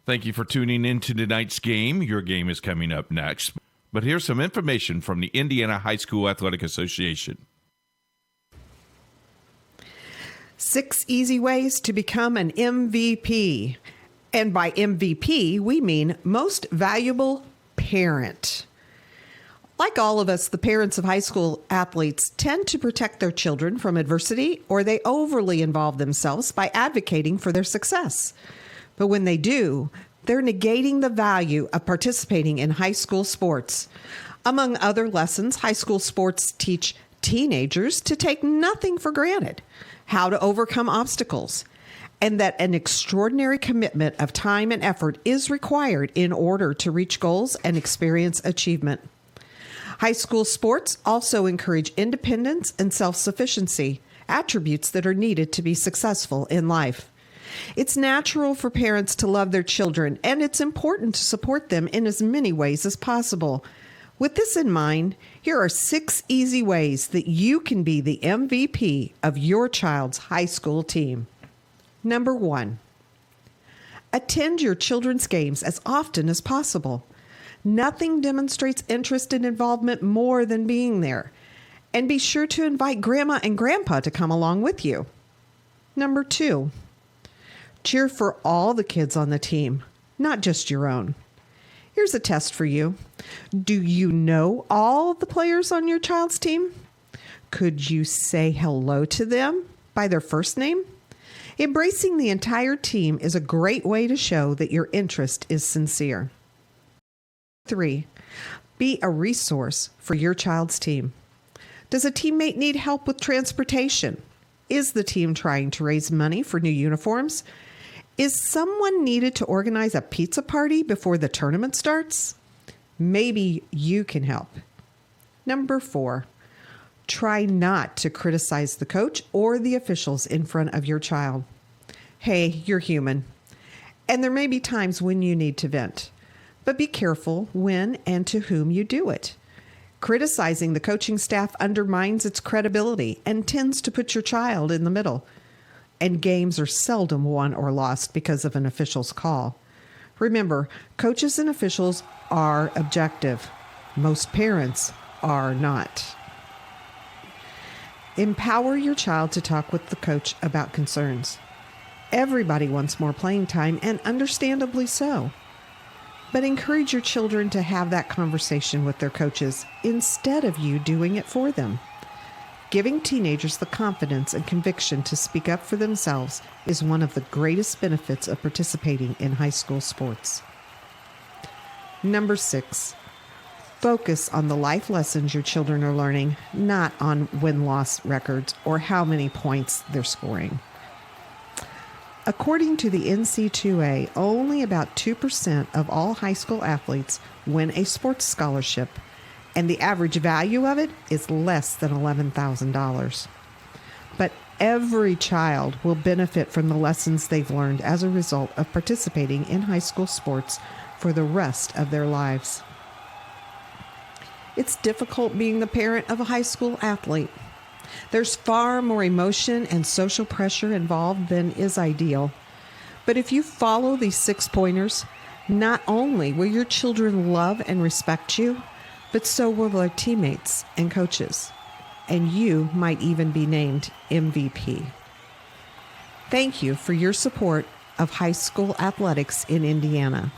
Thank you for tuning in to tonight's game. Your game is coming up next. But here's some information from the Indiana High School Athletic Association. 6 easy ways to become an MVP. And by MVP, we mean most valuable parent. Like all of us, the parents of high school athletes tend to protect their children from adversity, or they overly involve themselves by advocating for their success. But when they do, they're negating the value of participating in high school sports. Among other lessons, high school sports teach teenagers to take nothing for granted, how to overcome obstacles, and that an extraordinary commitment of time and effort is required in order to reach goals and experience achievement. High school sports also encourage independence and self-sufficiency, attributes that are needed to be successful in life. It's natural for parents to love their children, and it's important to support them in as many ways as possible. With this in mind, here are 6 easy ways that you can be the MVP of your child's high school team. Number 1, attend your children's games as often as possible. Nothing demonstrates interest and involvement more than being there. And be sure to invite Grandma and Grandpa to come along with you. Number 2, cheer for all the kids on the team, not just your own. Here's a test for you. Do you know all the players on your child's team? Could you say hello to them by their first name? Embracing the entire team is a great way to show that your interest is sincere. 3, be a resource for your child's team. Does a teammate need help with transportation? Is the team trying to raise money for new uniforms? Is someone needed to organize a pizza party before the tournament starts? Maybe you can help. Number 4, try not to criticize the coach or the officials in front of your child. Hey, you're human, and there may be times when you need to vent. But be careful when and to whom you do it. Criticizing the coaching staff undermines its credibility and tends to put your child in the middle. And games are seldom won or lost because of an official's call. Remember, coaches and officials are objective. Most parents are not. Empower your child to talk with the coach about concerns. Everybody wants more playing time, and understandably so. But encourage your children to have that conversation with their coaches instead of you doing it for them. Giving teenagers the confidence and conviction to speak up for themselves is one of the greatest benefits of participating in high school sports. Number 6, focus on the life lessons your children are learning, not on win-loss records or how many points they're scoring. According to the NC2A, only about 2% of all high school athletes win a sports scholarship, and the average value of it is less than $11,000. But every child will benefit from the lessons they've learned as a result of participating in high school sports for the rest of their lives. It's difficult being the parent of a high school athlete. There's far more emotion and social pressure involved than is ideal. But if you follow these 6 pointers, not only will your children love and respect you, but so will their teammates and coaches. And you might even be named MVP. Thank you for your support of high school athletics in Indiana.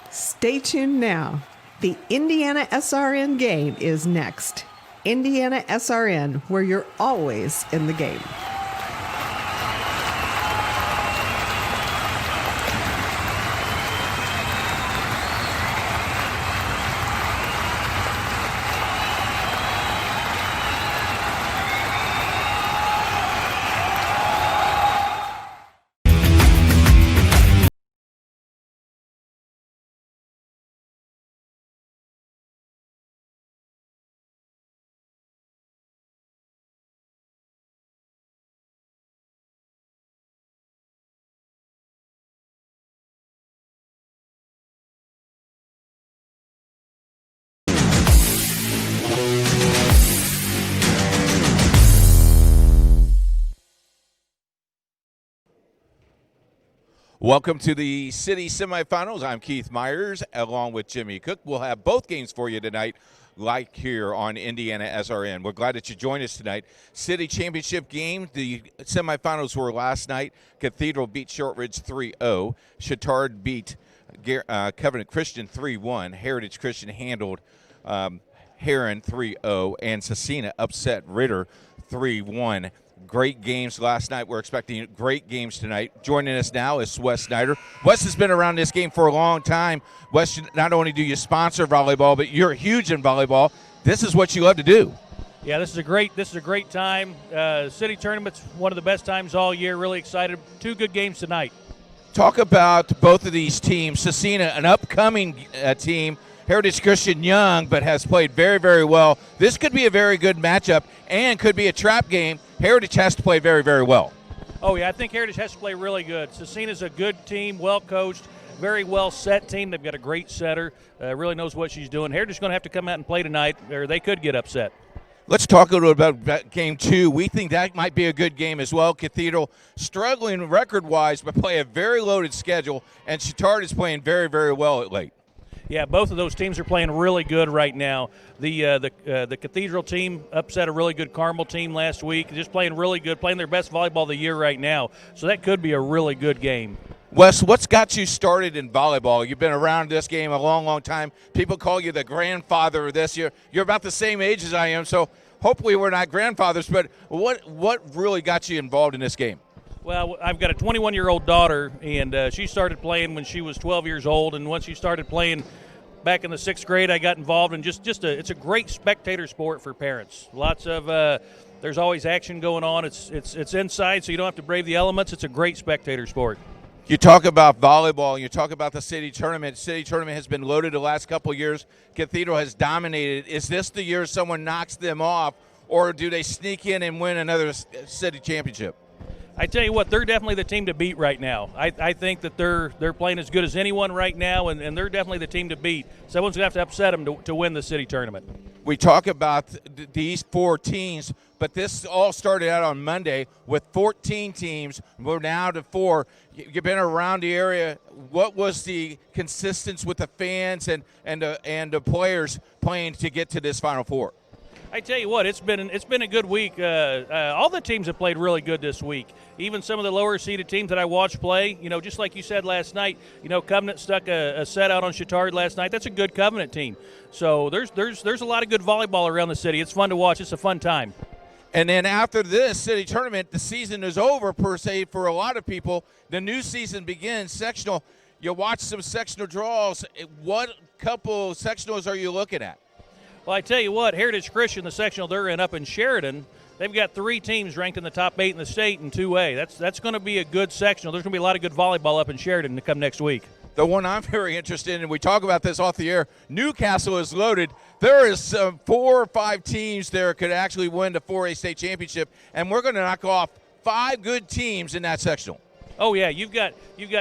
Stay tuned now. The Indiana SRN game is next. Indiana SRN, where you're always in the game. Welcome to the city semifinals. I'm Keith Myers along with Jimmy Cook. We'll have both games for you tonight, like here on Indiana SRN. We're glad that you joined us tonight. City championship game. The semifinals were last night. Cathedral beat Shortridge 3-0. Chittard beat Covenant Christian 3-1. Heritage Christian handled Heron 3-0. And Cecina upset Ritter 3-1. Great games last night. We're expecting great games tonight. Joining us now is Wes Snyder. Wes has been around this game for a long time. Wes, not only do you sponsor volleyball, but you're huge in volleyball. This is what you love to do. Yeah, this is a great time. City tournament's one of the best times all year. Really excited. 2 good games tonight. Talk about both of these teams. Cecina, an upcoming team. Heritage Christian young, but has played very, very well. This could be a very good matchup and could be a trap game. Heritage has to play very, very well. Oh, yeah, I think Heritage has to play really good. Cecina's a good team, well coached, very well set team. They've got a great setter, really knows what she's doing. Heritage is going to have to come out and play tonight, or they could get upset. Let's talk a little about game 2. We think that might be a good game as well. Cathedral struggling record-wise, but play a very loaded schedule, and Chittard is playing very, very well at late. Yeah, both of those teams are playing really good right now. The Cathedral team upset a really good Carmel team last week, just playing really good, playing their best volleyball of the year right now. So that could be a really good game. Wes, what's got you started in volleyball? You've been around this game a long, long time. People call you the grandfather of this. You're about the same age as I am, so hopefully we're not grandfathers. But what really got you involved in this game? Well, I've got a 21-year-old daughter, and she started playing when she was 12 years old. And once she started playing back in the 6th grade, I got involved in it's a great spectator sport for parents. Lots of there's always action going on. It's inside, so you don't have to brave the elements. It's a great spectator sport. You talk about volleyball, and you talk about the city tournament. City tournament has been loaded the last couple of years. Cathedral has dominated. Is this the year someone knocks them off, or do they sneak in and win another city championship? I tell you what, they're definitely the team to beat right now. I think that they're playing as good as anyone right now, and they're definitely the team to beat. Someone's going to have to upset them to win the city tournament. We talk about these 4 teams, but this all started out on Monday with 14 teams. We're now to 4. You've been around the area. What was the consistency with the fans and the players playing to get to this Final Four? I tell you what, it's been a good week. All the teams have played really good this week. Even some of the lower seeded teams that I watched play, just like you said last night, Covenant stuck a set out on Chittard last night. That's a good Covenant team. So there's a lot of good volleyball around the city. It's fun to watch. It's a fun time. And then after this city tournament, the season is over per se for a lot of people. The new season begins. Sectional, you watch some sectional draws. What couple sectionals are you looking at? Well, I tell you what, Heritage Christian, the sectional they're in up in Sheridan, they've got 3 teams ranked in the top 8 in the state in 2A. That's going to be a good sectional. There's going to be a lot of good volleyball up in Sheridan to come next week. The one I'm very interested in, and we talk about this off the air, Newcastle is loaded. There is some 4 or 5 teams there could actually win the 4A state championship, and we're going to knock off 5 good teams in that sectional. Oh, yeah, you've got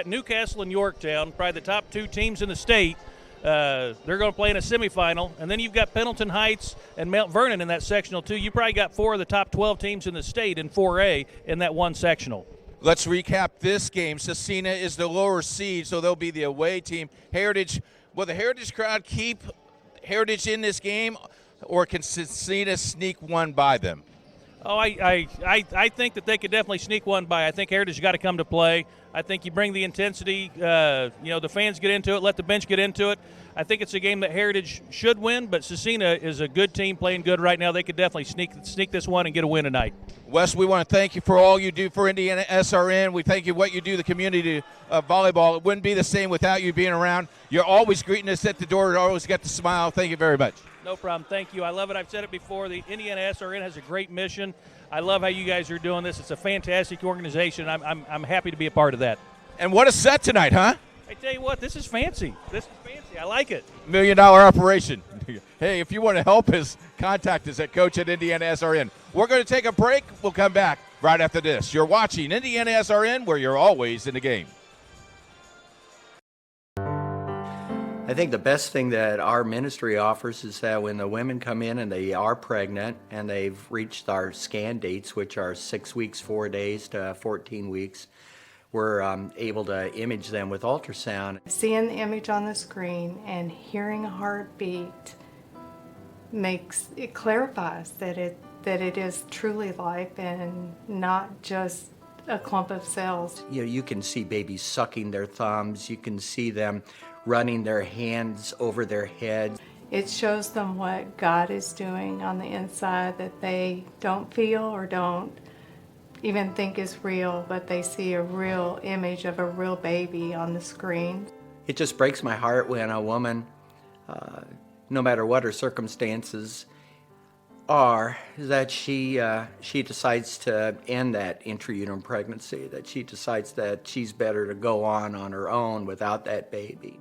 Newcastle and Yorktown, probably the top 2 teams in the state. They're going to play in a semifinal, and then you've got Pendleton Heights and Mount Vernon in that sectional too. You probably got 4 of the top 12 teams in the state in 4A in that one sectional. Let's recap this game. Cecina is the lower seed, so they'll be the away team. Heritage, will the Heritage crowd keep Heritage in this game, or can Cecina sneak one by them? Oh, I think that they could definitely sneak one by. I think Heritage got to come to play. I think you bring the intensity. The fans get into it. Let the bench get into it. I think it's a game that Heritage should win, but Cecina is a good team playing good right now. They could definitely sneak this one and get a win tonight. Wes, we want to thank you for all you do for Indiana SRN. We thank you what you do the community of volleyball. It wouldn't be the same without you being around. You're always greeting us at the door. You always get the smile. Thank you very much. No problem. Thank you. I love it. I've said it before. The Indiana SRN has a great mission. I love how you guys are doing this. It's a fantastic organization. I'm happy to be a part of that. And what a set tonight, huh? I tell you what, this is fancy. I like it. $1 million operation. Hey, if you want to help us, contact us at coach@IndianaSRN. We're going to take a break. We'll come back right after this. You're watching Indiana SRN, where you're always in the game. I think the best thing that our ministry offers is that when the women come in and they are pregnant and they've reached our scan dates, which are 6 weeks, 4 days to 14 weeks, we're able to image them with ultrasound. Seeing the image on the screen and hearing a heartbeat clarifies that it is truly life and not just a clump of cells. You can see babies sucking their thumbs. You can see them running their hands over their heads. It shows them what God is doing on the inside that they don't feel or don't even think is real, but they see a real image of a real baby on the screen. It just breaks my heart when a woman, no matter what her circumstances are, that she decides to end that intrauterine pregnancy, that she decides that she's better to go on her own without that baby.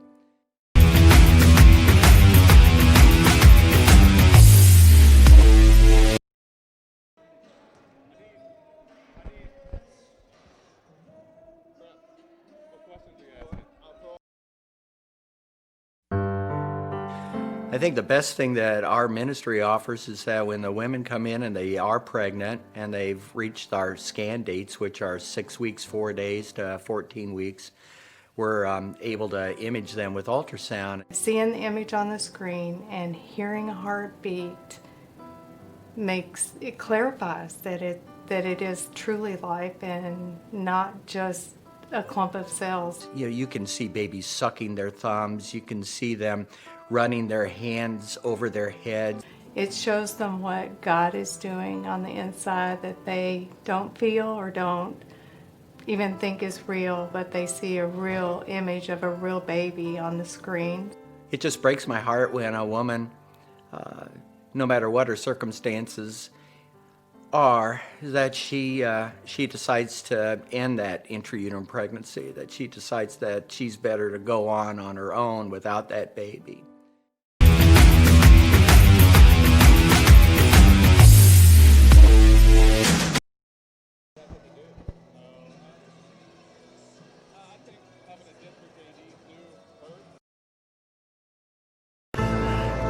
I think the best thing that our ministry offers is that when the women come in and they are pregnant and they've reached our scan dates, which are 6 weeks, 4 days to 14 weeks, we're able to image them with ultrasound. Seeing the image on the screen and hearing a heartbeat clarifies that it is truly life and not just a clump of cells. You can see babies sucking their thumbs. You can see them running their hands over their heads. It shows them what God is doing on the inside that they don't feel or don't even think is real, but they see a real image of a real baby on the screen. It just breaks my heart when a woman, no matter what her circumstances are, that she decides to end that intrauterine pregnancy, that she decides that she's better to go on her own without that baby.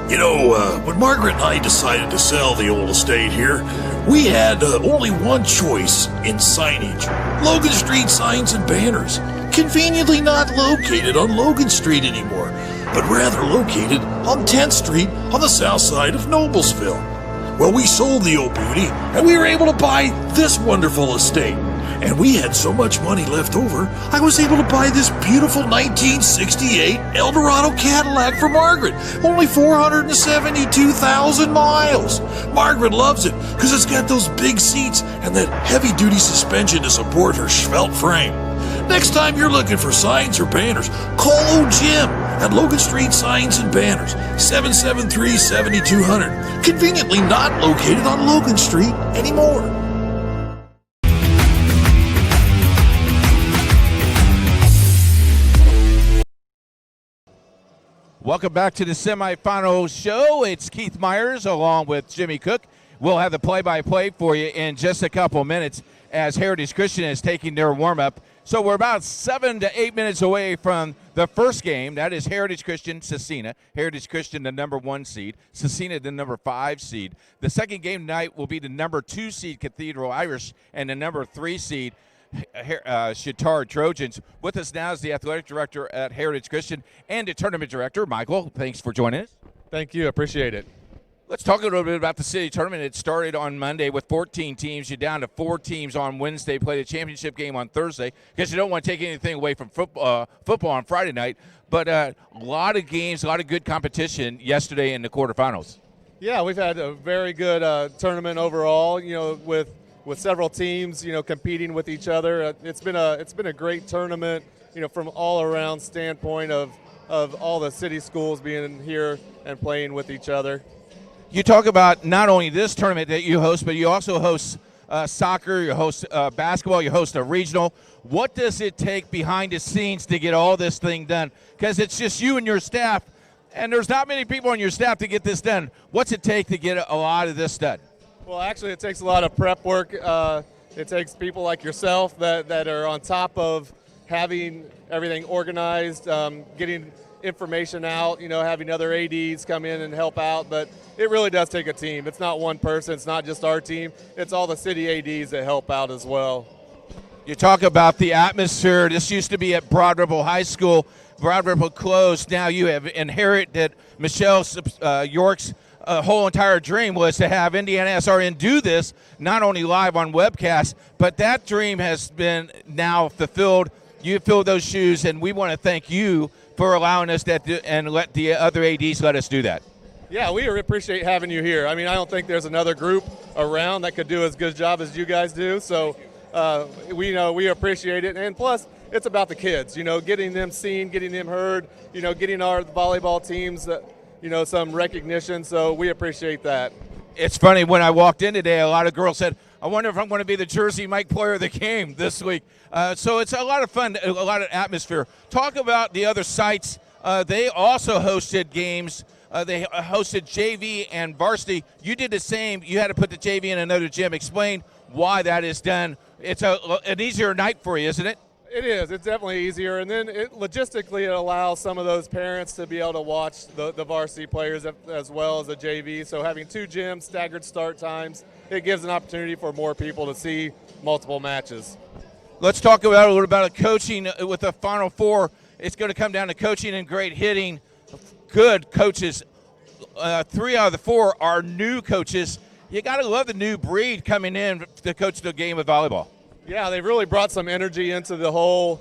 You know, when Margaret and I decided to sell the old estate here, we had only one choice in signage. Logan Street signs and banners. Conveniently not located on Logan Street anymore, but rather located on 10th Street on the south side of Noblesville. Well, we sold the old beauty, and we were able to buy this wonderful estate. And we had so much money left over, I was able to buy this beautiful 1968 Eldorado Cadillac for Margaret. Only 472,000 miles. Margaret loves it because it's got those big seats and that heavy-duty suspension to support her svelte frame. Next time you're looking for signs or banners, call old Jim at Logan Street Signs and Banners, 773-7200. Conveniently not located on Logan Street anymore. Welcome back to the semifinal show. It's Keith Myers along with Jimmy Cook. We'll have the play-by-play for you in just a couple minutes as Heritage Christian is taking their warm-up. So we're about 7 to 8 minutes away from the first game. That is Heritage Christian, Scecina. Heritage Christian, the number 1 seed. Scecina, the number 5 seed. The second game tonight will be the number 2 seed Cathedral Irish and the number 3 seed Chittard Trojans. With us now is the athletic director at Heritage Christian and the tournament director, Michael. Thanks for joining us. Thank you. I appreciate it. Let's talk a little bit about the city tournament. It started on Monday with 14 teams. You're down to 4 teams on Wednesday. Play the championship game on Thursday because you don't want to take anything away from football on Friday night. But a lot of games, a lot of good competition yesterday in the quarterfinals. Yeah, we've had a very good tournament overall. You know, with several teams, you know, competing with each other. It's been a great tournament, you know, from all around standpoint of all the city schools being here and playing with each other. You talk about not only this tournament that you host, but you also host soccer, you host basketball, you host a regional. What does it take behind the scenes to get all this thing done? Because it's just you and your staff, and there's not many people on your staff to get this done. What's it take to get a lot of this done? Well, actually, it takes a lot of prep work. It takes people like yourself that are on top of having everything organized, getting information out, you know, having other ADs come in and help out. But it really does take a team. It's not one person. It's not just our team. It's all the city ADs that help out as well. You talk about the atmosphere. This used to be at Broad Ripple High School. Broad Ripple closed. Now you have inherited Michelle York's whole entire dream was to have Indiana SRN do this, not only live on webcast, but that dream has been now fulfilled. You filled those shoes, and we want to thank you for allowing us that and let the other ADs let us do that. Yeah, we appreciate having you here. I mean, I don't think there's another group around that could do as good a job as you guys do. So we appreciate it. And plus, it's about the kids, getting them seen, getting them heard, getting our volleyball teams, some recognition. So we appreciate that. It's funny, when I walked in today, a lot of girls said, I wonder if I'm going to be the Jersey Mike player of the game this week. So it's a lot of fun, a lot of atmosphere. Talk about the other sites. They also hosted games. They hosted JV and varsity. You did the same. You had to put the JV in another gym. Explain why that is done. It's an easier night for you, isn't it? It is. It's definitely easier. And then logistically, it allows some of those parents to be able to watch the varsity players as well as the JV. So having two gyms, staggered start times, it gives an opportunity for more people to see multiple matches. Let's talk about a little about coaching with the Final Four. It's going to come down to coaching and great hitting. Good coaches. 3 out of the 4 are new coaches. You got to love the new breed coming in to coach the game of volleyball. Yeah, they've really brought some energy into the whole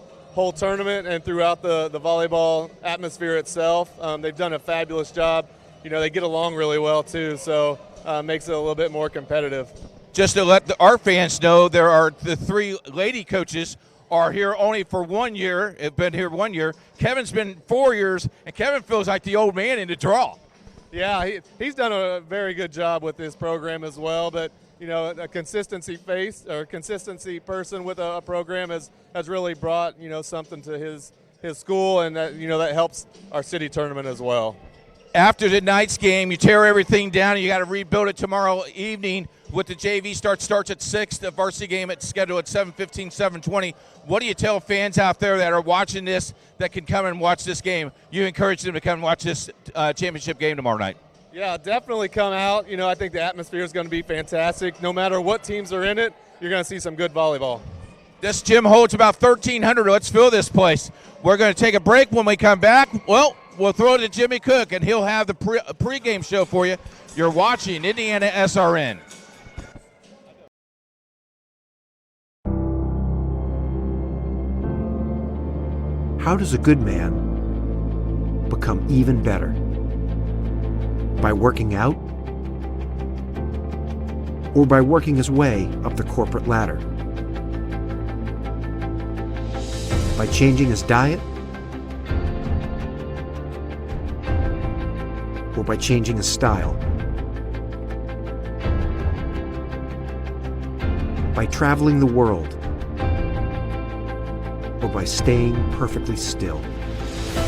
tournament and throughout the volleyball atmosphere itself. They've done a fabulous job. They get along really well too, so makes it a little bit more competitive. Just to let our fans know, there are the 3 lady coaches are here only for 1 year. Have been here 1 year. Kevin's been 4 years, and Kevin feels like the old man in the draw. Yeah, he's done a very good job with this program as well. But a consistency person with a program has really brought something to his school, and that helps our city tournament as well. After tonight's game, you tear everything down, and you got to rebuild it tomorrow evening. With the JV starts at 6, the varsity game at scheduled at 7:15, 7:20. What do you tell fans out there that are watching this that can come and watch this game? You encourage them to come and watch this championship game tomorrow night. Yeah, definitely come out. I think the atmosphere is going to be fantastic. No matter what teams are in it, you're going to see some good volleyball. This gym holds about 1,300. Let's fill this place. We're going to take a break. When we come back, well, we'll throw it to Jimmy Cook, and he'll have the pregame show for you. You're watching Indiana SRN. How does a good man become even better? By working out? Or by working his way up the corporate ladder? By changing his diet? Or by changing his style? By traveling the world? Or by staying perfectly still?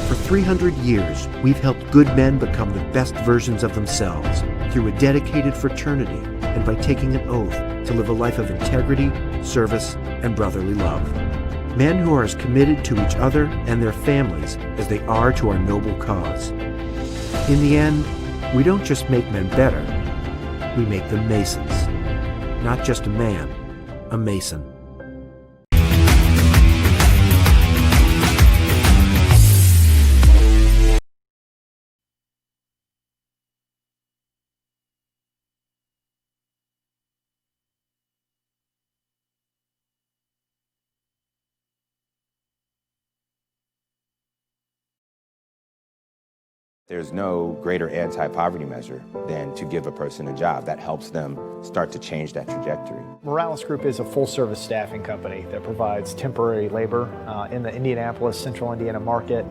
For 300 years, we've helped good men become the best versions of themselves through a dedicated fraternity and by taking an oath to live a life of integrity, service, and brotherly love. Men who are as committed to each other and their families as they are to our noble cause. In the end, we don't just make men better, we make them Masons. Not just a man, a Mason. There's no greater anti-poverty measure than to give a person a job. That helps them start to change that trajectory. Morales Group is a full-service staffing company that provides temporary labor in the Indianapolis, Central Indiana market.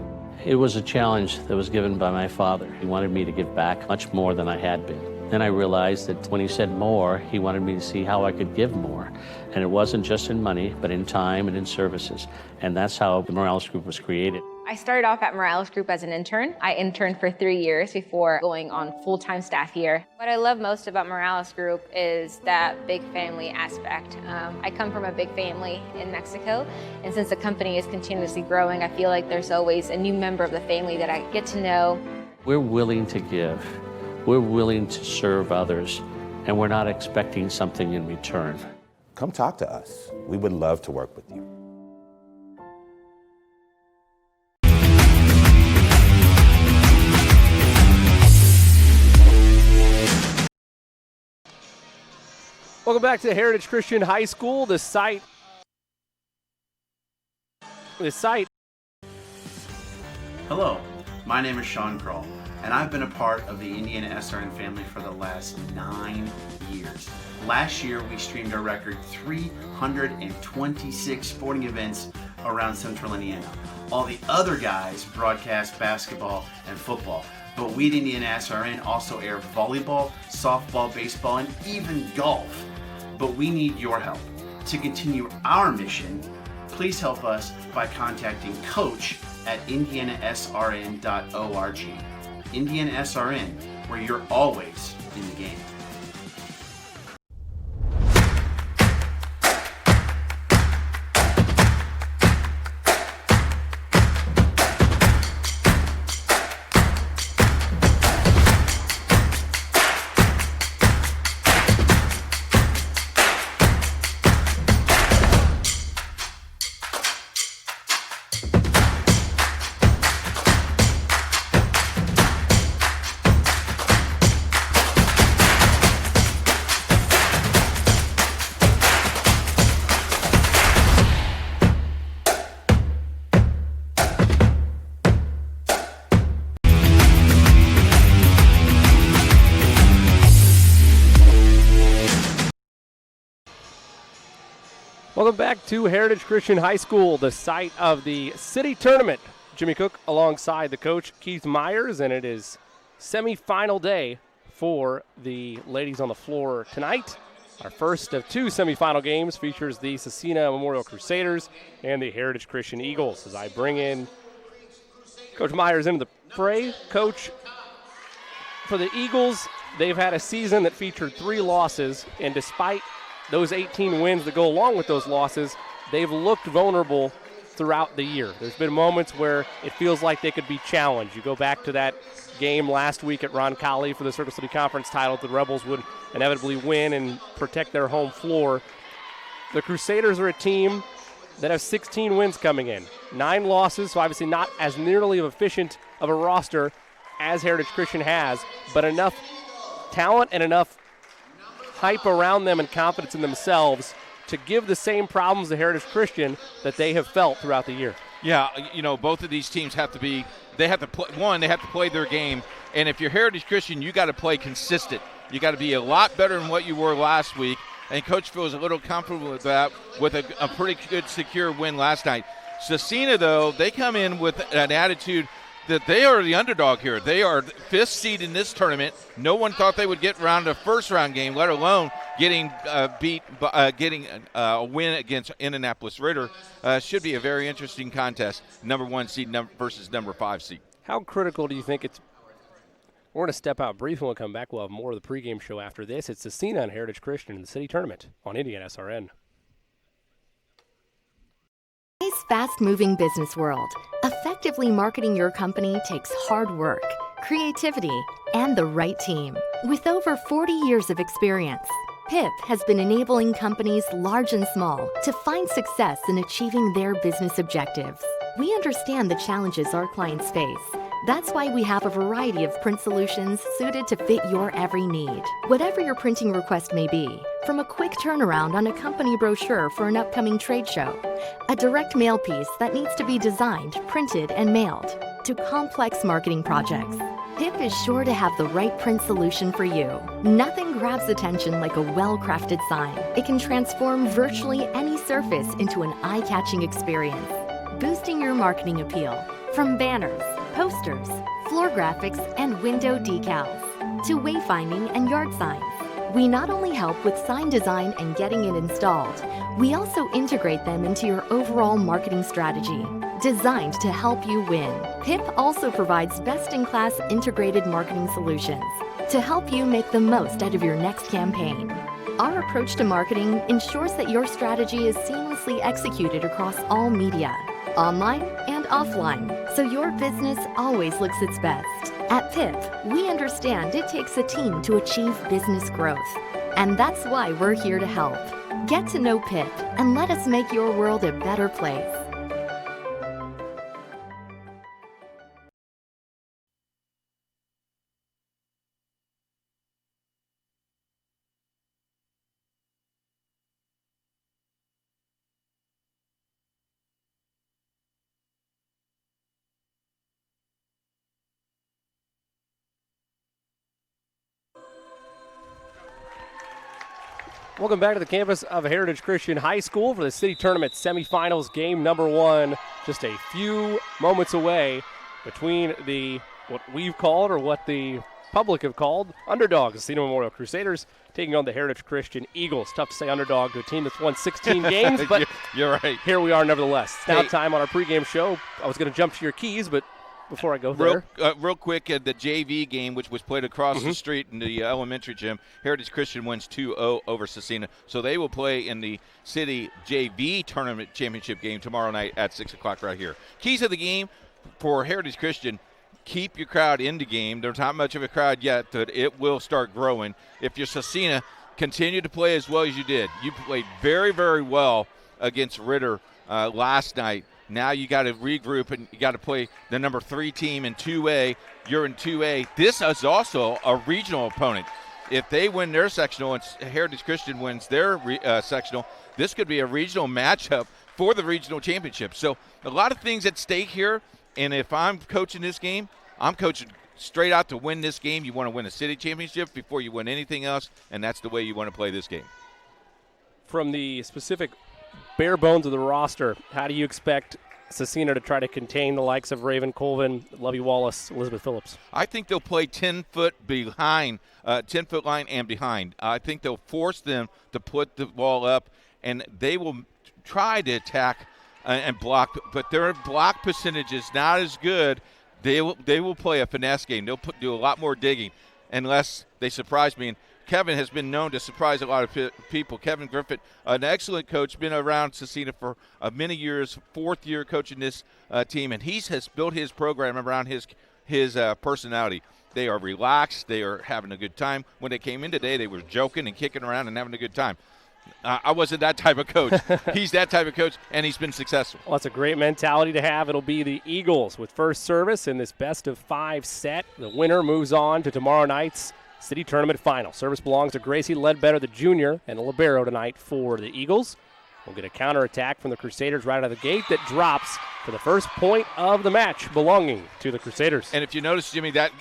It was a challenge that was given by my father. He wanted me to give back much more than I had been. Then I realized that when he said more, he wanted me to see how I could give more. And it wasn't just in money, but in time and in services. And that's how the Morales Group was created. I started off at Morales Group as an intern. I interned for 3 years before going on full-time staff here. What I love most about Morales Group is that big family aspect. I come from a big family in Mexico, and since the company is continuously growing, I feel like there's always a new member of the family that I get to know. We're willing to give. We're willing to serve others, and we're not expecting something in return. come talk to us. We would love to work with you. Welcome back to Heritage Christian High School. The site. Hello, my name is Sean Kroll, and I've been a part of the Indiana SRN family for the last 9 years. Last year, we streamed a record 326 sporting events around Central Indiana. All the other guys broadcast basketball and football, but we at Indiana SRN also air volleyball, softball, baseball, and even golf. But we need your help. To continue our mission, please help us by contacting Coach at indianasrn.org. Indiana SRN, where you're always in the game. Welcome back to Heritage Christian High School, the site of the city tournament. Jimmy Cook alongside the coach, Keith Myers, and it is semifinal day for the ladies on the floor tonight. Our first of 2 semifinal games features the Cecina Memorial Crusaders and the Heritage Christian Eagles. As I bring in Coach Myers into the fray. Coach, for the Eagles, they've had a season that featured 3 losses, and despite those 18 wins that go along with those losses, they've looked vulnerable throughout the year. There's been moments where it feels like they could be challenged. You go back to that game last week at Roncalli for the Circle City Conference title. The Rebels would inevitably win and protect their home floor. The Crusaders are a team that have 16 wins coming in. 9 losses, so obviously not as nearly efficient of a roster as Heritage Christian has, but enough talent and enough hype around them and confidence in themselves to give the same problems to Heritage Christian that they have felt throughout the year. Yeah, you know, both of these teams have to be, they have to play their game, and if you're Heritage Christian, you got to play consistent. You got to be a lot better than what you were last week, and Coach feels a little comfortable with that with a pretty good, secure win last night. Cecina, though, they come in with an attitude that they are the underdog here. They are 5th seed in this tournament. No one thought they would get around a first-round game, let alone getting a win against Indianapolis Ritter. Should be a very interesting contest, number 1 seed versus number 5 seed. How critical do you think it's – we're going to step out briefly. When we come back, we'll have more of the pregame show after this. It's Cecina and Heritage Christian in the city tournament on Indiana SRN. Today's fast-moving business world, effectively marketing your company takes hard work, creativity, and the right team. With over 40 years of experience, PIP has been enabling companies large and small to find success in achieving their business objectives. We understand the challenges our clients face. That's why we have a variety of print solutions suited to fit your every need. Whatever your printing request may be, from a quick turnaround on a company brochure for an upcoming trade show, a direct mail piece that needs to be designed, printed, and mailed, to complex marketing projects, PIP is sure to have the right print solution for you. Nothing grabs attention like a well-crafted sign. It can transform virtually any surface into an eye-catching experience, boosting your marketing appeal. From banners, posters, floor graphics, and window decals, to wayfinding and yard signs. We not only help with sign design and getting it installed, we also integrate them into your overall marketing strategy, designed to help you win. PIP also provides best-in-class integrated marketing solutions to help you make the most out of your next campaign. Our approach to marketing ensures that your strategy is seamlessly executed across all media, online and offline, so your business always looks its best. At PIP, we understand it takes a team to achieve business growth, and that's why we're here to help. Get to know Pitt and let us make your world a better place. Welcome back to the campus of Heritage Christian High School for the city tournament semifinals, game number 1. Just a few moments away between what we've called, or what the public have called, underdogs, Cena Memorial Crusaders, taking on the Heritage Christian Eagles. Tough to say underdog to a team that's won 16 games, but you're right. Here we are nevertheless. It's now time on our pregame show. I was going to jump to your keys, but before I go there. Real quick, the JV game, which was played across the street in the elementary gym, Heritage Christian wins 2-0 over Cecina. So they will play in the city JV tournament championship game tomorrow night at 6 o'clock right here. Keys of the game for Heritage Christian: keep your crowd in the game. There's not much of a crowd yet, but it will start growing. If you're Cecina, continue to play as well as you did. You played very, very well against Ritter last night. Now you got to regroup and you got to play the number 3 team in 2A. You're in 2A. This is also a regional opponent. If they win their sectional and Heritage Christian wins their sectional, this could be a regional matchup for the regional championship. So a lot of things at stake here. And if I'm coaching this game, I'm coaching straight out to win this game. You want to win a city championship before you win anything else, and that's the way you want to play this game. From the specific bare bones of the roster, how do you expect Cecina to try to contain the likes of Raven Colvin, Lovey Wallace, Elizabeth Phillips? I think they'll play 10-foot behind, 10-foot line and behind. I think they'll force them to put the ball up, and they will try to attack and block, but their block percentage is not as good. They will play a finesse game. They'll do a lot more digging unless they surprise me. And Kevin has been known to surprise a lot of people. Kevin Griffith, an excellent coach, been around Cecina for many years, 4th year coaching this team, and he has built his program around his personality. They are relaxed. They are having a good time. When they came in today, they were joking and kicking around and having a good time. I wasn't that type of coach. He's that type of coach, and he's been successful. Well, that's a great mentality to have. It'll be the Eagles with first service in this best-of-5 set. The winner moves on to tomorrow night's city tournament final. Service belongs to Gracie Ledbetter, the junior, and a libero tonight for the Eagles. We'll get a counterattack from the Crusaders right out of the gate that drops for the first point of the match, belonging to the Crusaders. And if you notice, Jimmy, that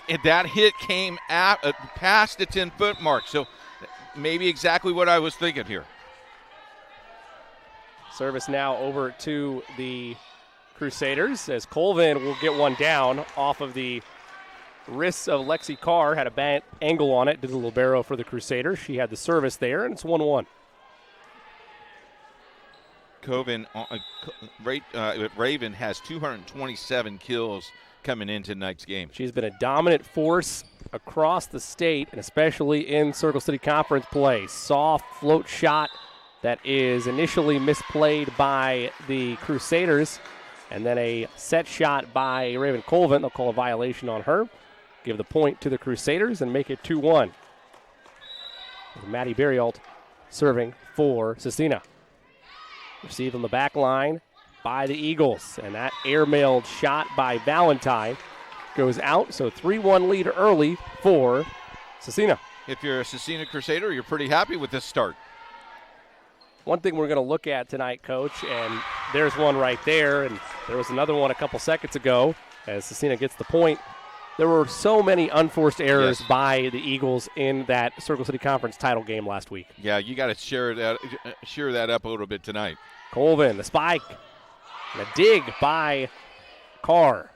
hit came past the 10-foot mark, so maybe exactly what I was thinking here. Service now over to the Crusaders as Colvin will get one down off of the wrists of Lexi Carr. Had a bad angle on it, did the libero for the Crusaders. She had the service there, and it's 1-1. Raven has 227 kills coming into tonight's game. She's been a dominant force across the state, and especially in Circle City Conference play. Soft float shot that is initially misplayed by the Crusaders, and then a set shot by Raven Colvin. They'll call a violation on her, give the point to the Crusaders, and make it 2-1. Maddie Berrialt serving for Cecina. Received on the back line by the Eagles, and that airmailed shot by Valentine goes out, so 3-1 lead early for Cecina. If you're a Cecina Crusader, you're pretty happy with this start. One thing we're going to look at tonight, Coach, and there's one right there, and there was another one a couple seconds ago as Cecina gets the point. There were so many unforced errors by the Eagles in that Circle City Conference title game last week. Yeah, you got to share that up a little bit tonight. Colvin, the spike, and a dig by Carr.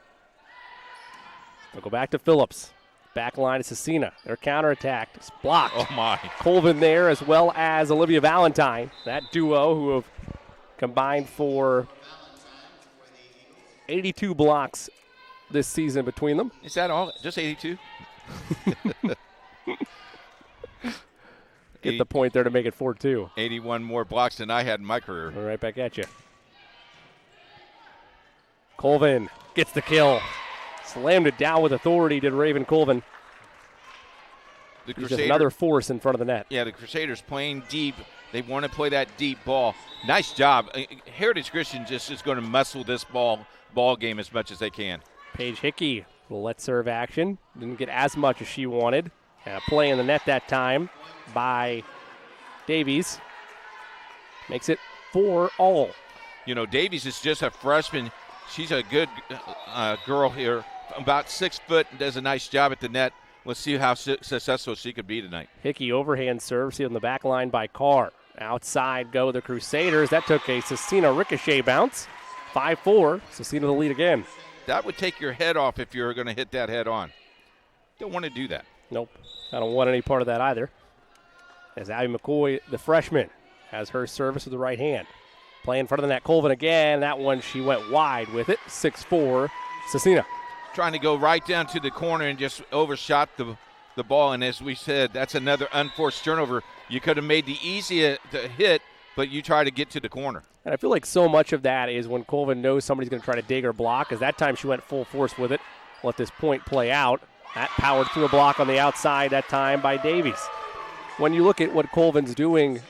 They'll go back to Phillips. Back line to Cecina. Their counterattack is blocked. Oh, my. Colvin there, as well as Olivia Valentine. That duo who have combined for 82 blocks this season between them. Is that all? Just 82? Get the point there to make it 4-2. 81 more blocks than I had in my career. Right back at you. Colvin gets the kill. Slammed it down with authority, did Raven Colvin. He's just another force in front of the net. Yeah, the Crusaders playing deep, They want to play that deep ball. Nice job. Heritage Christian just is going to muscle this ball game as much as they can. Paige Hickey will let serve action. Didn't get as much as she wanted. Play in the net that time by Davies. Makes it 4-all. You know, Davies is just a freshman. She's a good girl here. About 6 foot, does a nice job at the net. Let's see how successful she could be tonight. Hickey overhand serve, see on the back line by Carr. Outside go the Crusaders. That took a Cecina ricochet bounce. 5-4, Cecina the lead again. That would take your head off if you're going to hit that head on. Don't want to do that. Nope, I don't want any part of that either. As Abby McCoy, the freshman, has her service with the right hand. Play in front of the net, Colvin again. That one she went wide with it. 6-4, Cecina. Trying to go right down to the corner and just overshot the ball. And as we said, that's another unforced turnover. You could have made the easier to hit, but you try to get to the corner. And I feel like so much of that is when Colvin knows somebody's going to try to dig or block, as that time she went full force with it. Let this point play out. That powered through a block on the outside that time by Davies. When you look at what Colvin's doing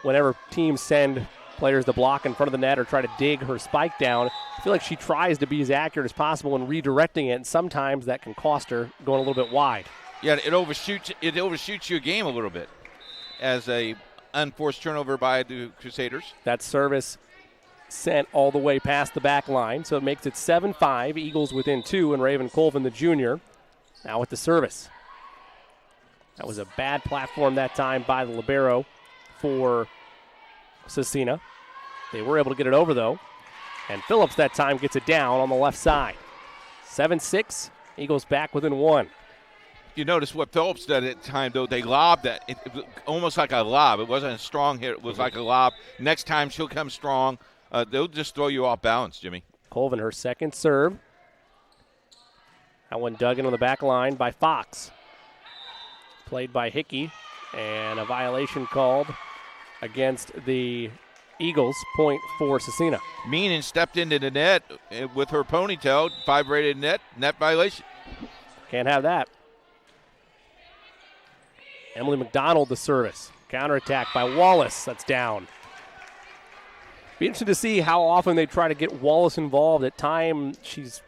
whenever teams send players to block in front of the net or try to dig her spike down, I feel like she tries to be as accurate as possible in redirecting it, and sometimes that can cost her going a little bit wide. Yeah, it overshoots your game a little bit as a unforced turnover by the Crusaders. That service sent all the way past the back line, so it makes it 7-5. Eagles within 2, and Raven Colvin, the junior, now with the service. That was a bad platform that time by the libero for Cecina. They were able to get it over, though. And Phillips that time gets it down on the left side. 7-6, Eagles back within 1. You notice what Phillips did at the time, though. They lobbed that. It was almost like a lob. It wasn't a strong hit. It was like a lob. Next time she'll come strong. They'll just throw you off balance, Jimmy. Colvin, her second serve. That one dug in on the back line by Fox. Played by Hickey. And a violation called against the Eagles. Point for Cecina. Meenan stepped into the net with her ponytail. Vibrated net violation. Can't have that. Emily McDonald, the service. Counterattack by Wallace. That's down. Be interested to see how often they try to get Wallace involved. At times, she's,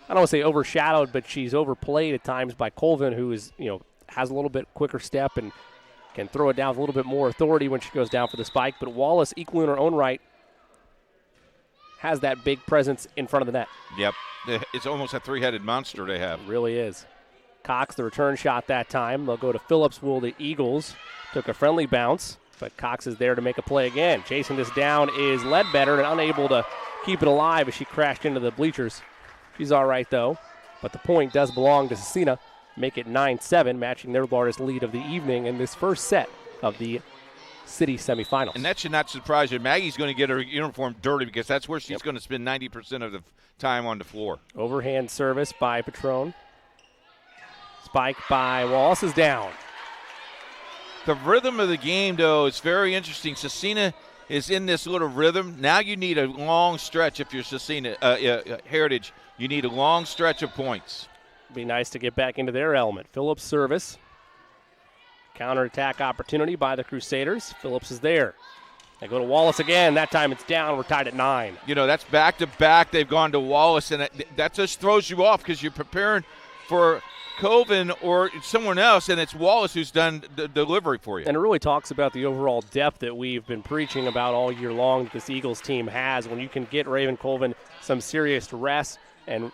I don't want to say overshadowed, but she's overplayed at times by Colvin, who is, has a little bit quicker step and can throw it down with a little bit more authority when she goes down for the spike. But Wallace, equally in her own right, has that big presence in front of the net. Yep. It's almost a three-headed monster they have. It really is. Cox, the return shot that time. They'll go to Phillips. Will the Eagles took a friendly bounce, but Cox is there to make a play again. Chasing this down is Ledbetter and unable to keep it alive as she crashed into the bleachers. She's all right, though, but the point does belong to Cecina. Make it 9-7, matching their largest lead of the evening in this first set of the city semifinals. And that should not surprise you. Maggie's going to get her uniform dirty because that's where she's going to spend 90% of the time on the floor. Overhand service by Patron. Spike by Wallace is down. The rhythm of the game, though, is very interesting. Cecina is in this little rhythm. Now you need a long stretch if you're Cecina, Heritage. You need a long stretch of points. Be nice to get back into their element. Phillips service. Counterattack opportunity by the Crusaders. Phillips is there. They go to Wallace again. That time it's down. We're tied at 9. That's back-to-back. They've gone to Wallace, and that just throws you off because you're preparing for Colvin or someone else, and it's Wallace who's done the delivery for you. And it really talks about the overall depth that we've been preaching about all year long that this Eagles team has. When you can get Raven Colvin some serious rest and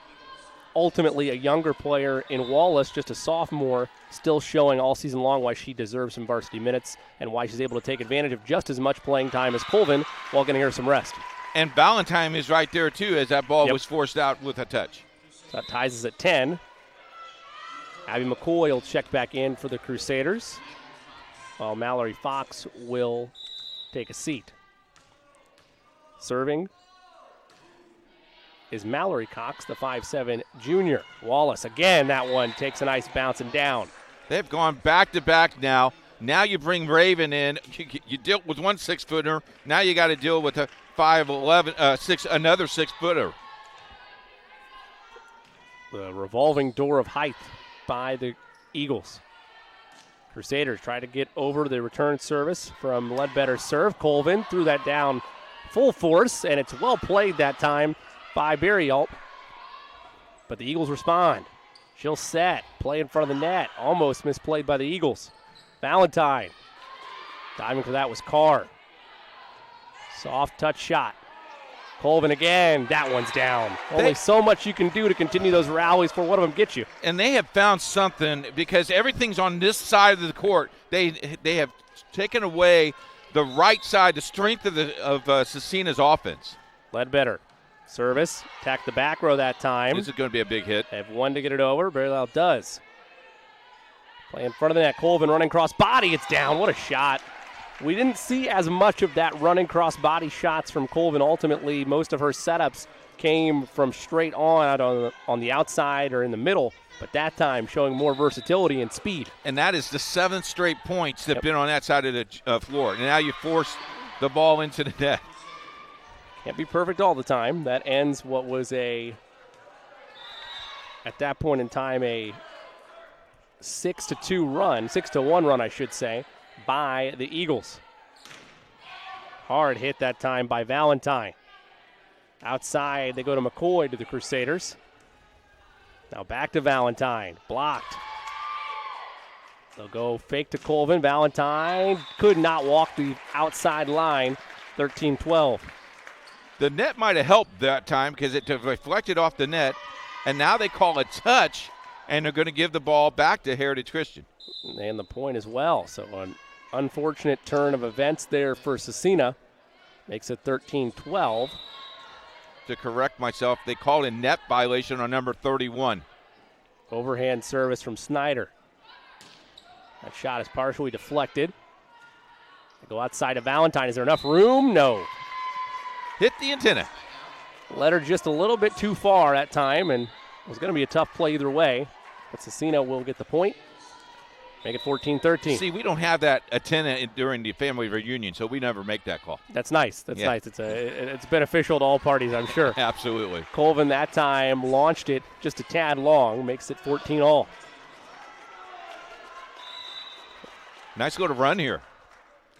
ultimately a younger player in Wallace, just a sophomore, still showing all season long why she deserves some varsity minutes and why she's able to take advantage of just as much playing time as Colvin while getting her some rest. And Valentine is right there, too, as that ball was forced out with a touch. So that ties us at 10. Abby McCoy will check back in for the Crusaders, while Mallory Fox will take a seat. Serving is Mallory Cox, the 5'7 junior. Wallace, again, that one takes a nice bounce and down. They've gone back-to-back now. Now you bring Raven in. You dealt with one 6-footer. Now you got to deal with a 5'11", another 6-footer. The revolving door of height by the Eagles. Crusaders try to get over the return service from Ledbetter's serve. Colvin threw that down full force, and it's well played that time by Berryalt. But the Eagles respond. She'll set, play in front of the net. Almost misplayed by the Eagles. Valentine. Diving for that was Carr. Soft touch shot. Colvin again. That one's down. Only so much you can do to continue those rallies for one of them get you. And they have found something because everything's on this side of the court. They have taken away the right side, the strength of Cecina's offense. Ledbetter. Service. Attack the back row that time. This is going to be a big hit. They have one to get it over. Berryalt does. Play in front of the net. Colvin running cross body. It's down. What a shot. We didn't see as much of that running cross body shots from Colvin. Ultimately, most of her setups came from straight on the outside or in the middle, but that time showing more versatility and speed. And that is the 7th straight points that have been on that side of the floor. And now you force the ball into the net. Can't be perfect all the time. That ends what was at that point in time, a 6-1 run, I should say, by the Eagles. Hard hit that time by Valentine. Outside, they go to McCoy to the Crusaders. Now back to Valentine. Blocked. They'll go fake to Colvin. Valentine could not walk the outside line. 13-12. The net might have helped that time because it reflected off the net, and now they call a touch, and they're going to give the ball back to Heritage Christian. And the point as well. So an unfortunate turn of events there for Cecina. Makes it 13-12. To correct myself, they called a net violation on number 31. Overhand service from Snyder. That shot is partially deflected. They go outside to Valentine. Is there enough room? No. Hit the antenna. Led her just a little bit too far that time, and it was going to be a tough play either way. But Cecina will get the point. Make it 14-13. See, we don't have that antenna during the family reunion, so we never make that call. That's nice. That's nice. It's beneficial to all parties, I'm sure. Absolutely. Colvin that time launched it just a tad long, makes it 14-all. Nice little run here.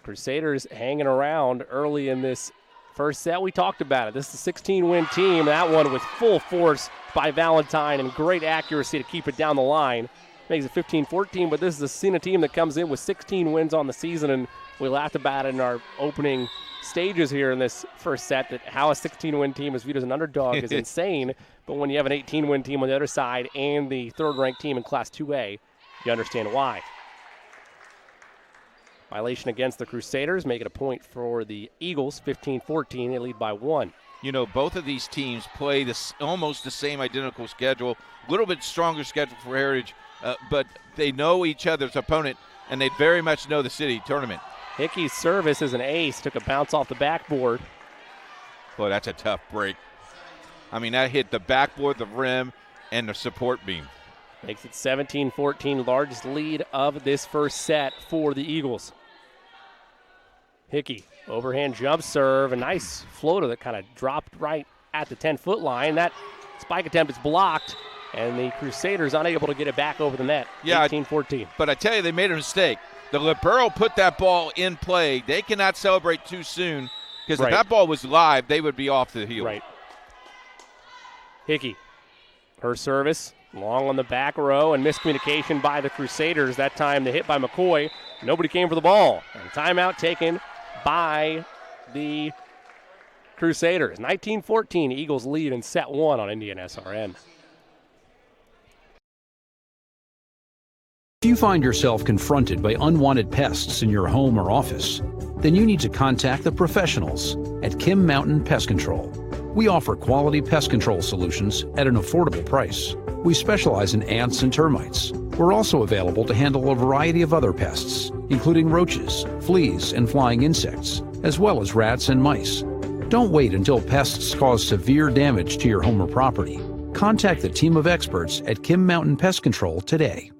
Crusaders hanging around early in this first set. We talked about it. This is a 16-win team. That one with full force by Valentine and great accuracy to keep it down the line. Makes it 15-14, but this is a Cecina team that comes in with 16 wins on the season, and we laughed about it in our opening stages here in this first set, that how a 16-win team is viewed as an underdog is insane, but when you have an 18-win team on the other side and the third-ranked team in Class 2A, you understand why. Violation against the Crusaders, make it a point for the Eagles, 15-14. They lead by 1. You know, both of these teams play almost the same identical schedule, a little bit stronger schedule for Heritage, but they know each other's opponent, and they very much know the city tournament. Hickey's service is an ace, took a bounce off the backboard. Boy, that's a tough break. I mean, that hit the backboard, the rim, and the support beam. Makes it 17-14, largest lead of this first set for the Eagles. Hickey, overhand jump serve, a nice floater that kind of dropped right at the 10-foot line. That spike attempt is blocked, and the Crusaders unable to get it back over the net. Yeah, 18-14. But I tell you, they made a mistake. The libero put that ball in play. They cannot celebrate too soon, because if that ball was live, they would be off the heel. Right. Hickey, her service, long on the back row, and miscommunication by the Crusaders. That time the hit by McCoy. Nobody came for the ball. And timeout taken by the Crusaders. 19-14, Eagles lead in set 1 on Indiana SRN. If you find yourself confronted by unwanted pests in your home or office, then you need to contact the professionals at Kim Mountain Pest Control. We offer quality pest control solutions at an affordable price. We specialize in ants and termites. We're also available to handle a variety of other pests, including roaches, fleas, and flying insects, as well as rats and mice. Don't wait until pests cause severe damage to your home or property. Contact the team of experts at Kim Mountain Pest Control today.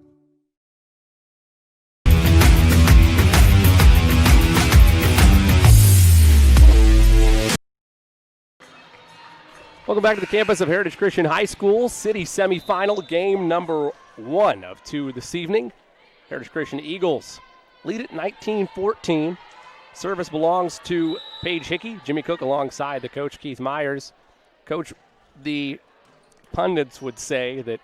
Welcome back to the campus of Heritage Christian High School. City semifinal, game number 1 of 2 this evening. Heritage Christian Eagles lead it 19-14. Service belongs to Paige Hickey. Jimmy Cook alongside the coach, Keith Myers. Coach, the pundits would say that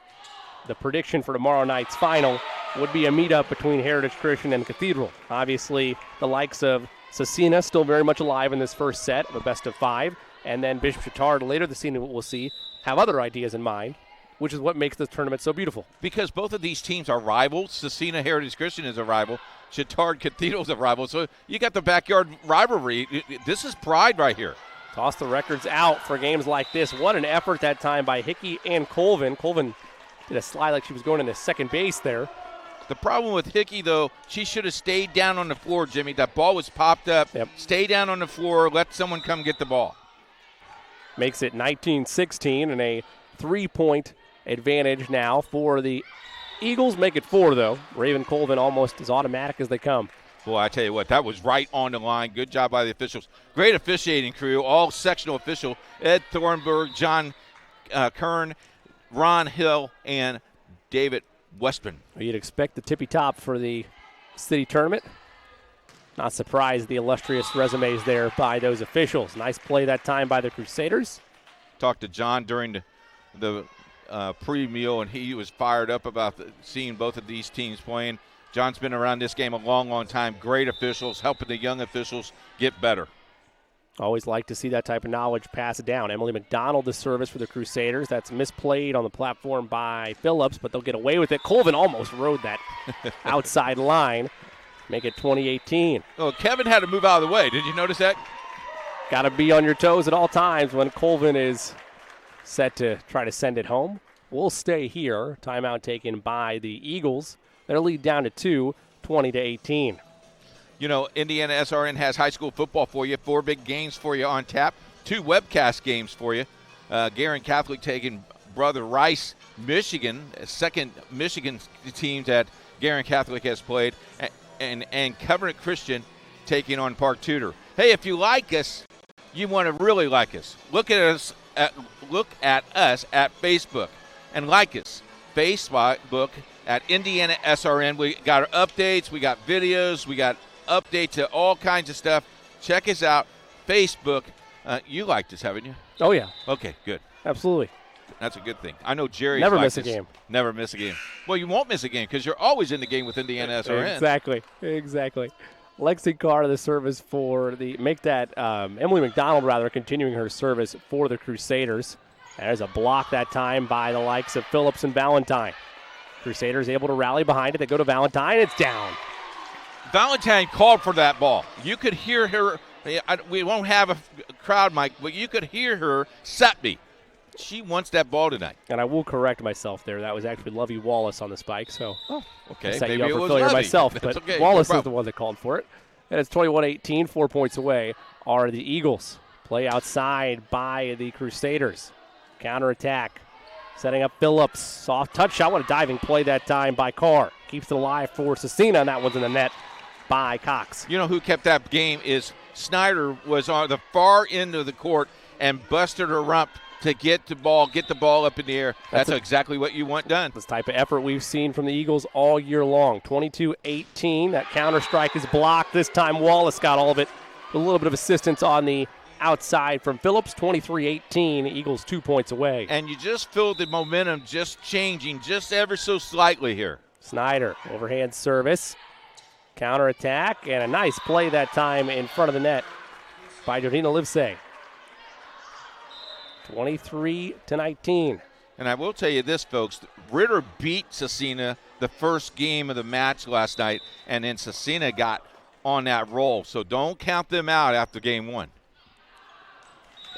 the prediction for tomorrow night's final would be a meetup between Heritage Christian and Cathedral. Obviously, the likes of Cecina still very much alive in this first set of a best of 5. And then Bishop Chatard later this evening, we'll see, have other ideas in mind, which is what makes this tournament so beautiful. Because both of these teams are rivals. Cecina Heritage Christian is a rival. Chatard Cathedral's a rival. So you got the backyard rivalry. This is pride right here. Toss the records out for games like this. What an effort that time by Hickey and Colvin. Colvin did a slide like she was going into second base there. The problem with Hickey, though, she should have stayed down on the floor, Jimmy. That ball was popped up. Yep. Stay down on the floor. Let someone come get the ball. Makes it 19-16 and a 3-point advantage now for the Eagles. Make it 4, though. Raven Colvin almost as automatic as they come. Boy, I tell you what, that was right on the line. Good job by the officials. Great officiating crew, all sectional official. Ed Thornburg, John Kern, Ron Hill, and David Westman. You'd expect the tippy top for the city tournament. Not surprised the illustrious resumes there by those officials. Nice play that time by the Crusaders. Talked to John during the pre-meal, and he was fired up about seeing both of these teams playing. John's been around this game a long, long time. Great officials, helping the young officials get better. Always like to see that type of knowledge passed down. Emily McDonald, the service for the Crusaders. That's misplayed on the platform by Phillips, but they'll get away with it. Colvin almost rode that outside line. Make it 20-18. Oh, Kevin had to move out of the way. Did you notice that? Got to be on your toes at all times when Colvin is set to try to send it home. We'll stay here. Timeout taken by the Eagles. Their lead down to 2, 20-18. You know, Indiana SRN has high school football for you. 4 big games for you on tap. 2 webcast games for you. Guerin Catholic taking Brother Rice, Michigan. Second Michigan team that Guerin Catholic has played. And Covenant Christian taking on Park Tudor. Hey, if you like us, you want to really like us. Look at us at Facebook and like us. Facebook at Indiana SRN. We got our updates. We got videos. We got updates to all kinds of stuff. Check us out. Facebook. You liked us, haven't you? Oh, yeah. Okay, good. Absolutely. That's a good thing. I know Jerry never miss a game. Never miss a game. Well, you won't miss a game because you're always in the game with Indiana SRN. Exactly. Lexi Carr, the service for Emily McDonald, continuing her service for the Crusaders. There's a block that time by the likes of Phillips and Valentine. Crusaders able to rally behind it. They go to Valentine. It's down. Valentine called for that ball. You could hear her. We won't have a crowd mic, but you could hear her set me. She wants that ball tonight. And I will correct myself there. That was actually Lovey Wallace on the spike. So, okay. I set Maybe you up it for was failure Lovey. myself. That's but okay. Wallace No is the one that called for it. And it's 21-18. 4 points away are the Eagles. Play outside by the Crusaders. Counterattack. Setting up Phillips. Soft touch shot. What a diving play that time by Carr. Keeps it alive for Cecina, and that one's in the net by Cox. You know who kept that game is Snyder was on the far end of the court and busted her rump to get the ball up in the air. That's exactly what you want done. This type of effort we've seen from the Eagles all year long. 22-18. That counter strike is blocked. This time Wallace got all of it. A little bit of assistance on the outside from Phillips. 23-18. Eagles 2 points away. And you just feel the momentum just changing just ever so slightly here. Snyder, overhand service. Counterattack, and a nice play that time in front of the net by Jordina Livesay. 23-19. And I will tell you this, folks. Ritter beat Cecina the first game of the match last night, and then Cecina got on that roll. So don't count them out after game 1.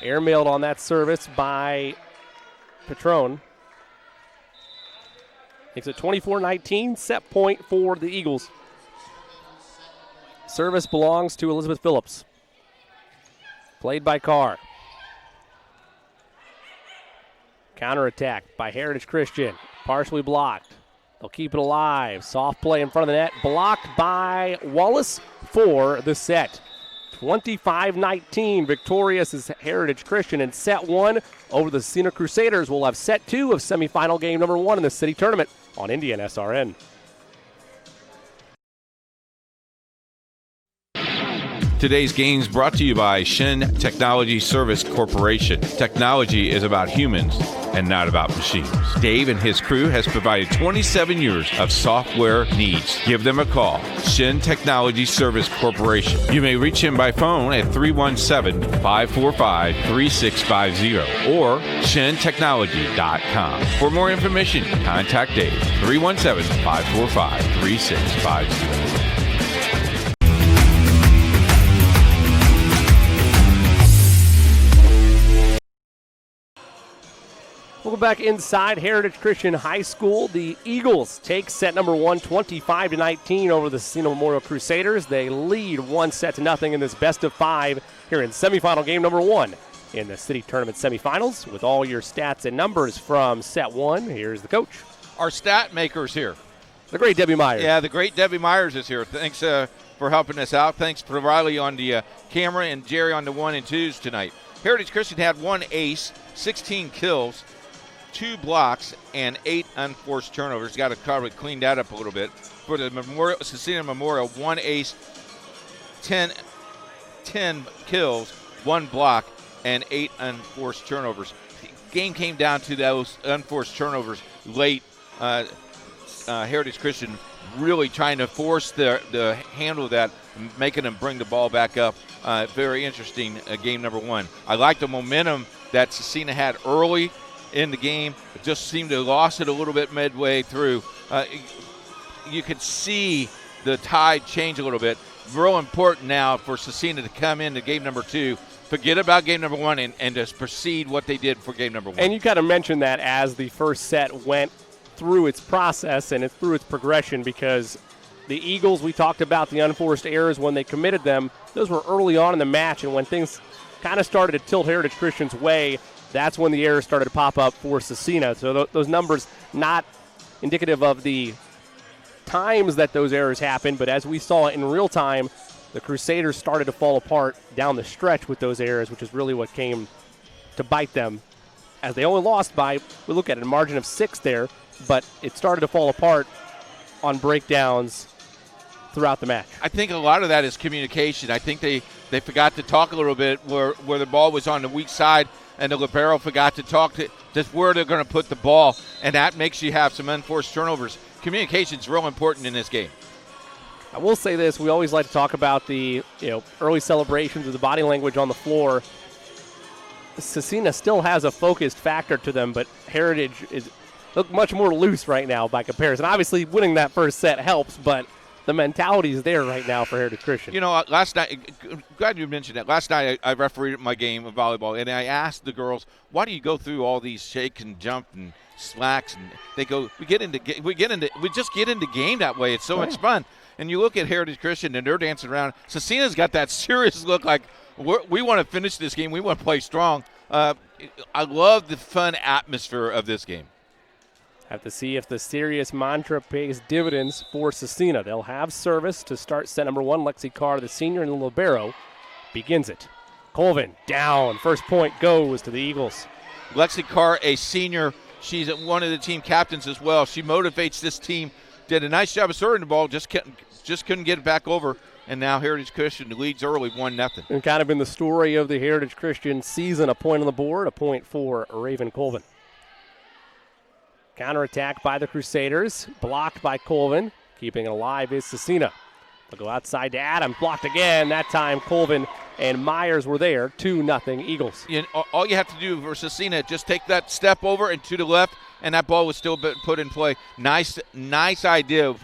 Airmailed on that service by Patron. Makes it 24-19. Set point for the Eagles. Service belongs to Elizabeth Phillips. Played by Carr. Counterattack by Heritage Christian. Partially blocked. They'll keep it alive. Soft play in front of the net. Blocked by Wallace for the set. 25-19. Victorious is Heritage Christian in set 1 over the Cecina Crusaders. We'll have set 2 of semifinal game number 1 in the city tournament on Indiana SRN. Today's games brought to you by Shin Technology Service Corporation. Technology is about humans and not about machines. Dave and his crew has provided 27 years of software needs. Give them a call. Shin Technology Service Corporation. You may reach him by phone at 317-545-3650 or shintechnology.com. For more information, contact Dave, 317-545-3650. Welcome back inside Heritage Christian High School. The Eagles take set number 1, 25-19 over the Cecina Memorial Crusaders. They lead 1-0 in this best of 5 here in semifinal game number 1 in the city tournament semifinals. With all your stats and numbers from set 1, here's the coach. Our stat maker's here. The great Debbie Myers. Yeah, the great Debbie Myers is here. Thanks for helping us out. Thanks for Riley on the camera and Jerry on the 1 and 2s tonight. Heritage Christian had 1 ace, 16 kills, 2 blocks, and 8 unforced turnovers. Got to probably clean that up a little bit. For the Cecina Memorial, 1 ace, 10 kills, 1 block, and 8 unforced turnovers. The game came down to those unforced turnovers late. Heritage Christian really trying to force the handle of that, making them bring the ball back up. Very interesting game number 1. I like the momentum that Cecina had early in the game. It just seemed to have lost it a little bit midway through. You could see the tide change a little bit. Real important now for Cecina to come into game number 2, forget about game number 1, and just proceed what they did for game number 1. And you kind of mentioned that as the first set went through its process and through its progression, because the Eagles, we talked about the unforced errors when they committed them. Those were early on in the match, and when things kind of started to tilt Heritage Christian's way, that's when the errors started to pop up for Cecina. So those numbers not indicative of the times that those errors happened, but as we saw in real time, the Crusaders started to fall apart down the stretch with those errors, which is really what came to bite them. As they only lost by, we look at it, a margin of 6 there, but it started to fall apart on breakdowns throughout the match. I think a lot of that is communication. I think they forgot to talk a little bit where the ball was on the weak side, and the libero forgot to talk to just where they're going to put the ball, and that makes you have some unforced turnovers. Communication is real important in this game. I will say this: we always like to talk about the early celebrations of the body language on the floor. Cecina still has a focused factor to them, but Heritage is look much more loose right now by comparison. Obviously, winning that first set helps, but the mentality is there right now for Heritage Christian. You know, last night, glad you mentioned that. Last night I refereed my game of volleyball, and I asked the girls, why do you go through all these shake and jump and slacks? And they go, we just get into game that way. It's so much fun. And you look at Heritage Christian, and they're dancing around. Cecina's got that serious look like we want to finish this game. We want to play strong. I love the fun atmosphere of this game. Have to see if the serious mantra pays dividends for Cecina. They'll have service to start set number 1. Lexi Carr, the senior, and the libero begins it. Colvin down. First point goes to the Eagles. Lexi Carr, a senior. She's one of the team captains as well. She motivates this team. Did a nice job of serving the ball. Just couldn't get it back over. And now Heritage Christian leads early 1-0. And kind of been the story of the Heritage Christian season. A point on the board, a point for Raven Colvin. Counterattack by the Crusaders, blocked by Colvin. Keeping it alive is Cecina. They'll go outside to Adam, blocked again. That time Colvin and Myers were there. 2-0 Eagles. All you have to do for Cecina, just take that step over and to the left, and that ball was still put in play. Nice idea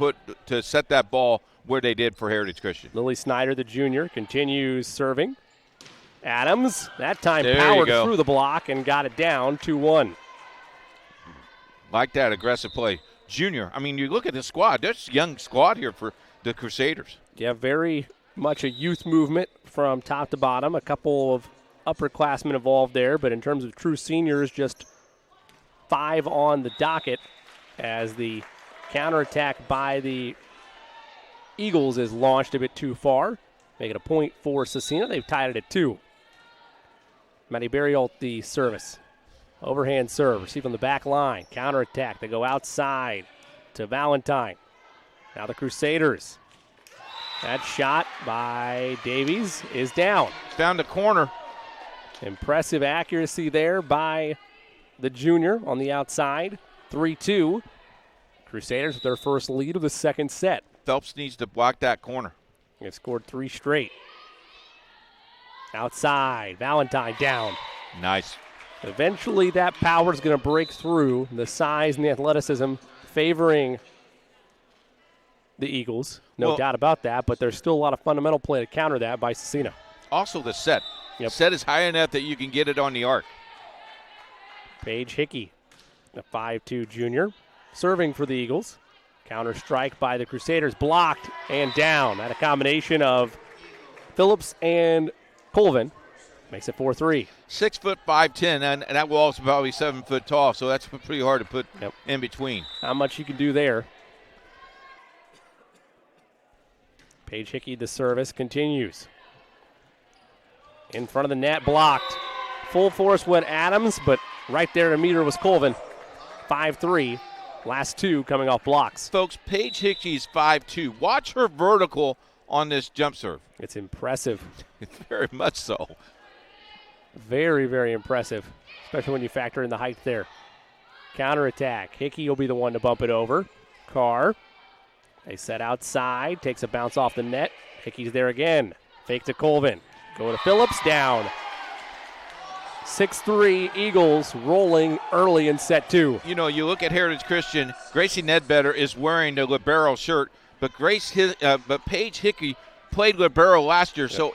to set that ball where they did for Heritage Christian. Lily Snyder, the junior, continues serving. Adams, that time there powered through the block and got it down 2-1. Like that aggressive play. Junior, I mean, you look at the squad. There's a young squad here for the Crusaders. Yeah, very much a youth movement from top to bottom. A couple of upperclassmen involved there, but in terms of true seniors, just 5 on the docket as the counterattack by the Eagles is launched a bit too far. Make it a point for Cecina. They've tied it at 2. Maddie Berrialt, the service. Overhand serve, receive on the back line. Counterattack. They go outside to Valentine. Now the Crusaders. That shot by Davies is down. Found the corner. Impressive accuracy there by the junior on the outside. 3-2. Crusaders with their first lead of the second set. Phelps needs to block that corner. They've scored 3 straight. Outside, Valentine down. Nice. Eventually that power is going to break through. The size and the athleticism favoring the Eagles. No doubt about that, but there's still a lot of fundamental play to counter that by Cecina. Also the set. Yep. Set is high enough that you can get it on the arc. Paige Hickey, the 5'2 junior, serving for the Eagles. Counter strike by the Crusaders, blocked and down. That a combination of Phillips and Colvin makes it 4-3. 6'5", 5'10", and that wall's probably 7 foot tall, so that's pretty hard to put in between. Not much you can do there. Paige Hickey, the service continues. In front of the net, blocked. Full force went Adams, but right there to meet her was Colvin. 5-3. Last 2 coming off blocks. Folks, Paige Hickey's 5'2". Watch her vertical on this jump serve. It's impressive. Very much so. Very, very impressive, especially when you factor in the height there. Counterattack. Hickey will be the one to bump it over. Carr. They set outside. Takes a bounce off the net. Hickey's there again. Fake to Colvin. Go to Phillips. Down. 6-3 Eagles rolling early in set 2. You know, you look at Heritage Christian, Gracie Nedbetter is wearing the libero shirt, but Paige Hickey played libero last year. Yep. So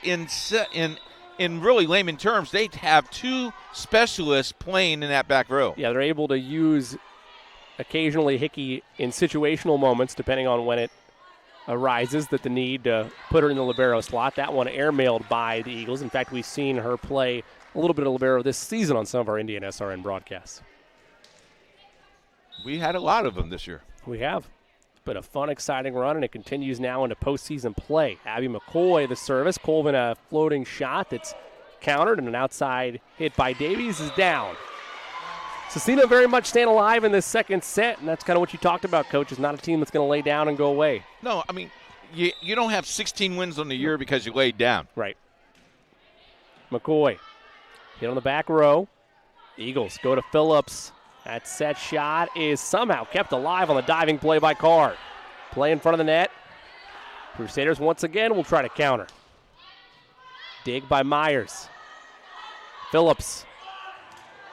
in really layman terms, they have 2 specialists playing in that back row. Yeah, they're able to use occasionally Hickey in situational moments, depending on when it arises that the need to put her in the libero slot. That one airmailed by the Eagles. In fact, we've seen her play a little bit of libero this season on some of our Indian SRN broadcasts. We had a lot of them this year. We have. It's been a fun, exciting run, and it continues now into postseason play. Abby McCoy, the service. Colvin, a floating shot that's countered, and an outside hit by Davies is down. Cecina very much staying alive in this second set, and that's kind of what you talked about, Coach. It's not a team that's going to lay down and go away. No, I mean, you don't have 16 wins on the year because you laid down. Right. McCoy. Hit on the back row. Eagles go to Phillips. That set shot is somehow kept alive on the diving play by Carr. Play in front of the net. Crusaders once again will try to counter. Dig by Myers. Phillips.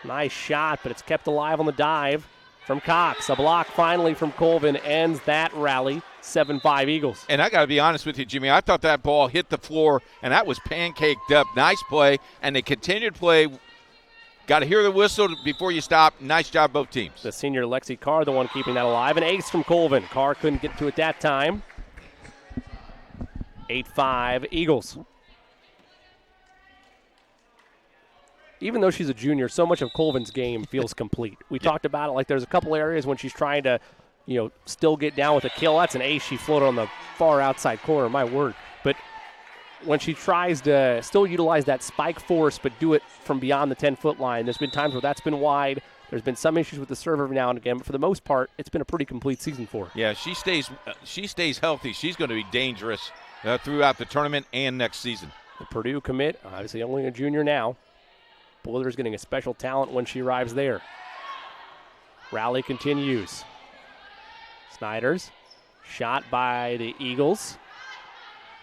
Nice shot, but it's kept alive on the dive from Cox. A block finally from Colvin ends that rally. 7-5 Eagles. And I got to be honest with you, Jimmy. I thought that ball hit the floor, and that was pancaked up. Nice play, and they continued to play. Got to hear the whistle before you stop. Nice job, both teams. The senior Lexi Carr, the one keeping that alive. An ace from Colvin. Carr couldn't get to it that time. 8-5 Eagles. Even though she's a junior, so much of Colvin's game feels complete. We talked about it like there's a couple areas when she's trying to still get down with a kill. That's an ace. She floated on the far outside corner, my word. But when she tries to still utilize that spike force but do it from beyond the 10-foot line, there's been times where that's been wide. There's been some issues with the serve every now and again, but for the most part, it's been a pretty complete season for her. Yeah, she stays healthy. She's going to be dangerous throughout the tournament and next season. The Purdue commit, obviously only a junior now. Boiler's getting a special talent when she arrives there. Rally continues. Snyder's shot by the Eagles.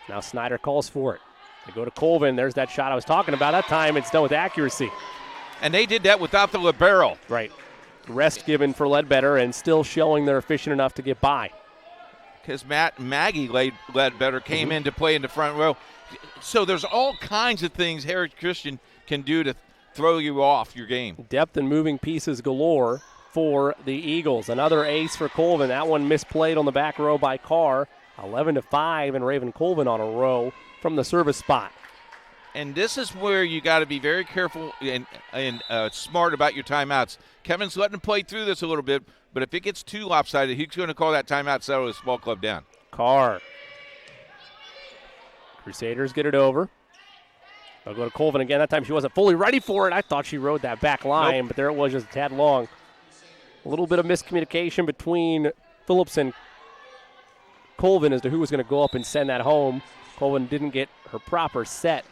Now Snyder calls for it. They go to Colvin. There's that shot I was talking about. That time it's done with accuracy. And they did that without the libero. Right. Rest given for Ledbetter and still showing they're efficient enough to get by. Because Maggie Ledbetter came in to play in the front row. So there's all kinds of things Heritage Christian can do to throw you off your game. Depth and moving pieces galore for the Eagles. Another ace for Colvin. That one misplayed on the back row by Carr. 11-5, and Raven Colvin on a row from the service spot. And this is where you got to be very careful and smart about your timeouts. Kevin's letting him play through this a little bit, but if it gets too lopsided, he's going to call that timeout, settle his ball club down. Carr. Crusaders get it over. They'll go to Colvin again. That time she wasn't fully ready for it. I thought she rode that back line, but there it was, just a tad long. A little bit of miscommunication between Phillips and Colvin as to who was going to go up and send that home. Colvin didn't get her proper set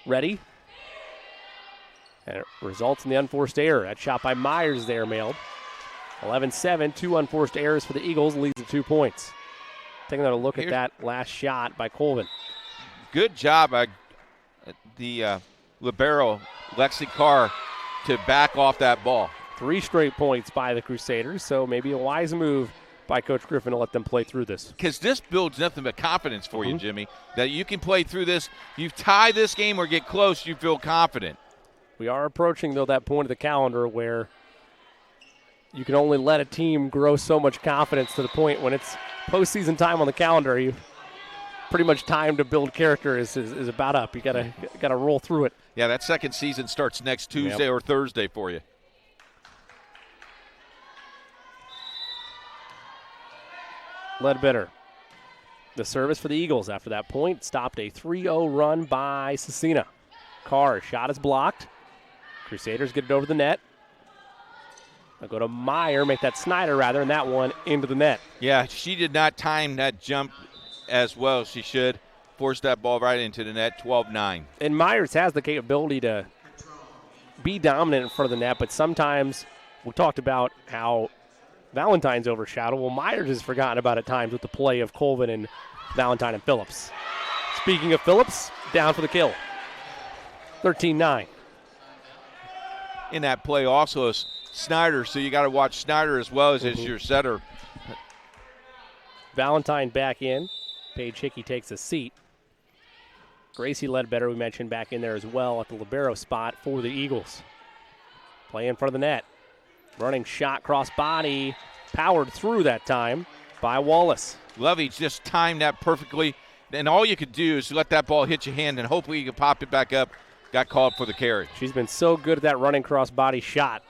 ready. And it results in the unforced error. That shot by Myers there mailed. 11-7, 2 unforced errors for the Eagles, leads to 2 points. Taking another look at that last shot by Colvin. Good job by the libero, Lexi Carr, to back off that ball. 3 straight points by the Crusaders, so maybe a wise move by Coach Griffin to let them play through this. Because this builds nothing but confidence for you, Jimmy, that you can play through this. You tie this game or get close, you feel confident. We are approaching, though, that point of the calendar where you can only let a team grow so much confidence to the point when it's postseason time on the calendar. You pretty much time to build character is about up. You gotta roll through it. Yeah, that second season starts next Tuesday or Thursday for you. Ledbetter. The service for the Eagles after that point stopped a 3-0 run by Cecina. Carr, shot is blocked. Crusaders get it over the net. They'll go to Meyer, make that Snyder rather, and that one into the net. Yeah, she did not time that jump as well as she should. Forced that ball right into the net, 12-9. And Myers has the capability to be dominant in front of the net, but sometimes we talked about how Valentine's overshadowed. Well, Myers has forgotten about at times with the play of Colvin and Valentine and Phillips. Speaking of Phillips, down for the kill. 13-9. In that play also is Snyder, so you got to watch Snyder as well as your setter. Valentine back in. Paige Hickey takes a seat. Gracie Ledbetter, we mentioned, back in there as well at the libero spot for the Eagles. Play in front of the net. Running shot cross body, powered through that time by Wallace. Lovey just timed that perfectly, and all you could do is let that ball hit your hand, and hopefully you can pop it back up. Got called for the carry. She's been so good at that running cross body shot.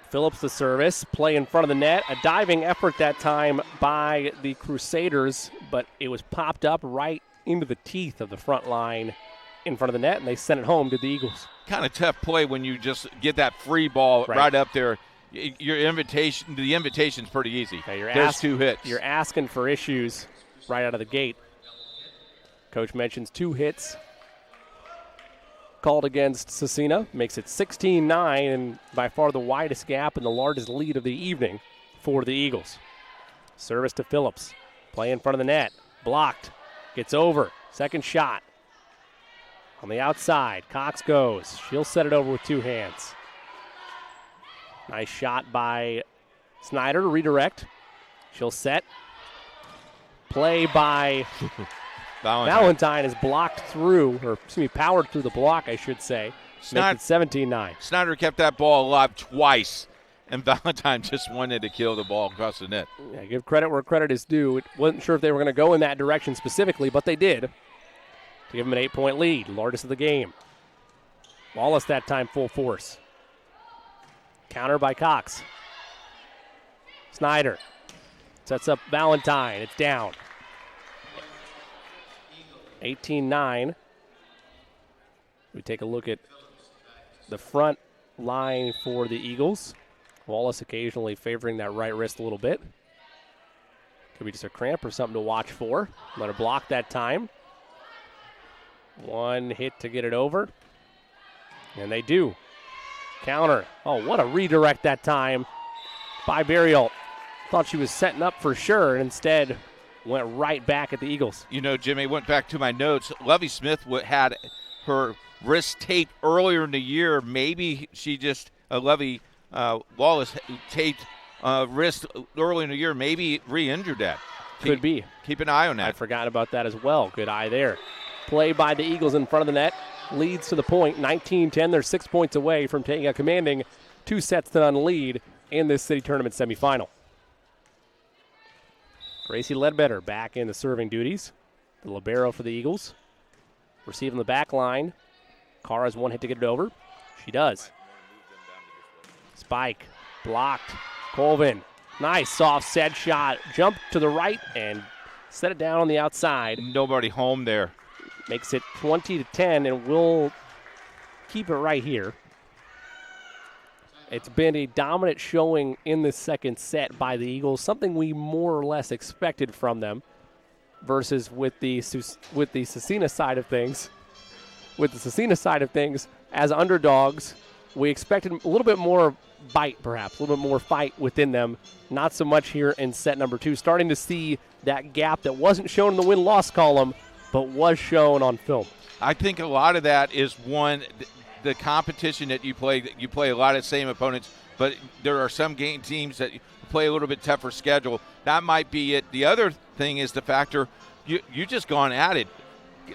Phillips the service, play in front of the net. A diving effort that time by the Crusaders, but it was popped up right into the teeth of the front line in front of the net, and they sent it home to the Eagles. Kind of tough play when you just get that free ball right up there. The invitation's pretty easy. Yeah, There's 2 hits. You're asking for issues right out of the gate. Coach mentions 2 hits called against Cecina, makes it 16-9, and by far the widest gap and the largest lead of the evening for the Eagles. Service to Phillips. Play in front of the net. Blocked. Gets over. Second shot. On the outside, Cox goes. She'll set it over with 2 hands. Nice shot by Snyder to redirect. She'll set. Play by Valentine is blocked through, or excuse me, powered through the block, I should say. Makes it 17-9. Snyder kept that ball alive twice, and Valentine just wanted to kill the ball across the net. Yeah, give credit where credit is due. It wasn't sure if they were going to go in that direction specifically, but they did. To give them an 8-point lead, largest of the game. Wallace that time full force. Counter by Cox. Snyder sets up Valentine. It's down. 18-9. We take a look at the front line for the Eagles. Wallace occasionally favoring that right wrist a little bit. Could be just a cramp or something to watch for. Let her block that time. 1 hit to get it over. And they do. Counter. Oh, what a redirect that time by Burial. Thought she was setting up for sure, and instead went right back at the Eagles. You know, Jimmy, went back to my notes. Lovey Smith had her wrist taped earlier in the year. Maybe she just, Lovey Wallace taped wrist earlier in the year, maybe re-injured that. Could be. Keep an eye on that. I forgot about that as well. Good eye there. Play by the Eagles in front of the net. Leads to the point, 19-10. They're 6 points away from taking a commanding 2-0 lead in this city tournament semifinal. Gracie Ledbetter back in the serving duties. The libero for the Eagles. Receiving the back line. Carr has 1 hit to get it over. She does. Spike. Blocked. Colvin. Nice soft set shot. Jump to the right and set it down on the outside. Nobody home there. Makes it 20-10, and we'll keep it right here. It's been a dominant showing in the second set by the Eagles, something we more or less expected from them. versus with the Cecina side of things. With the Cecina side of things, as underdogs, we expected a little bit more bite, perhaps, a little bit more fight within them. Not so much here in set number 2. Starting to see that gap that wasn't shown in the win-loss column, but was shown on film. I think a lot of that is, one, the competition that you play. You play a lot of same opponents, but there are some game teams that play a little bit tougher schedule. That might be it. The other thing is the factor you just gone at it.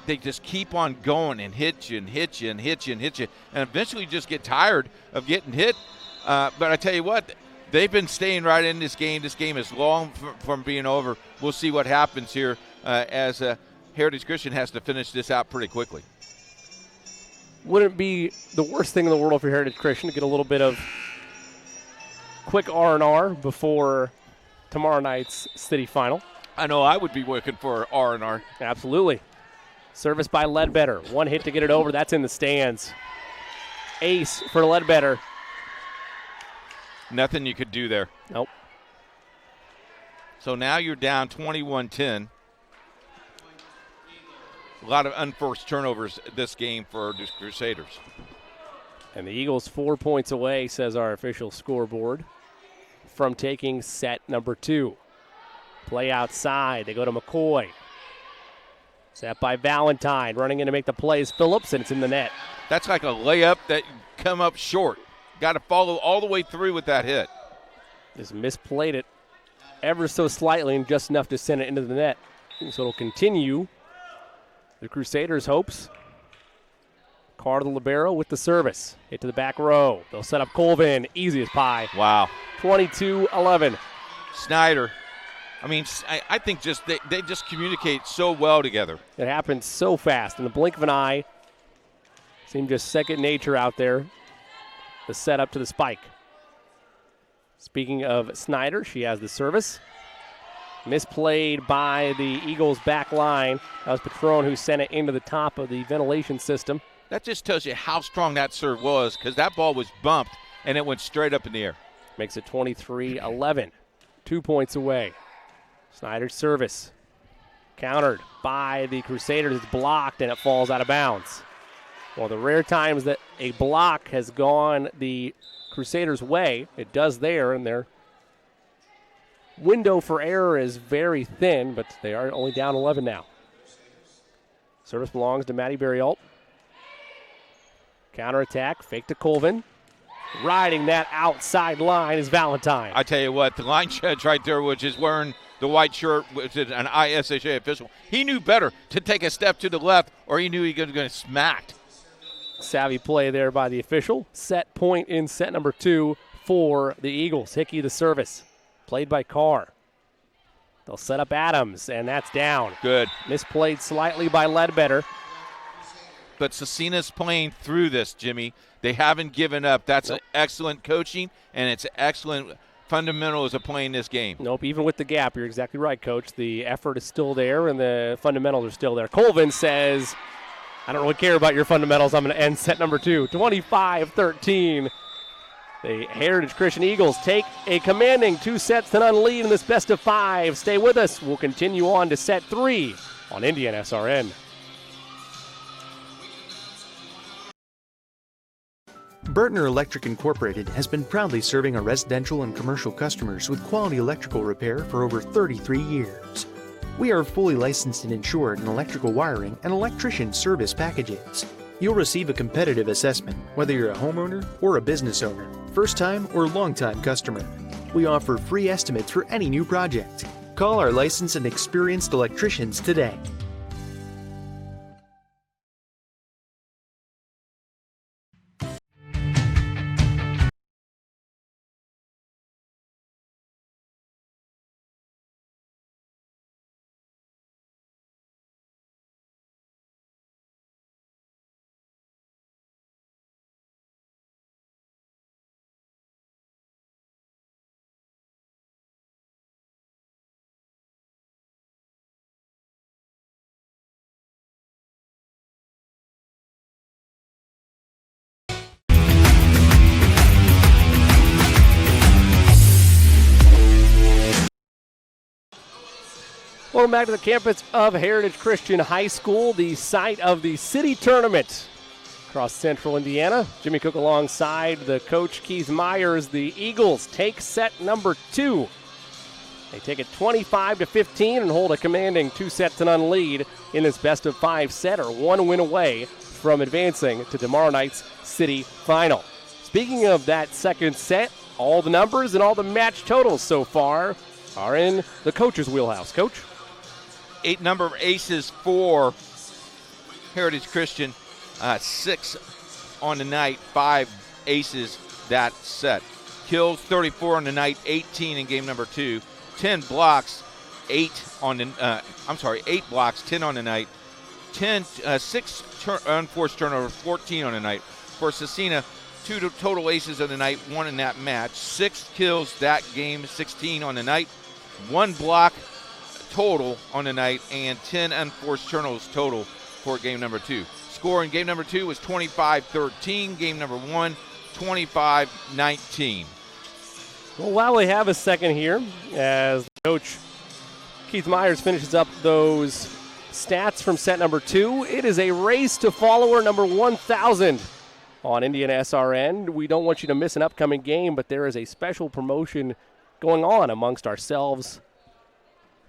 They just keep on going and hit you and hit you and hit you and hit you, and eventually you just get tired of getting hit. But I tell you what, they've been staying right in this game. This game is long from being over. We'll see what happens here as Heritage Christian has to finish this out pretty quickly. Wouldn't be the worst thing in the world for Heritage Christian to get a little bit of quick R&R before tomorrow night's city final. I know I would be looking for R&R. Absolutely. Service by Ledbetter. One hit to get it over. That's in the stands. Ace for Ledbetter. Nothing you could do there. Nope. So now you're down 21-10. A lot of unforced turnovers this game for the Crusaders. And the Eagles 4 points away, says our official scoreboard, from taking set number 2. Play outside. They go to McCoy. Set by Valentine. Running in to make the play is Phillips, and it's in the net. That's like a layup that come up short. Got to follow all the way through with that hit. Just misplayed it ever so slightly and just enough to send it into the net. So it'll continue the Crusaders' hopes. Carr the libero with the service. Hit to the back row. They'll set up Colvin. Easy as pie. Wow. 22-11. Snyder. I mean, I think just they just communicate so well together. It happens so fast. In the blink of an eye, seemed just second nature out there. The setup to the spike. Speaking of Snyder, she has the service. Misplayed by the Eagles' back line. That was Patron who sent it into the top of the ventilation system. That just tells you how strong that serve was, because that ball was bumped and it went straight up in the air. Makes it 23-11. 2 points away. Snyder's service. Countered by the Crusaders. It's blocked and it falls out of bounds. Well, the rare times that a block has gone the Crusaders' way, it does there, and their window for error is very thin, but they are only down 11 now. Service belongs to Maddie Berryalt. Counterattack, fake to Colvin. Riding that outside line is Valentine. I tell you what, the line judge right there, which is wearing the white shirt, which is an IHSAA official, he knew better to take a step to the left, or he knew he was going to get smacked. Savvy play there by the official. Set point in set number 2 for the Eagles. Hickey the service. Played by Carr. They'll set up Adams, and that's down. Good. Misplayed slightly by Ledbetter. But Cecina's playing through this, Jimmy. They haven't given up. That's excellent coaching, and it's excellent fundamentals of playing this game. Nope, even with the gap, you're exactly right, Coach. The effort is still there, and the fundamentals are still there. Colvin says, I don't really care about your fundamentals. I'm going to end set number 2. 25-13. The Heritage Christian Eagles take a commanding 2-0 lead in this best of 5. Stay with us. We'll continue on to set 3 on Indiana SRN. Burtner Electric Incorporated has been proudly serving our residential and commercial customers with quality electrical repair for over 33 years. We are fully licensed and insured in electrical wiring and electrician service packages. You'll receive a competitive assessment, whether you're a homeowner or a business owner, first-time or long-time customer. We offer free estimates for any new project. Call our licensed and experienced electricians today. Welcome back to the campus of Heritage Christian High School, the site of the city tournament across central Indiana. Jimmy Cook alongside the coach Keith Myers. The Eagles take set number 2. They take it 25-15 and hold a commanding 2-set-to-none lead in this best-of-5 set, or one win away from advancing to tomorrow night's city final. Speaking of that second set, all the numbers and all the match totals so far are in the coach's wheelhouse. Coach? 8 number of aces for Heritage Christian. 6 on the night, 5 aces that set. Kills 34 on the night, 18 in game number 2. 10 blocks, 8 blocks, 10 on the night. 6 unforced turnovers, 14 on the night. For Cecina, 2 total aces on the night, 1 in that match. 6 kills that game, 16 on the night. 1 block total on the night, and 10 unforced turnovers total for game number 2. Score in game number 2 was 25-13. Game number 1, 25-19. Well, while we have a second here, as Coach Keith Myers finishes up those stats from set number 2, it is a race to follower number 1,000 on Indiana SRN. We don't want you to miss an upcoming game, but there is a special promotion going on amongst ourselves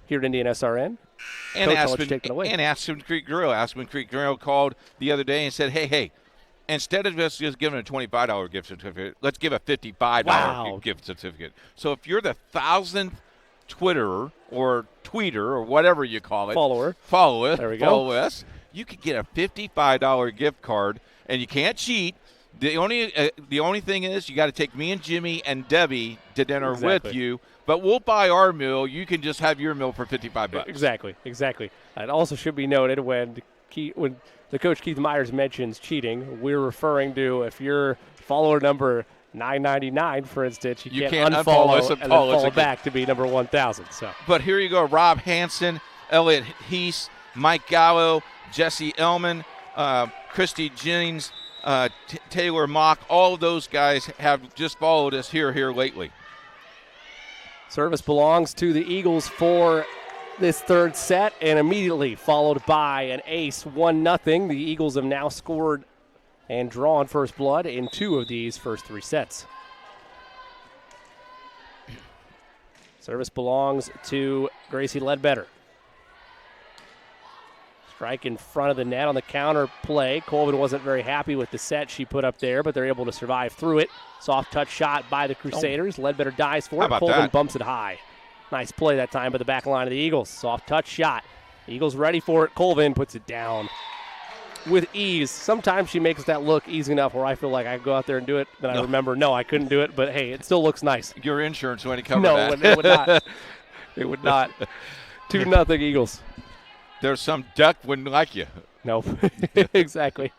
here at Indiana SRN. And Coach, Aspen Creek Grill. Aspen Creek Grill called the other day and said, hey, instead of just giving a $25 gift certificate, let's give a $55 gift certificate. So if you're the 1,000th Twitterer or tweeter or whatever you call it, there we go. Follow us, you could get a $55 gift card, and you can't cheat. The only thing is you got to take me and Jimmy and Debbie to dinner with you, but we'll buy our meal. You can just have your meal for $55. Exactly. It also should be noted when the coach Keith Myers mentions cheating, we're referring to if you're follower number 999, for instance, you can't unfollow us and then follow back to be number 1,000. So, but here you go: Rob Hansen, Elliot Heese, Mike Gallo, Jesse Ellman, Christy Jennings, Taylor Mock. All of those guys have just followed us here lately. Service belongs to the Eagles for this third set, and immediately followed by an ace, 1-0. The Eagles have now scored and drawn first blood in 2 of these first 3 sets. Service belongs to Gracie Ledbetter. Strike in front of the net on the counter play. Colvin wasn't very happy with the set she put up there, but they're able to survive through it. Soft touch shot by the Crusaders. Ledbetter dives for it. Colvin bumps it high. Nice play that time by the back line of the Eagles. Soft touch shot. Eagles ready for it. Colvin puts it down with ease. Sometimes she makes that look easy enough where I feel like I could go out there and do it. Then I remember, no, I couldn't do it. But, hey, it still looks nice. Your insurance when it comes that. No, it would not. It would not. 2-0 Eagles. There's some duck wouldn't like you. Nope. Exactly.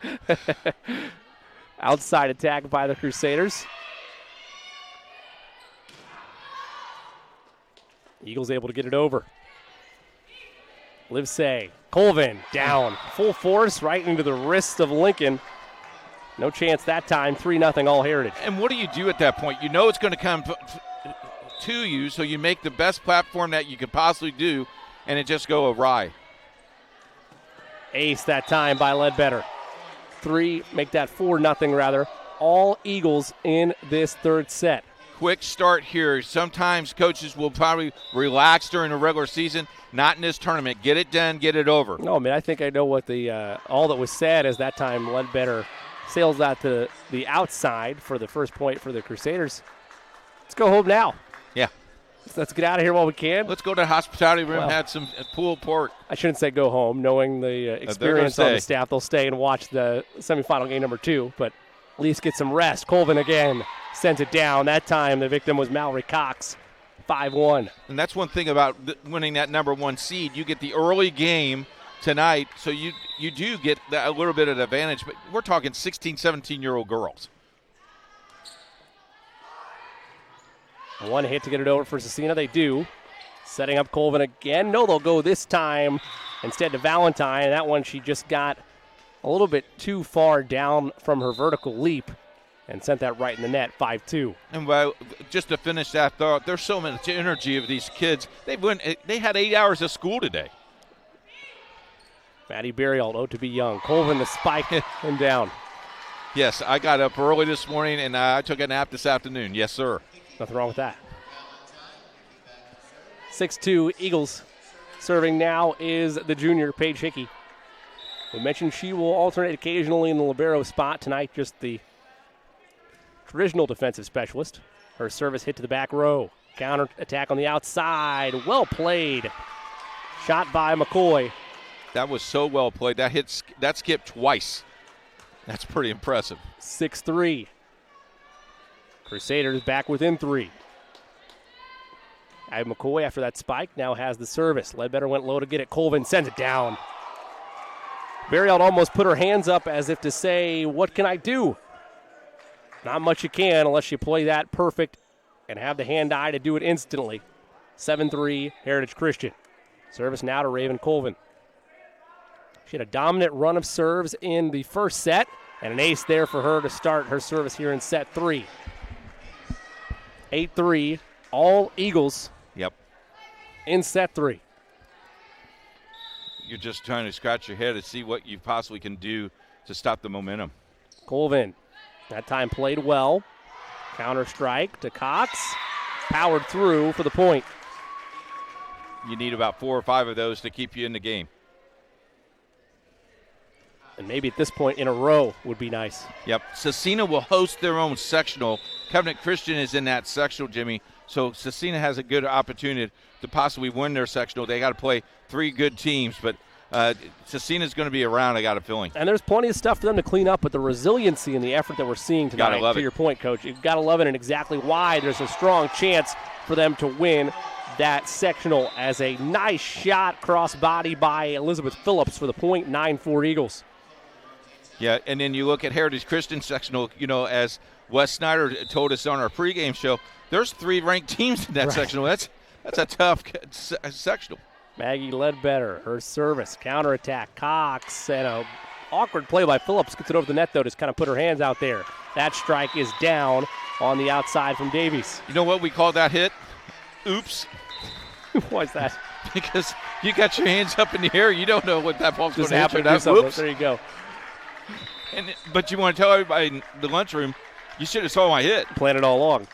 Outside attack by the Crusaders. Eagles able to get it over. Livesay. Colvin down. Full force right into the wrist of Lincoln. No chance that time. 3-0 All Heritage. And what do you do at that point? You know it's going to come to you, so you make the best platform that you could possibly do, and it just go awry. Ace that time by Ledbetter. 3, make that 4-0 rather. All Eagles in this third set. Quick start here. Sometimes coaches will probably relax during the regular season. Not in this tournament. Get it done, get it over. No, I think I know what the all that was said is that time Ledbetter sails out to the outside for the first point for the Crusaders. Let's go home now. Yeah. Let's get out of here while we can. Let's go to the hospitality room, had some pulled pork. I shouldn't say go home, knowing the experience on the staff. They'll stay and watch the semifinal game number 2, but at least get some rest. Colvin again sends it down. That time the victim was Mallory Cox, 5-1. And that's one thing about winning that number 1 seed. You get the early game tonight, so you do get a little bit of advantage, but we're talking 16, 17-year-old girls. One hit to get it over for Cecina. They do. Setting up Colvin again. No, they'll go this time instead to Valentine. That one she just got a little bit too far down from her vertical leap. and sent that right in the net, 5-2. And just to finish that thought, there's so much energy of these kids. They had 8 hours of school today. Maddie Berrialt, to be young. Colvin the spike and down. Yes, I got up early this morning, and I took a nap this afternoon. Yes, sir. Nothing wrong with that. 6-2 Eagles. Serving now is the junior, Paige Hickey. We mentioned she will alternate occasionally in the libero spot. Tonight, just the traditional defensive specialist. Her service hit to the back row. Counter attack on the outside. Well played. Shot by McCoy. That was so well played. That skipped twice. That's pretty impressive. 6-3. Crusaders back within 3. McCoy, after that spike, now has the service. Ledbetter went low to get it. Colvin sends it down. Berrialt almost put her hands up as if to say, what can I do? Not much you can unless you play that perfect and have the hand-eye to do it instantly. 7-3, Heritage Christian. Service now to Raven Colvin. She had a dominant run of serves in the first set, and an ace there for her to start her service here in set 3. 8-3, all Eagles. Yep. In set 3. You're just trying to scratch your head and see what you possibly can do to stop the momentum. Colvin, that time played well. Counter strike to Cox. Powered through for the point. You need about 4 or 5 of those to keep you in the game. And maybe at this point in a row would be nice. Yep. Cecina will host their own sectional. Covenant Christian is in that sectional, Jimmy. So Cecina has a good opportunity to possibly win their sectional. They got to play 3 good teams, but Cecina's going to be around, I got a feeling. And there's plenty of stuff for them to clean up, but the resiliency and the effort that we're seeing tonight, gotta love to it. your point, Coach, you've got to love it, and exactly why there's a strong chance for them to win that sectional as a nice shot cross body by Elizabeth Phillips for the point. 9-4 Eagles. Yeah, and then you look at Heritage Christian sectional, as Wes Snyder told us on our pregame show, there's 3 ranked teams in that sectional. That's a tough sectional. Maggie Ledbetter, her service, counterattack, Cox, and a awkward play by Phillips. Gets it over the net, though, just kind of put her hands out there. That strike is down on the outside from Davies. You know what we call that hit? Oops. Why is that? Because you got your hands up in the air. You don't know what that ball's going to hit. There you go. But you want to tell everybody in the lunchroom, you should have saw my hit. Planned it all along.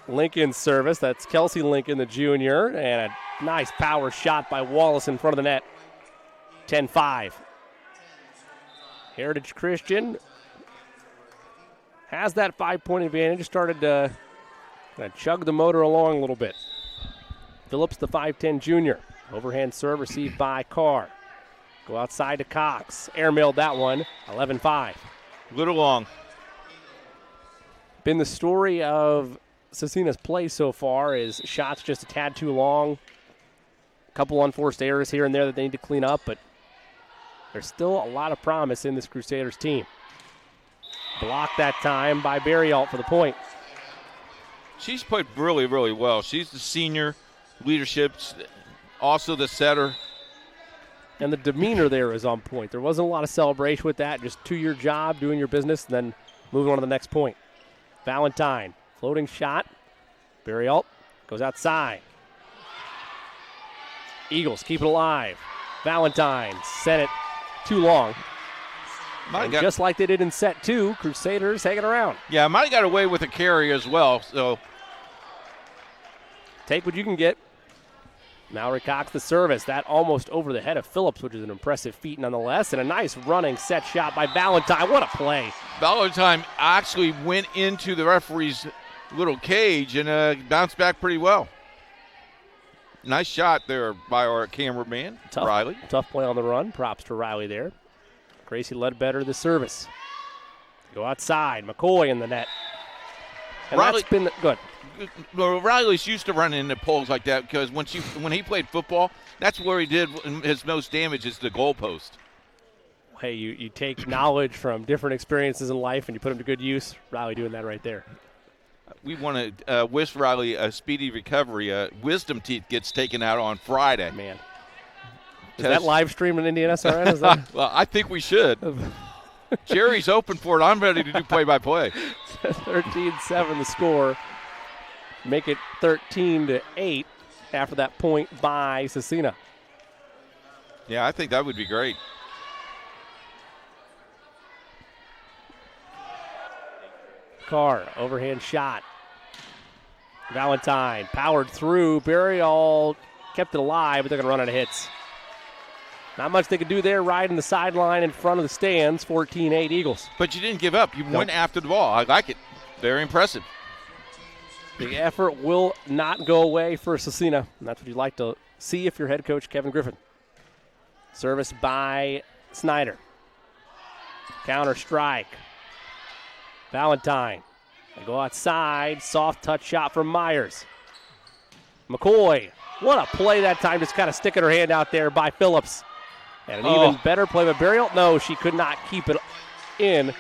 Lincoln's service. That's Kelsey Lincoln, the junior, and a nice power shot by Wallace in front of the net. 10-5. Heritage Christian has that 5-point advantage. Started to chug the motor along a little bit. Phillips, the 5'10 junior. Overhand serve received by Carr. Go outside to Cox. Airmailed that one. 11-5. Little long. Been the story of Cecina's play so far is shots just a tad too long. A couple unforced errors here and there that they need to clean up, but there's still a lot of promise in this Crusaders team. Blocked that time by Berrialt for the point. She's played really, really well. She's the senior leadership, also the setter. And the demeanor there is on point. There wasn't a lot of celebration with that. Just do your job, doing your business, and then moving on to the next point. Valentine, floating shot. Berrialt goes outside. Eagles keep it alive. Valentine sent it too long. And just like they did in set 2, Crusaders hanging around. Yeah, might have got away with a carry as well. So take what you can get. Mallory Cox the service. That almost over the head of Phillips, which is an impressive feat nonetheless. And a nice running set shot by Valentine. What a play. Valentine actually went into the referee's little cage and bounced back pretty well. Nice shot there by our cameraman, Riley. Tough play on the run. Props to Riley there. Gracie Ledbetter the service. Go outside. McCoy in the net. And Riley, that's been good. Well, Riley's used to running into poles like that because when he played football, that's where he did his most damage is the goalpost. Hey, you take knowledge from different experiences in life and you put them to good use. Riley doing that right there. We want to wish Riley a speedy recovery. Wisdom teeth gets taken out on Friday. Man. Is that live stream in Indiana SRN? Is that? Well, I think we should. Jerry's open for it. I'm ready to do play-by-play. 13-7 the score. Make it 13-8 after that point by Cecina. Yeah, I think that would be great. Carr, overhand shot. Valentine powered through. Burial kept it alive, but they're going to run out of hits. Not much they could do there, riding the sideline in front of the stands. 14-8 Eagles. But you didn't give up. You went after the ball. I like it. Very impressive. The effort will not go away for Cecina, and that's what you'd like to see if you're head coach Kevin Griffin. Service by Snyder. Counter strike. Valentine. They go outside. Soft touch shot from Myers. McCoy. What a play that time. Just kind of sticking her hand out there by Phillips. And an even better play by Burial. No, she could not keep it in.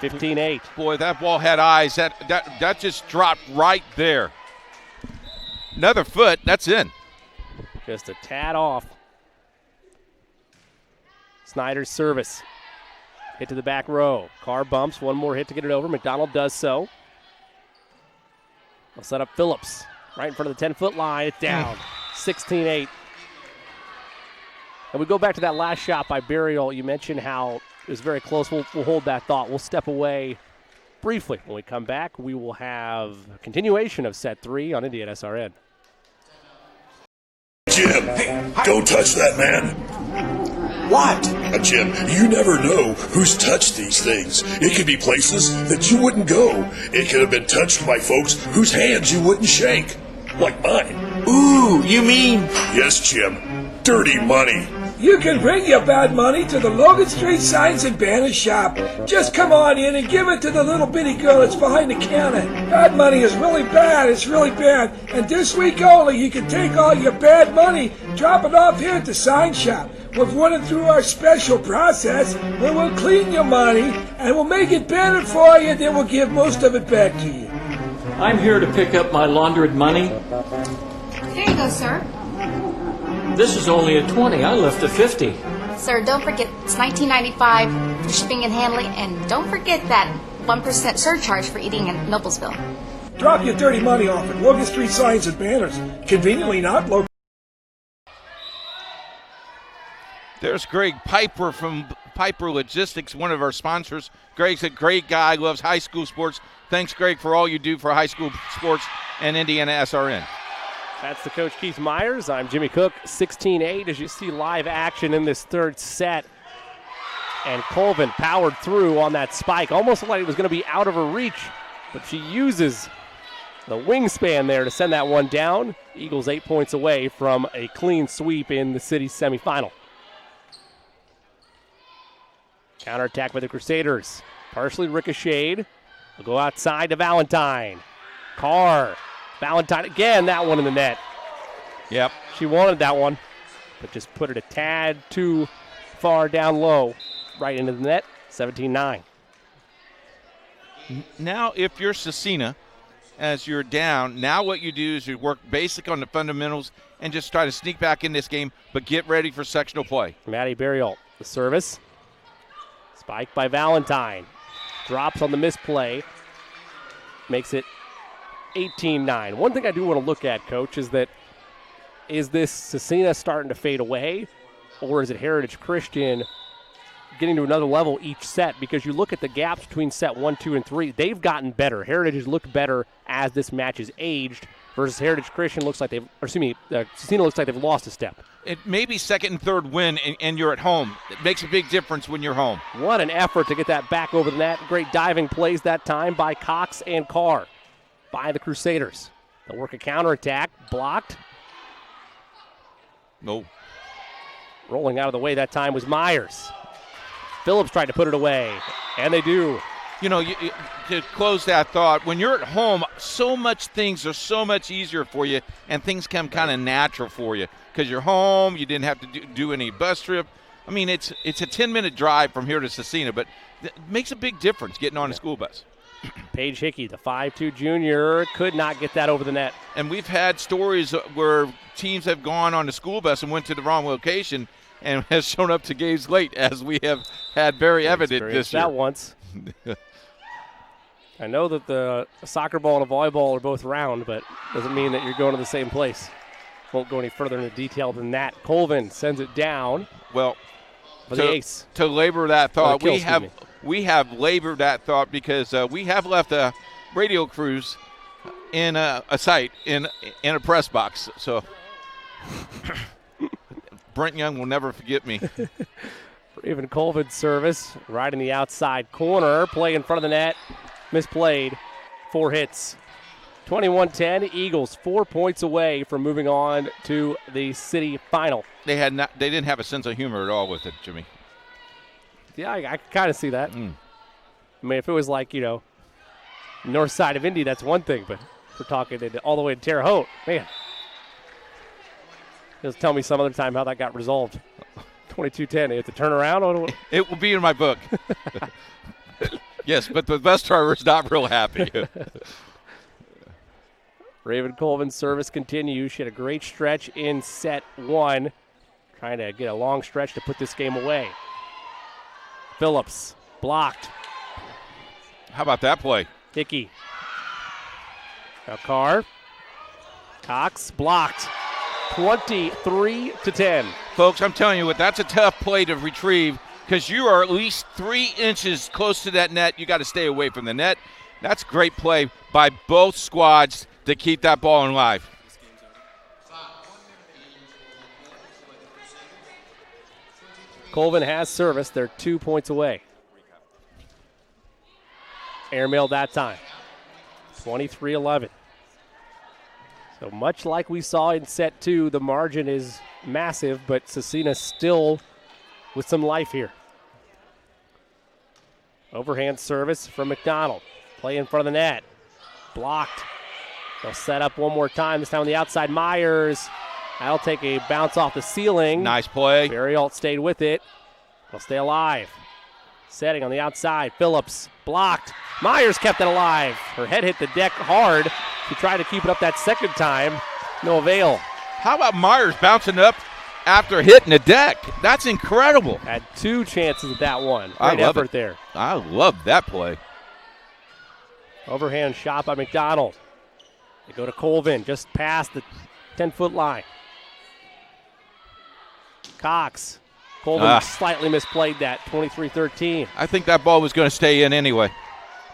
15-8. Boy, that ball had eyes. That just dropped right there. Another foot. That's in. Just a tad off. Snyder's service. Hit to the back row. Carr bumps. One more hit to get it over. McDonald does so. They'll set up Phillips right in front of the 10-foot line. It's down. 16-8. And we go back to that last shot by Burial. You mentioned how it was very close. We'll hold that thought. We'll step away briefly. When we come back, we will have a continuation of set 3 on Indiana SRN. Jim, don't touch that man. What? Jim, you never know who's touched these things. It could be places that you wouldn't go. It could have been touched by folks whose hands you wouldn't shake. Like mine. Ooh, you mean? Yes, Jim. Dirty money. You can bring your bad money to the Logan Street Signs and Banners shop. Just come on in and give it to the little bitty girl that's behind the counter. Bad money is really bad. It's really bad. And this week only, you can take all your bad money, drop it off here at the sign shop. We're running through our special process where we'll clean your money and we'll make it better for you, then we'll give most of it back to you. I'm here to pick up my laundered money. Here you go, sir. This is only a 20. I left a 50. Sir, don't forget, it's $19.95 for shipping and handling, and don't forget that 1% surcharge for eating in Noblesville. Drop your dirty money off at Logan Street Signs and Banners. Conveniently not local. There's Greg Piper from Piper Logistics, one of our sponsors. Greg's a great guy, loves high school sports. Thanks, Greg, for all you do for high school sports and Indiana SRN. That's the coach, Keith Myers. I'm Jimmy Cook. 16-8 as you see live action in this third set. And Colvin powered through on that spike. Almost looked like it was going to be out of her reach, but she uses the wingspan there to send that one down. Eagles 8 points away from a clean sweep in the city's semifinal. Counterattack by the Crusaders. Partially ricocheted. We'll go outside to Valentine. Carr. Valentine again, that one in the net. Yep. She wanted that one, but just put it a tad too far down low, right into the net, 17-9. Now, if you're Cecina, as you're down, now what you do is you work basic on the fundamentals and just try to sneak back in this game, but get ready for sectional play. Maddie Burial, the service. Spike by Valentine. Drops on the misplay. Makes it 18-9. One thing I do want to look at, Coach, is this Cecina starting to fade away, or is it Heritage Christian getting to another level each set? Because you look at the gaps between set 1, 2, and 3, they've gotten better. Heritage has looked better as this match is aged, versus Heritage Christian Cecina looks like they've lost a step. It may be second and third win, and you're at home. It makes a big difference when you're home. What an effort to get that back over the net. Great diving plays that time by Cox and Carr. By the Crusaders. They'll work a counterattack. Blocked. No. Rolling out of the way that time was Myers. Phillips tried to put it away, and they do. You know, to close that thought, when you're at home, so much things are so much easier for you, and things come kind of natural for you because you're home. You didn't have to do any bus trip. I mean, it's a 10-minute drive from here to Cecina, but it makes a big difference getting on a school bus. Paige Hickey, the 5'2 junior, could not get that over the net. And we've had stories where teams have gone on the school bus and went to the wrong location, and has shown up to games late, as we have had very evident this year. That once. I know that the soccer ball and a volleyball are both round, but doesn't mean that you're going to the same place. Won't go any further into detail than that. Colvin sends it down. Well, for the ace. To labor that thought, kill, we have labored that thought because we have left a radio crews in a site in a press box. So Brent Young will never forget me. Raven Colvin service right in the outside corner. Play in front of the net. Misplayed. 4 hits. 21-10. Eagles 4 points away from moving on to the city final. They didn't have a sense of humor at all with it, Jimmy. Yeah, I can kind of see that. I mean, if it was like, north side of Indy, that's one thing, but if we're talking all the way to Terre Haute, man. Just tell me some other time how that got resolved. 22-10. It's a turnaround. It will be in my book. Yes, but the bus driver's not real happy. Raven Colvin's service continues. She had a great stretch in set 1. Trying to get a long stretch to put this game away. Phillips blocked. How about that play? Hickey. Now Carr. Cox blocked. 23-10. Folks, I'm telling you what, that's a tough play to retrieve because you are at least 3 inches close to that net. You got to stay away from the net. That's great play by both squads to keep that ball alive. Colvin has service. They're 2 points away. Airmail that time. 23-11. So much like we saw in set 2, the margin is massive, but Cecina still with some life here. Overhand service from McDonald. Play in front of the net. Blocked. They'll set up one more time, this time on the outside. Myers. That'll take a bounce off the ceiling. Nice play. Barry Alt stayed with it. They'll stay alive. Setting on the outside. Phillips blocked. Myers kept it alive. Her head hit the deck hard. She tried to keep it up that second time. No avail. How about Myers bouncing up after hitting the deck? That's incredible. Had 2 chances at that one. Great effort there. I love that play. Overhand shot by McDonald. They go to Colvin just past the 10-foot line. Cox. Colvin slightly misplayed that, 23-13. I think that ball was going to stay in anyway.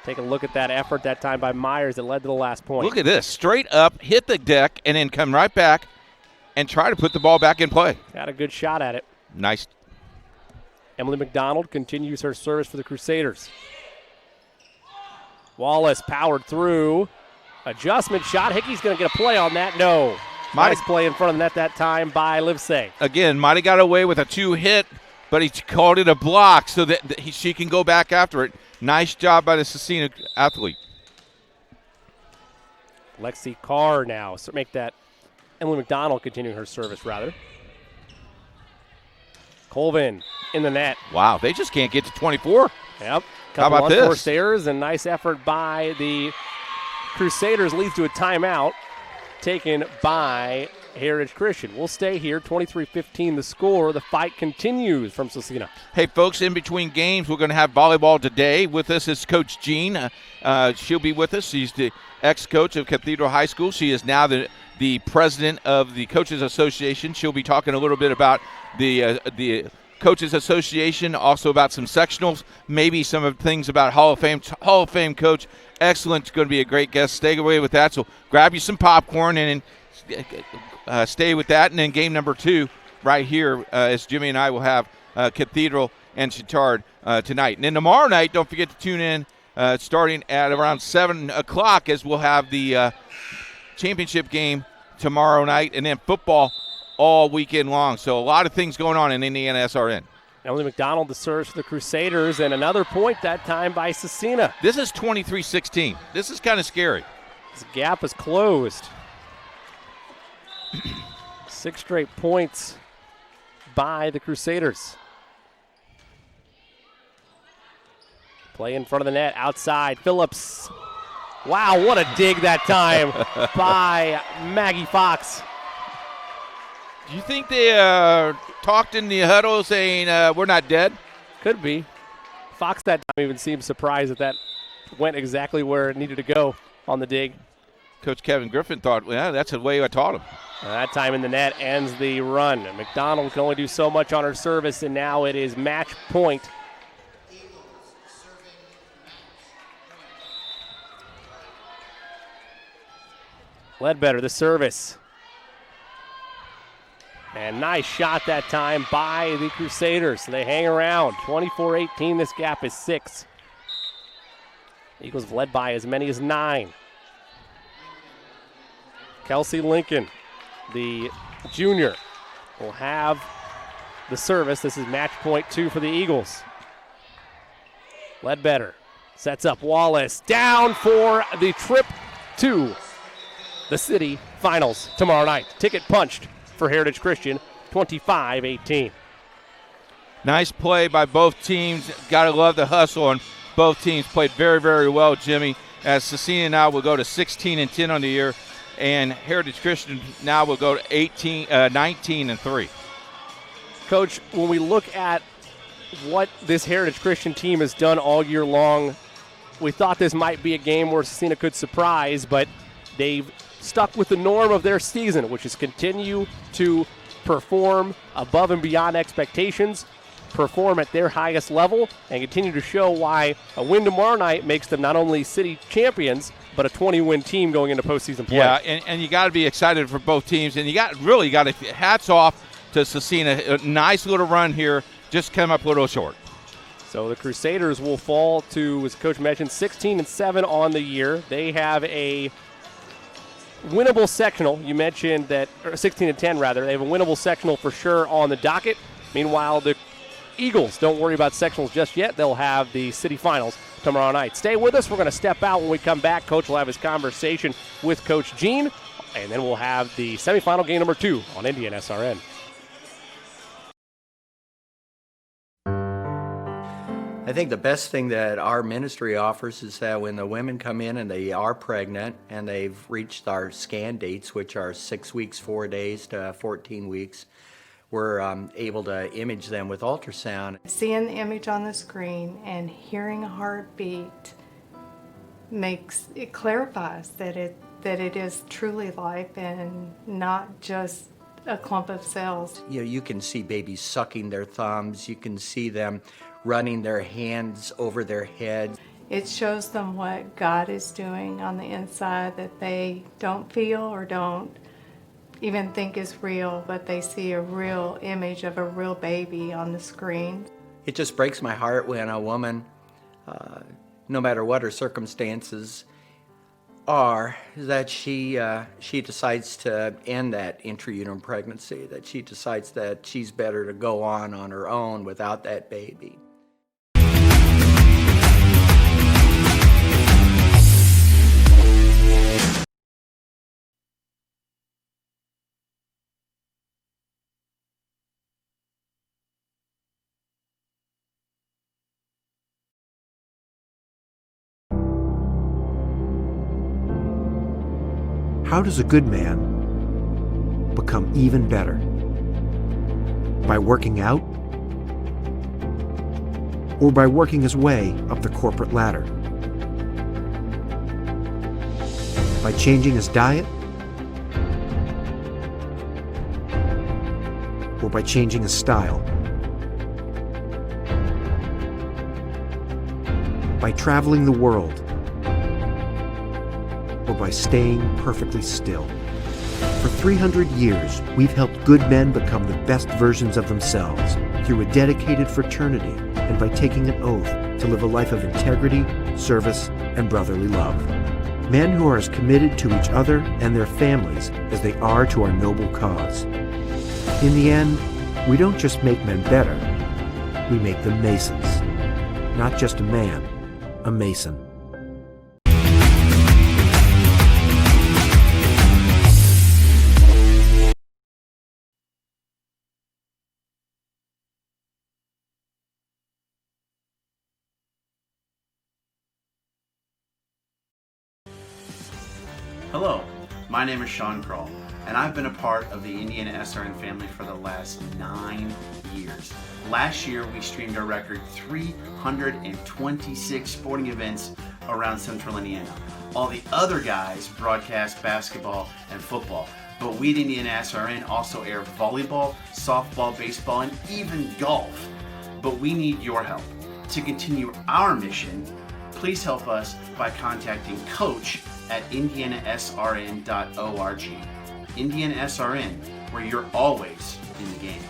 Take a look at that effort that time by Myers that led to the last point. Look at this. Straight up, hit the deck, and then come right back and try to put the ball back in play. Got a good shot at it. Nice. Emily McDonald continues her service for the Crusaders. Wallace powered through. Adjustment shot. Hickey's going to get a play on that. No. Nice play in front of the net that time by Livesay. Again, might have got away with a 2-hit, but he called it a block so that she can go back after it. Nice job by the Cecina athlete. Lexi Carr now. So make that Emily McDonald continue her service, rather. Colvin in the net. Wow, they just can't get to 24. Yep. How about this? Unforced errors and nice effort by the Crusaders leads to a timeout taken by Heritage Christian. We'll stay here. 23-15 the score. The fight continues from Cecina. Hey, folks, in between games, we're going to have volleyball today. With us is Coach Jean. She'll be with us. She's the ex-coach of Cathedral High School. She is now the president of the Coaches Association. She'll be talking a little bit about the Coaches Association, also about some sectionals, maybe some of the things about Hall of Fame coach. Excellent. It's going to be a great guest. Stay away with that. So grab you some popcorn and stay with that. And then game number 2 right here as Jimmy and I will have Cathedral and Chittard tonight. And then tomorrow night, don't forget to tune in starting at around 7 o'clock as we'll have the championship game tomorrow night. And then football all weekend long. So a lot of things going on in Indiana SRN. Emily McDonald the serves for the Crusaders, and another point that time by Cecina. This is 23-16. This is kind of scary. This gap is closed. 6 straight points by the Crusaders. Play in front of the net, outside. Phillips. Wow, what a dig that time by Maggie Fox. Do you think they talked in the huddle saying we're not dead? Could be. Fox that time even seemed surprised that went exactly where it needed to go on the dig. Coach Kevin Griffin thought, well, that's the way I taught him. That time in the net ends the run. McDonald can only do so much on her service, and now it is match point. Ledbetter, the service. And nice shot that time by the Crusaders. They hang around. 24-18, this gap is 6. Eagles led by as many as 9. Kelsey Lincoln, the junior, will have the service. This is match point 2 for the Eagles. Ledbetter sets up Wallace. Down for the trip to the city finals tomorrow night. Ticket punched for Heritage Christian, 25-18. Nice play by both teams. Got to love the hustle, and both teams played very, very well, Jimmy, as Cecina now will go to 16-10 on the year, and Heritage Christian now will go to 19-3. Coach, when we look at what this Heritage Christian team has done all year long, we thought this might be a game where Cecina could surprise, but they've stuck with the norm of their season, which is continue to perform above and beyond expectations, perform at their highest level, and continue to show why a win tomorrow night makes them not only city champions, but a 20-win team going into postseason play. Yeah, and you got to be excited for both teams, and you got to hats off to Cecina. A nice little run here, just came up a little short. So the Crusaders will fall to, as Coach mentioned, 16-7 on the year. They have a winnable sectional. You mentioned that, or 16-10 rather. They have a winnable sectional for sure on the docket. Meanwhile, the Eagles, don't worry about sectionals just yet. They'll have the city finals tomorrow night. Stay with us. We're going to step out when we come back. Coach will have his conversation with Coach Gene, and then we'll have the semifinal game number 2 on Indiana SRN. I think the best thing that our ministry offers is that when the women come in and they are pregnant and they've reached our scan dates, which are 6 weeks, 4 days to 14 weeks, we're able to image them with ultrasound. Seeing the image on the screen and hearing a heartbeat clarifies that it is truly life and not just a clump of cells. You know, you can see babies sucking their thumbs. You can see them running their hands over their heads. It shows them what God is doing on the inside that they don't feel or don't even think is real, but they see a real image of a real baby on the screen. It just breaks my heart when a woman, no matter what her circumstances are, that she decides to end that intrauterine pregnancy, that she decides that she's better to go on her own without that baby. How does a good man become even better? By working out? Or by working his way up the corporate ladder? By changing his diet? Or by changing his style? By traveling the world? Or by staying perfectly still? For 300 years, we've helped good men become the best versions of themselves through a dedicated fraternity and by taking an oath to live a life of integrity, service, and brotherly love. Men who are as committed to each other and their families as they are to our noble cause. In the end, we don't just make men better, we make them Masons. Not just a man, a Mason. Hello, My name is Sean Kroll, and I've been a part of the Indiana SRN family for the last 9 years. Last year, we streamed a record 326 sporting events around Central Indiana. All the other guys broadcast basketball and football, but we at Indiana SRN also air volleyball, softball, baseball, and even golf. But we need your help. To continue our mission, please help us by contacting Coach at indianasrn.org. Indiana SRN, where you're always in the game.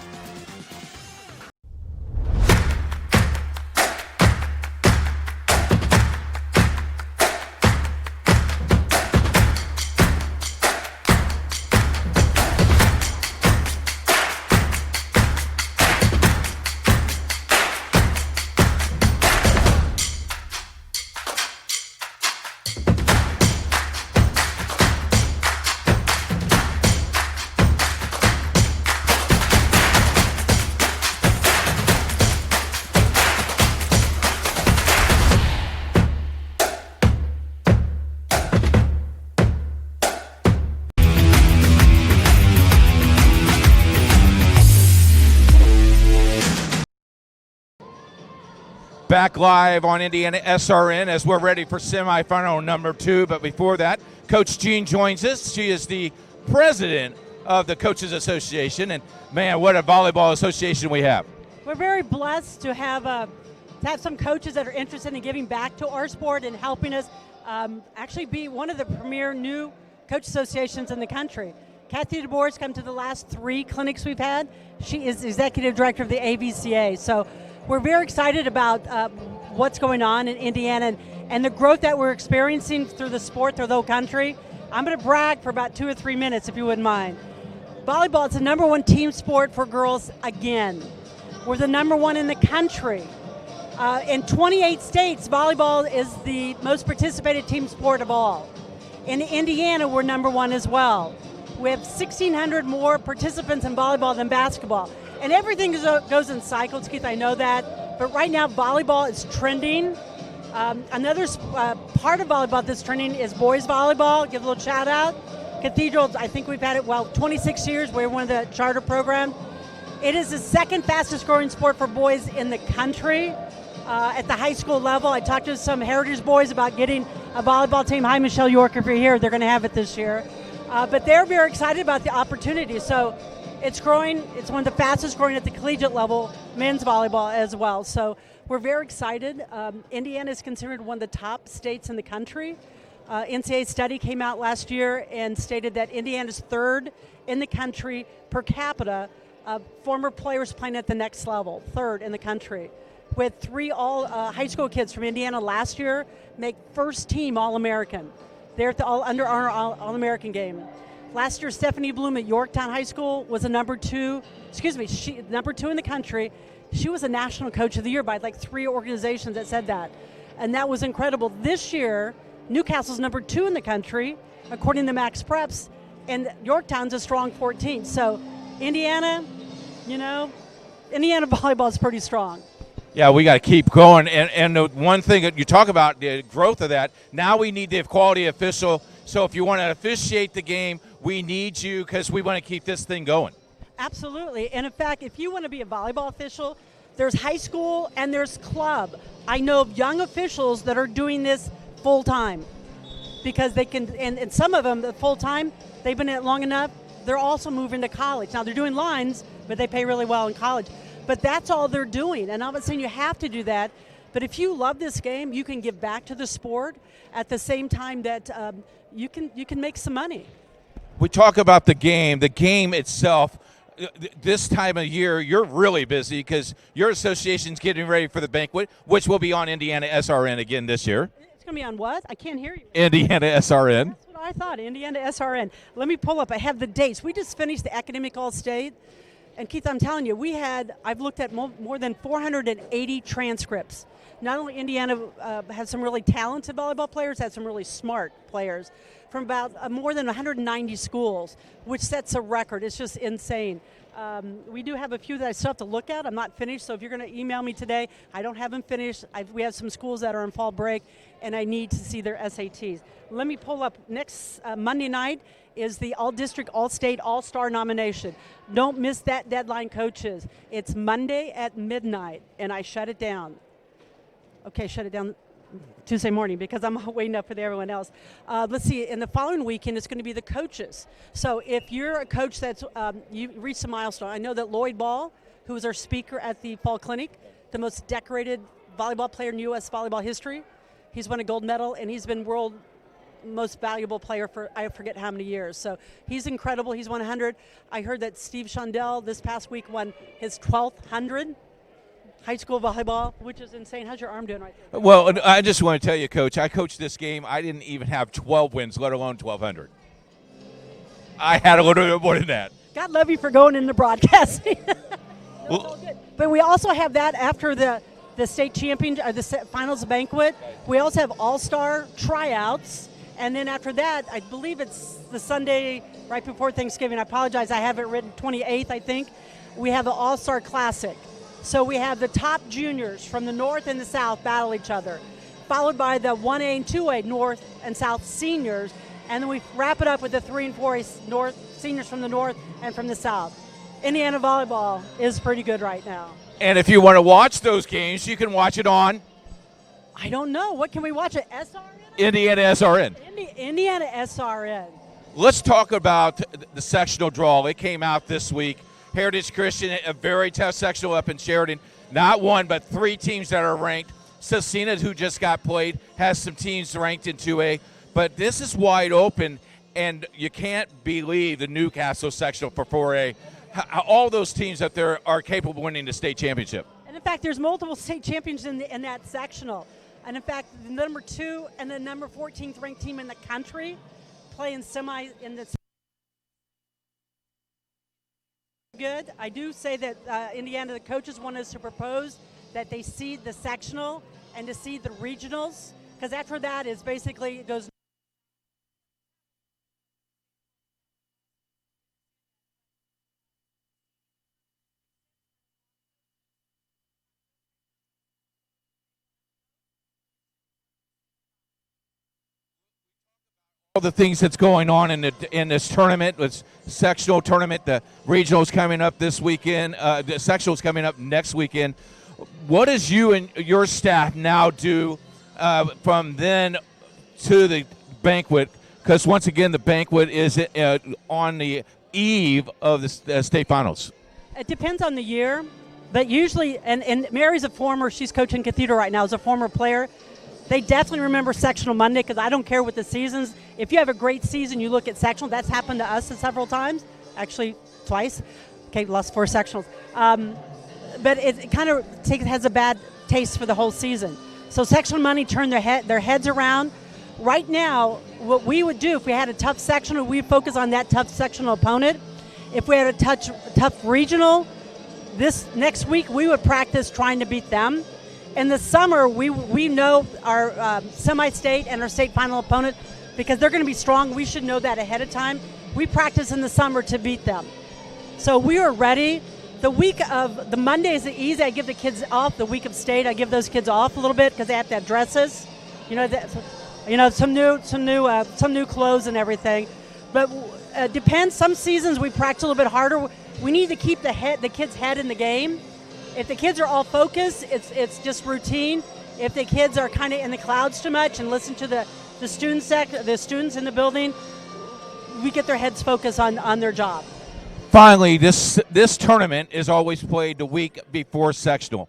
Back live on Indiana SRN as we're ready for semifinal number 2. But before that, Coach Jean joins us. She is the president of the Coaches Association. And, man, what a volleyball association we have. We're very blessed to have some coaches that are interested in giving back to our sport and helping us actually be one of the premier new coach associations in the country. Kathy DeBoer has come to the last 3 clinics we've had. She is executive director of the IHSAA. So we're very excited about what's going on in Indiana and the growth that we're experiencing through the sport, through the whole country. I'm going to brag for about 2 or 3 minutes, if you wouldn't mind. Volleyball is the #1 team sport for girls again. We're the #1 in the country. In 28 states, volleyball is the most participated team sport of all. In Indiana, we're #1 as well. We have 1,600 more participants in volleyball than basketball. And everything goes in cycles, Keith, I know that. But right now, volleyball is trending. Another part of volleyball that's trending is boys volleyball. Give a little shout out. Cathedral, I think we've had it, 26 years. We're one of the charter programs. It is the second fastest growing sport for boys in the country. At the high school level, I talked to some Heritage boys about getting a volleyball team. Hi, Michelle York, if you're here. They're going to have it this year. But they're very excited about the opportunity. So it's growing. It's one of the fastest growing at the collegiate level, men's volleyball as well. So we're very excited. Indiana is considered one of the top states in the country. NCAA study came out last year and stated that Indiana's 3rd in the country per capita of former players playing at the next level, 3rd in the country. With 3 all high school kids from Indiana last year make first team All-American. They're at the Under Armour All-American game. Last year, Stephanie Bloom at Yorktown High School was a number 2 in the country. She was a National Coach of the Year by 3 organizations that said that. And that was incredible. This year, Newcastle's number 2 in the country, according to Max Preps, and Yorktown's a strong 14. So Indiana, Indiana volleyball is pretty strong. Yeah, we got to keep going. And the one thing that you talk about, the growth of that, now we need the quality official. So if you want to officiate the game, we need you because we want to keep this thing going. Absolutely. And in fact, if you want to be a volleyball official, there's high school and there's club. I know of young officials that are doing this full time because they can, and some of them full time, they've been in it long enough, they're also moving to college. Now they're doing lines, but they pay really well in college. But that's all they're doing. And I'm not saying you have to do that. But if you love this game, you can give back to the sport at the same time that you can make some money. We talk about the game itself. This time of year, you're really busy because your association's getting ready for the banquet, which will be on Indiana SRN again this year. It's going to be on what? I can't hear you. Indiana SRN. That's what I thought, Indiana SRN. Let me pull up. I have the dates. We just finished the Academic All-State. And Keith, I'm telling you, I've looked at more than 480 transcripts. Not only Indiana has some really talented volleyball players, has some really smart players from about more than 190 schools, which sets a record. It's just insane. We do have a few that I still have to look at. I'm not finished, so if you're going to email me today, I don't have them finished. We have some schools that are in fall break, and I need to see their SATs. Let me pull up next Monday night is the All-District, All-State, All-Star nomination. Don't miss that deadline, coaches. It's Monday at midnight, and I shut it down. Okay, shut it down Tuesday morning because I'm waiting up for everyone else. Let's see, in the following weekend, it's going to be the coaches. So if you're a coach that's, you reached a milestone. I know that Lloyd Ball, who was our speaker at the Fall Clinic, the most decorated volleyball player in U.S. volleyball history, he's won a gold medal, and he's been world most valuable player for I forget how many years. So he's incredible. He's won 100. I heard that Steve Shondell this past week won his 12th 100 high school volleyball, which is insane. How's your arm doing right there? Well, I just want to tell you, Coach, I coached this game. I didn't even have 12 wins, let alone 1,200. I had a little bit more than that. God love you for going into broadcasting. No, good. But we also have that after the state champion, or the finals banquet. We also have all-star tryouts. And then after that, I believe it's the Sunday right before Thanksgiving. I apologize, I have it written 28th, I think. We have the All-Star Classic. So we have the top juniors from the North and the South battle each other, followed by the 1A and 2A North and South seniors. And then we wrap it up with the 3 and 4A North seniors from the North and from the South. Indiana volleyball is pretty good right now. And if you want to watch those games, you can watch it on I don't know. What can we watch at SRN? Indiana SRN. Indiana SRN. Let's talk about the sectional draw. It came out this week. Heritage Christian, a very tough sectional up in Sheridan. Not one, but 3 teams that are ranked. Cecina, who just got played, has some teams ranked in 2A. But this is wide open, and you can't believe the Newcastle sectional for 4A. All those teams up there are capable of winning the state championship. And in fact, there's multiple state champions in that sectional. And in fact, the number 2 and the number 14th ranked team in the country play in semi in the good. I do say that Indiana, the coaches want us to propose that they seed the sectional and to seed the regionals, because after that is basically it goes. All the things that's going on in this tournament, this sectional tournament, the regionals coming up this weekend, the sectionals coming up next weekend. What does you and your staff now do from then to the banquet? Because once again, the banquet is on the eve of the state finals. It depends on the year, but usually, and Mary's a former, she's coaching Cathedral right now, is a former player. They definitely remember sectional Monday, because I don't care what the seasons. If you have a great season, you look at sectional. That's happened to us several times, actually twice. Okay, lost 4 sectionals. But it kind of has a bad taste for the whole season. So sectional Monday turned their heads around. Right now, what we would do if we had a tough sectional, we'd focus on that tough sectional opponent. If we had a tough regional, this next week we would practice trying to beat them. In the summer, we know our semi-state and our state final opponent, because they're going to be strong. We should know that ahead of time. We practice in the summer to beat them. So we are ready. The week of the Monday is easy. I give the kids off. The week of state, I give those kids off a little bit because they have to have dresses. Some new clothes and everything. But depends. Some seasons we practice a little bit harder. We need to keep the kids' head in the game. If the kids are all focused, it's just routine. If the kids are kind of in the clouds too much and listen to the students in the building, we get their heads focused on their job. Finally, this tournament is always played the week before sectional.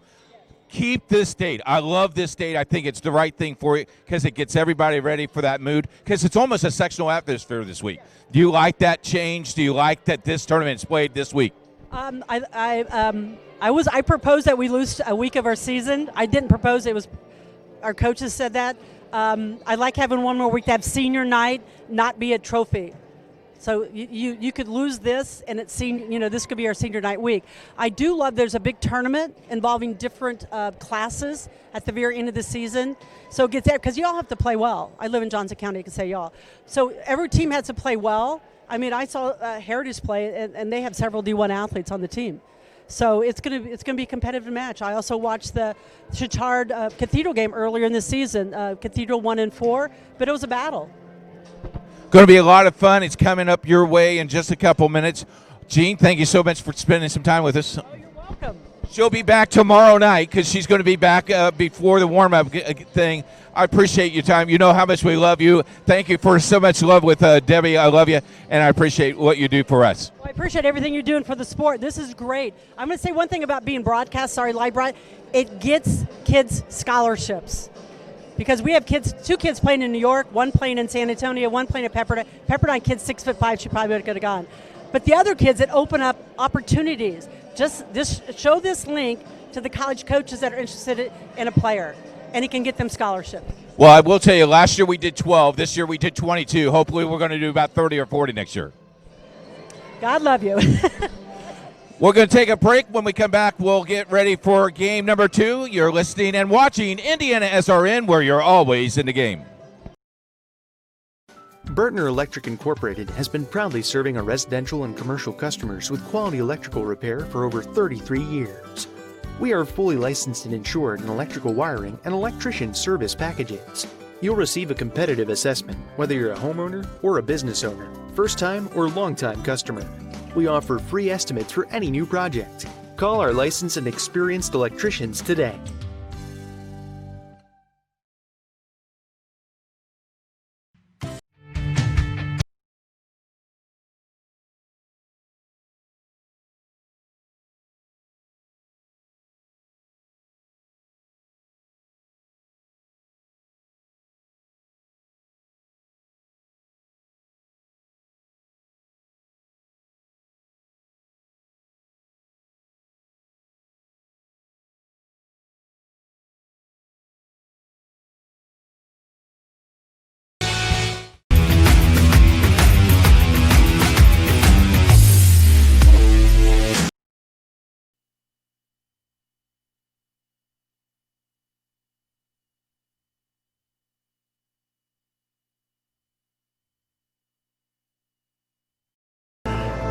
Keep this date. I love this date. I think it's the right thing for you because it gets everybody ready for that mood, because it's almost a sectional atmosphere this week. Do you like that change? Do you like that this tournament is played this week? I proposed that we lose a week of our season. I didn't propose. It was our coaches said that. I like having one more week to have senior night, not be a trophy. So you could lose this, and it's this could be our senior night week. I do love there's a big tournament involving different classes at the very end of the season. So it gets there because you all have to play well. I live in Johnson County. I can say y'all. So every team has to play well. I mean, I saw Heritage play, and they have several D1 athletes on the team. So it's gonna be a competitive match. I also watched the Chichard Cathedral game earlier in the season. Cathedral 1-4, but it was a battle. Going to be a lot of fun. It's coming up your way in just a couple minutes. Jean, thank you so much for spending some time with us. Oh, you're welcome. She'll be back tomorrow night because she's going to be back before the warm-up thing. I appreciate your time. You know how much we love you. Thank you for so much love with Debbie. I love you, and I appreciate what you do for us. Well, I appreciate everything you're doing for the sport. This is great. I'm going to say one thing about being broadcast, live broad. It gets kids scholarships. Because we have two kids playing in New York, one playing in San Antonio, one playing at Pepperdine. Pepperdine kid's 6'5", she probably could have gone. But the other kids that open up opportunities, show this link to the college coaches that are interested in a player, and he can get them scholarship. Well, I will tell you, last year we did 12. This year we did 22. Hopefully we're going to do about 30 or 40 next year. God love you. We're going to take a break. When we come back, we'll get ready for game number 2. You're listening and watching Indiana SRN, where you're always in the game. Burtner Electric Incorporated has been proudly serving our residential and commercial customers with quality electrical repair for over 33 years. We are fully licensed and insured in electrical wiring and electrician service packages. You'll receive a competitive assessment, whether you're a homeowner or a business owner, first-time or long-time customer. We offer free estimates for any new project. Call our licensed and experienced electricians today.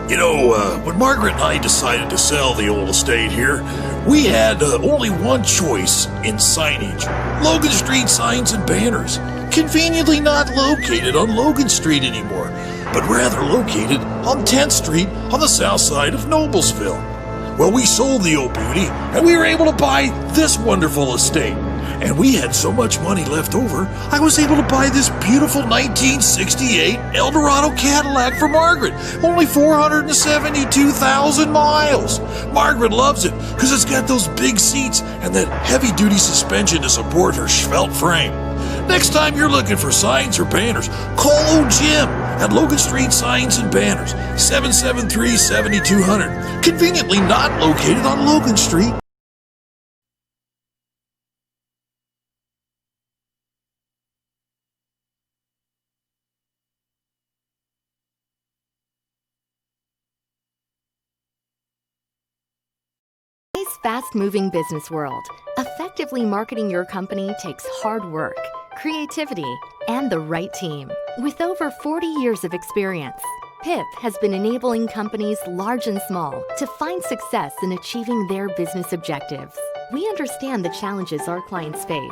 You know, when Margaret and I decided to sell the old estate here, we had only one choice in signage. Logan Street signs and banners. Conveniently not located on Logan Street anymore, but rather located on 10th Street on the south side of Noblesville. Well, we sold the old beauty, and we were able to buy this wonderful estate. And we had so much money left over, I was able to buy this beautiful 1968 Eldorado Cadillac for Margaret. Only 472,000 miles. Margaret loves it because it's got those big seats and that heavy-duty suspension to support her svelte frame. Next time you're looking for signs or banners, call old Jim at Logan Street Signs and Banners, 773-7200. Conveniently not located on Logan Street. Today's fast-moving business world, effectively marketing your company takes hard work, creativity, and the right team. With over 40 years of experience, PIP has been enabling companies large and small to find success in achieving their business objectives. We understand the challenges our clients face.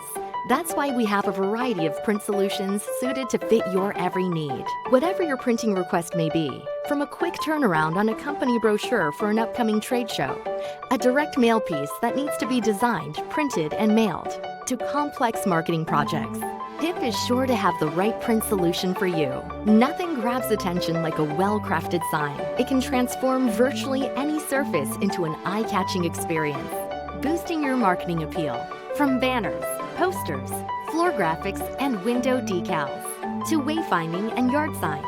That's why we have a variety of print solutions suited to fit your every need. Whatever your printing request may be, from a quick turnaround on a company brochure for an upcoming trade show, a direct mail piece that needs to be designed, printed, and mailed, to complex marketing projects, PIP is sure to have the right print solution for you. Nothing grabs attention like a well-crafted sign. It can transform virtually any surface into an eye-catching experience, boosting your marketing appeal. From banners, posters, floor graphics, and window decals, to wayfinding and yard signs.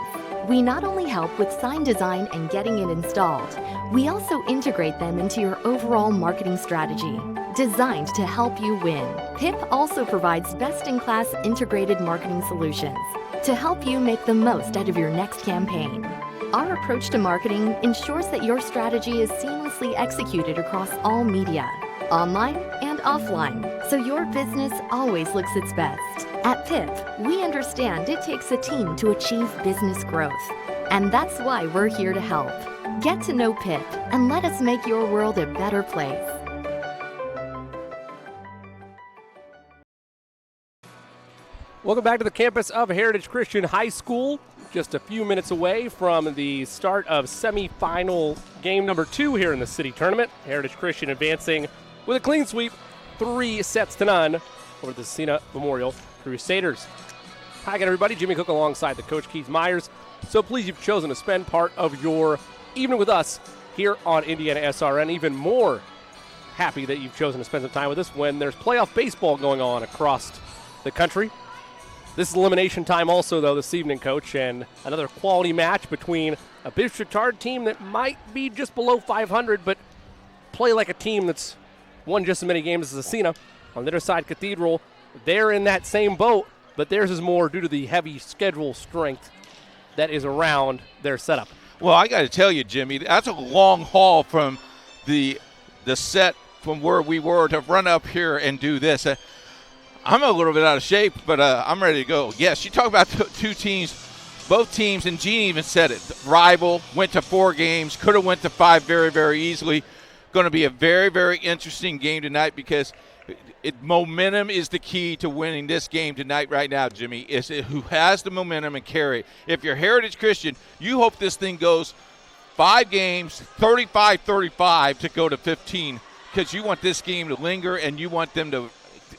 We not only help with sign design and getting it installed, we also integrate them into your overall marketing strategy, designed to help you win. PIP also provides best-in-class integrated marketing solutions to help you make the most out of your next campaign. Our approach to marketing ensures that your strategy is seamlessly executed across all media, online and offline, so your business always looks its best. At PIP, we understand it takes a team to achieve business growth. And that's why we're here to help. Get to know Pitt and let us make your world a better place. Welcome back to the campus of Heritage Christian High School. Just a few minutes away from the start of semifinal game number 2 here in the city tournament. Heritage Christian advancing with a clean sweep, 3-0 over the Cena Memorial Crusaders. Hi again, everybody. Jimmy Cook alongside the coach, Keith Myers. So pleased you've chosen to spend part of your evening with us here on Indiana SRN. Even more happy that you've chosen to spend some time with us when there's playoff baseball going on across the country. This is elimination time also, though, this evening, Coach, and another quality match between a Bishop-Chatard team that might be just below 500, but play like a team that's won just as many games as Ascena. On the other side, Cathedral, they're in that same boat, but theirs is more due to the heavy schedule strength that is around their setup. Well, I got to tell you, Jimmy, that's a long haul from the set from where we were to run up here and do this. I'm a little bit out of shape, but I'm ready to go. Yes, you talk about two teams, both teams, and Gene even said it. Rival, went to 4 games, could have went to 5 very, very easily. Going to be a very, very interesting game tonight because momentum is the key to winning this game tonight right now, Jimmy, is who has the momentum and carry it. If you're Heritage Christian, you hope this thing goes 5 games, 35-35 to go to 15 because you want this game to linger and you want them to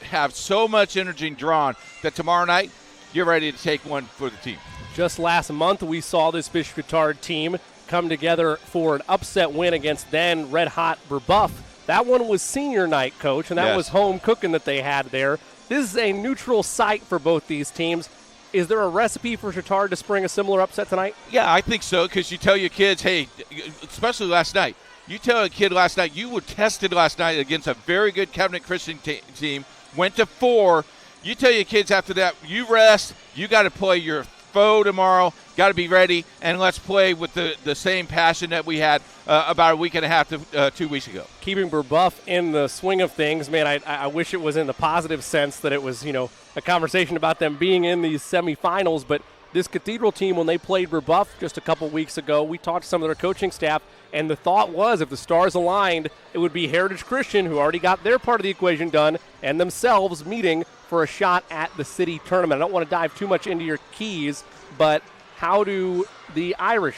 have so much energy drawn that tomorrow night you're ready to take one for the team. Just last month we saw this Bishop-Chatard team come together for an upset win against then red-hot Brebeuf. That one was senior night, Coach, and that was home cooking that they had there. This is a neutral site for both these teams. Is there a recipe for Chatard to spring a similar upset tonight? Yeah, I think so, because you tell your kids, hey, especially last night, you tell a kid last night, you were tested last night against a very good Covenant Christian team, went to 4. You tell your kids after that, you rest, you got to play your foe tomorrow, got to be ready, and let's play with the same passion that we had about a week and a half to 2 weeks ago. Keeping Brebeuf in the swing of things, man, I wish it was in the positive sense that it was, a conversation about them being in these semifinals, but this Cathedral team, when they played Brebeuf just a couple weeks ago, we talked to some of their coaching staff, and the thought was if the stars aligned, it would be Heritage Christian, who already got their part of the equation done, and themselves meeting for a shot at the city tournament. I don't want to dive too much into your keys, but how do the Irish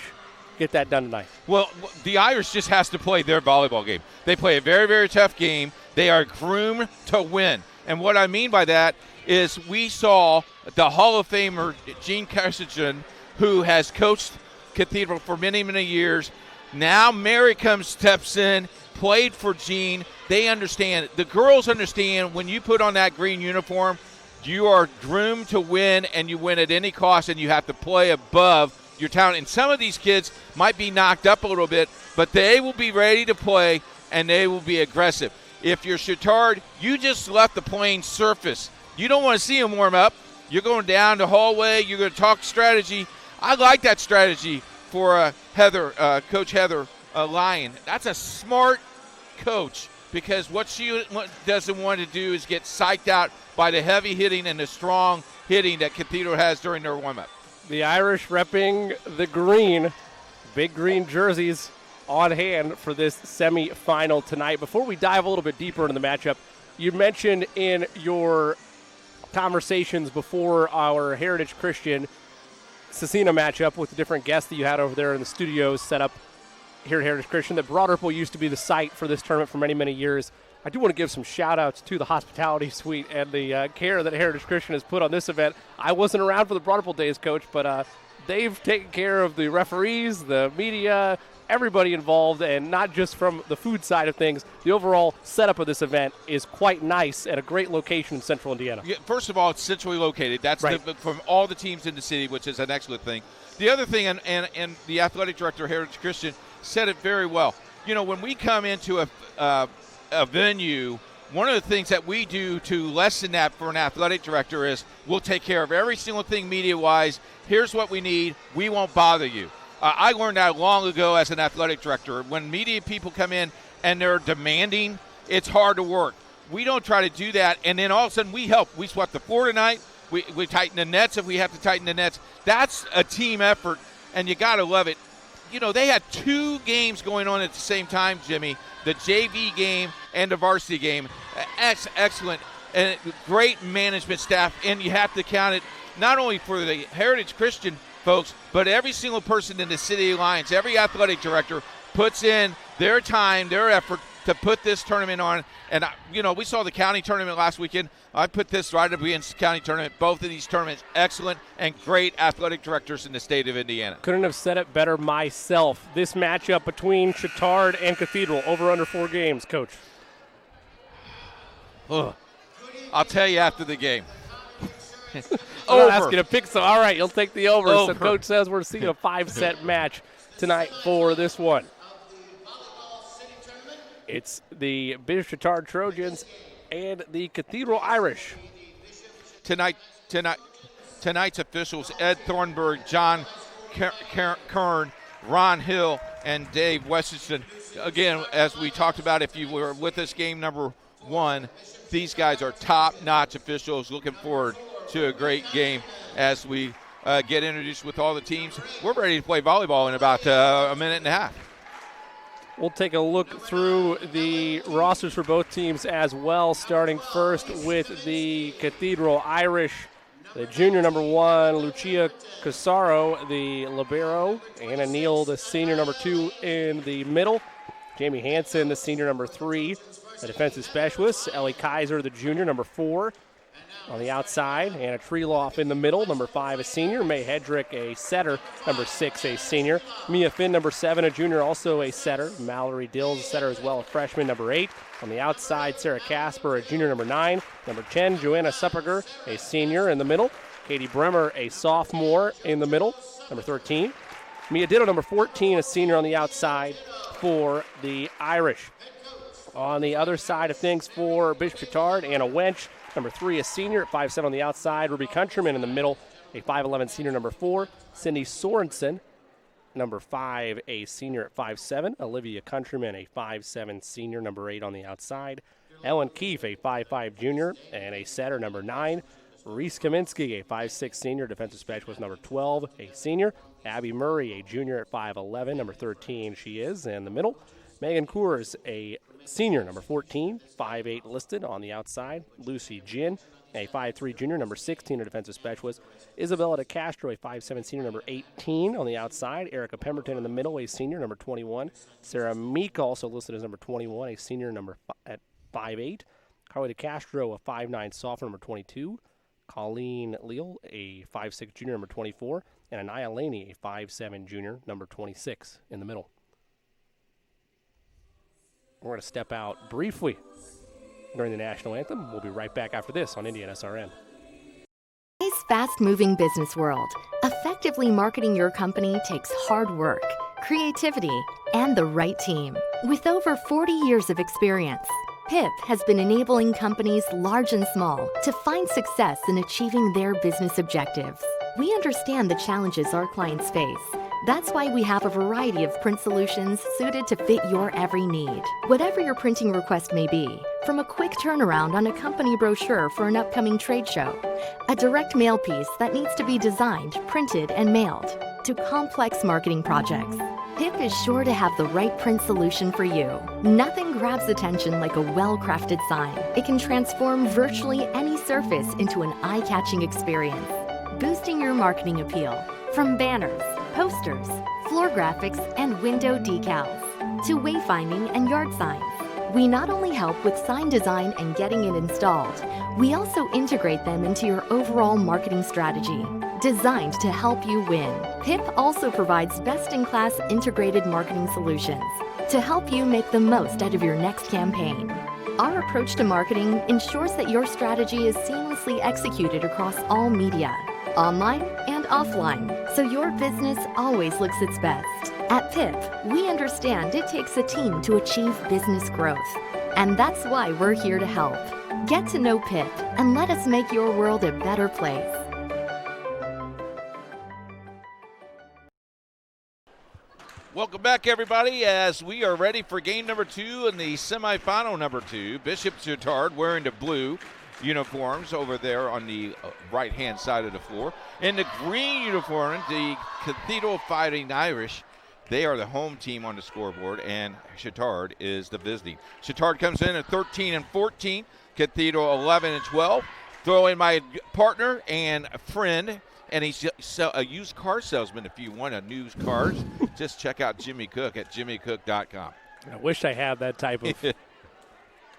get that done tonight? Well, the Irish just has to play their volleyball game. They play a very, very tough game. They are groomed to win. And what I mean by that is we saw the Hall of Famer Gene Carcinogen, who has coached Cathedral for many, many years. Now Mary steps in, played for Gene. They understand. The girls understand when you put on that green uniform, you are groomed to win, and you win at any cost, and you have to play above your talent. And some of these kids might be knocked up a little bit, but they will be ready to play, and they will be aggressive. If you're Chatard, you just left the playing surface. You don't want to see them warm up. You're going down the hallway. You're going to talk strategy. I like that strategy for Coach Heather Lyon. That's a smart coach because what she doesn't want to do is get psyched out by the heavy hitting and the strong hitting that Cathedral has during their warm-up. The Irish repping the green, big green jerseys on hand for this semifinal tonight. Before we dive a little bit deeper into the matchup, you mentioned in your conversations before our Heritage Christian Cecina matchup with the different guests that you had over there in the studios set up here at Heritage Christian that Broad Ripple used to be the site for this tournament for many, many years. I do want to give some shout-outs to the hospitality suite and the care that Heritage Christian has put on this event. I wasn't around for the Broad Ripple days, Coach, but they've taken care of the referees, the media, everybody involved, and not just from the food side of things. The overall setup of this event is quite nice at a great location in central Indiana. Yeah, first of all, it's centrally located. That's right. From all the teams in the city, which is an excellent thing. The other thing, and the athletic director of Heritage Christian said it very well. When we come into a venue, one of the things that we do to lessen that for an athletic director is we'll take care of every single thing media-wise. Here's what we need. We won't bother you. I learned that long ago as an athletic director. When media people come in and they're demanding, it's hard to work. We don't try to do that, and then all of a sudden we help. We swept the floor tonight. We tighten the nets if we have to tighten the nets. That's a team effort, and you got to love it. You know, they had 2 games going on at the same time, Jimmy, the JV game and the varsity game. Excellent and great management staff, and you have to count it not only for the Heritage Christian folks, but every single person in the City Alliance, every athletic director puts in their time, their effort to put this tournament on. And, you know, we saw the county tournament last weekend. I put this right up against the county tournament. Both of these tournaments, excellent and great athletic directors in the state of Indiana. Couldn't have said it better myself. This matchup between Chittard and Cathedral, over under 4 games, Coach. I'll tell you after the game. I'm not asking to pick, so all right, you'll take the over. Over. So Coach says we're seeing a 5-set match tonight for this one. It's the Bishop Chittard Trojans and the Cathedral Irish. Tonight's officials, Ed Thornburg, John Kern, Ron Hill, and Dave Westington. Again, as we talked about, if you were with us game number 1, these guys are top-notch officials. Looking forward to a great game as we get introduced with all the teams. We're ready to play volleyball in about a minute and a half. We'll take a look through the rosters for both teams as well, starting first with the Cathedral Irish. The junior number 1, Lucia Casaro, the libero. Anna Neal, the senior number 2 in the middle. Jamie Hansen, the senior number 3. The defensive specialist, Ellie Kaiser, the junior, number 4. On the outside, Anna Treeloff in the middle, number 5, a senior. May Hedrick, a setter, number 6, a senior. Mia Finn, number 7, a junior, also a setter. Mallory Dills, a setter as well, a freshman, number 8. On the outside, Sarah Casper, a junior, number 9. Number 10, Joanna Supperger, a senior in the middle. Katie Bremer, a sophomore in the middle, number 13. Mia Ditto, number 14, a senior on the outside for the Irish. On the other side of things for Bishop Chittard, Anna Wench, number 3, a senior at 5'7" on the outside. Ruby Countryman in the middle, a 5'11" senior, number 4. Cindy Sorensen, number 5, a senior at 5'7". Olivia Countryman, a 5'7" senior, number 8 on the outside. Ellen Keefe, a 5'5" junior and a setter, number 9. Reese Kaminsky, a 5'6" senior, defensive specialist, number 12, a senior. Abby Murray, a junior at 5'11", number 13 she is in the middle. Megan Coors, a senior, number 14, 5'8" listed on the outside. Lucy Ginn, a 5'3" junior, number 16, a defensive specialist. Isabella DeCastro, a 5'7" senior, number 18 on the outside. Erica Pemberton in the middle, a senior, number 21. Sarah Meek, also listed as number 21, a senior, number at 5'8". Carly DeCastro, a 5'9" sophomore, number 22. Colleen Leal, a 5'6" junior, number 24. And Anaya Laney, a 5'7" junior, number 26 in the middle. We're going to step out briefly during the national anthem. We'll be right back after this on Indiana SRN. Today's fast-moving business world, effectively marketing your company takes hard work, creativity, and the right team. With over 40 years of experience, PIP has been enabling companies large and small to find success in achieving their business objectives. We understand the challenges our clients face. That's why we have a variety of print solutions suited to fit your every need. Whatever your printing request may be, from a quick turnaround on a company brochure for an upcoming trade show, a direct mail piece that needs to be designed, printed, and mailed, to complex marketing projects, PIP is sure to have the right print solution for you. Nothing grabs attention like a well-crafted sign. It can transform virtually any surface into an eye-catching experience, boosting your marketing appeal. From banners, posters, floor graphics, and window decals, to wayfinding and yard signs. We not only help with sign design and getting it installed, we also integrate them into your overall marketing strategy, designed to help you win. PIP also provides best-in-class integrated marketing solutions to help you make the most out of your next campaign. Our approach to marketing ensures that your strategy is seamlessly executed across all media, online and offline, so your business always looks its best. At PIP, we understand it takes a team to achieve business growth, and that's why we're here to help. Get to know PIP and let us make your world a better place. Welcome back, everybody, as we are ready for game number 2 in the semifinal number 2. Bishop Chittard wearing the blue uniforms over there on the right-hand side of the floor. In the green uniform, the Cathedral Fighting Irish. They are the home team on the scoreboard, and Chittard is the visiting. Chittard comes in at 13-14. Cathedral 11-12. Throw in my partner and friend, and he's a used car salesman. If you want a new cars, just check out Jimmy Cook at jimmycook.com. I wish I had that type of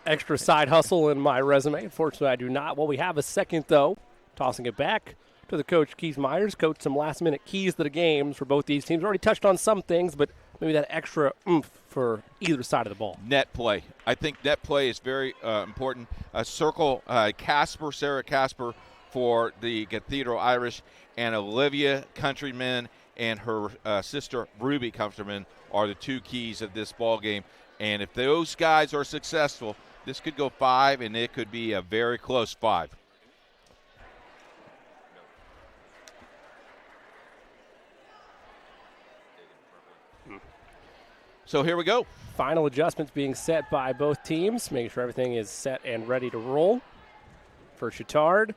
extra side hustle in my resume. Unfortunately, I do not. Well, we have a second, though. Tossing it back to the coach, Keith Myers. Coach, some last-minute keys to the games for both these teams. Already touched on some things, but maybe that extra oomph for either side of the ball. Net play. I think net play is very important. Circle Sarah Casper for the Cathedral Irish, and Olivia Countryman and her sister Ruby Countryman are the two keys of this ball game. And if those guys are successful, this could go 5, and it could be a very close 5. So here we go. Final adjustments being set by both teams, making sure everything is set and ready to roll. For Chittard,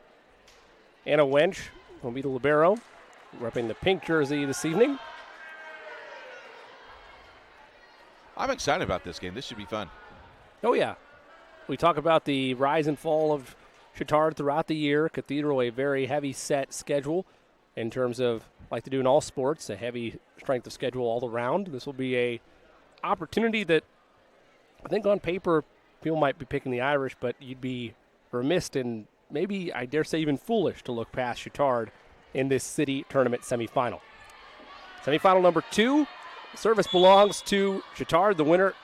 Anna Wench will be the libero, repping the pink jersey this evening. I'm excited about this game. This should be fun. Oh, yeah. We talk about the rise and fall of Chittard throughout the year. Cathedral, a very heavy set schedule in terms of, like they do in all sports, a heavy strength of schedule all around. This will be a opportunity that I think on paper people might be picking the Irish, but you'd be remiss and maybe, I dare say, even foolish to look past Chittard in this city tournament semifinal. Semifinal number 2, service belongs to Chittard. The winner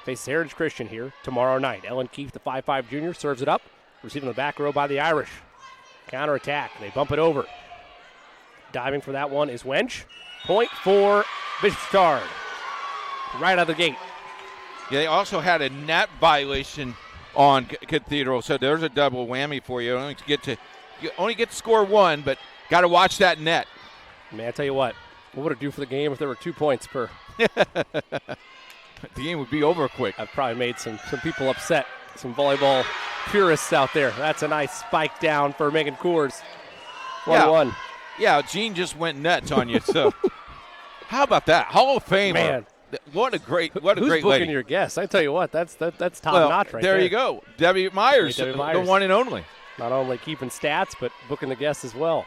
faces Heritage Christian here tomorrow night. Ellen Keefe, the 5'5 junior, serves it up, receiving the back row by the Irish. Counterattack, they bump it over. Diving for that one is Wench. Point for Bishop Chittard. Right out of the gate. Yeah, they also had a net violation on Cathedral, so there's a double whammy for you. You only get to score 1, but got to watch that net. Man, I tell you what would it do for the game if there were 2 points per? The game would be over quick. I've probably made some people upset, some volleyball purists out there. That's a nice spike down for Megan Coors. 1-1. Yeah, Gene just went nuts on you. So, how about that? Hall of Famer. Man. What a great Who's lady. booking your guests? I tell you what, that's top notch right there. There you go. Debbie Myers, Debbie Myers, the one and only. Not only keeping stats, but booking the guests as well.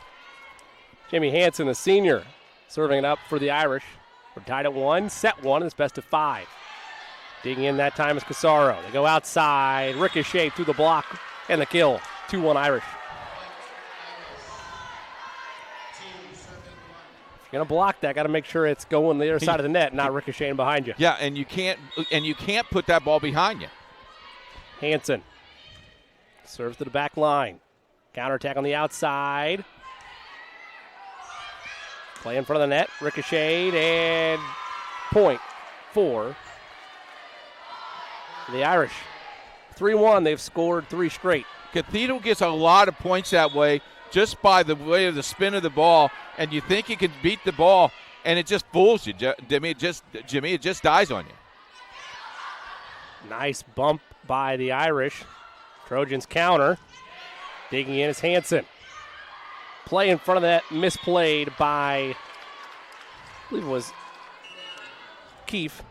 Jamie Hansen, the senior, serving it up for the Irish. We're tied at 1, set 1, and it's best of 5. Digging in that time is Casaro. They go outside, ricochet through the block, and the kill. 2-1 Irish. Gonna block that. Got to make sure it's going the other side of the net, not ricocheting behind you. Yeah, and you can't put that ball behind you. Hansen serves to the back line. Counterattack on the outside. Play in front of the net. Ricocheted and point for the Irish. 3-1. They've scored 3 straight. Cathedral gets a lot of points that way, just by the way of the spin of the ball, and you think you can beat the ball, and it just fools you. Jimmy, it just dies on you. Nice bump by the Irish. Trojans counter. Digging in is Hansen. Play in front of that, misplayed by, I believe it was Keefe.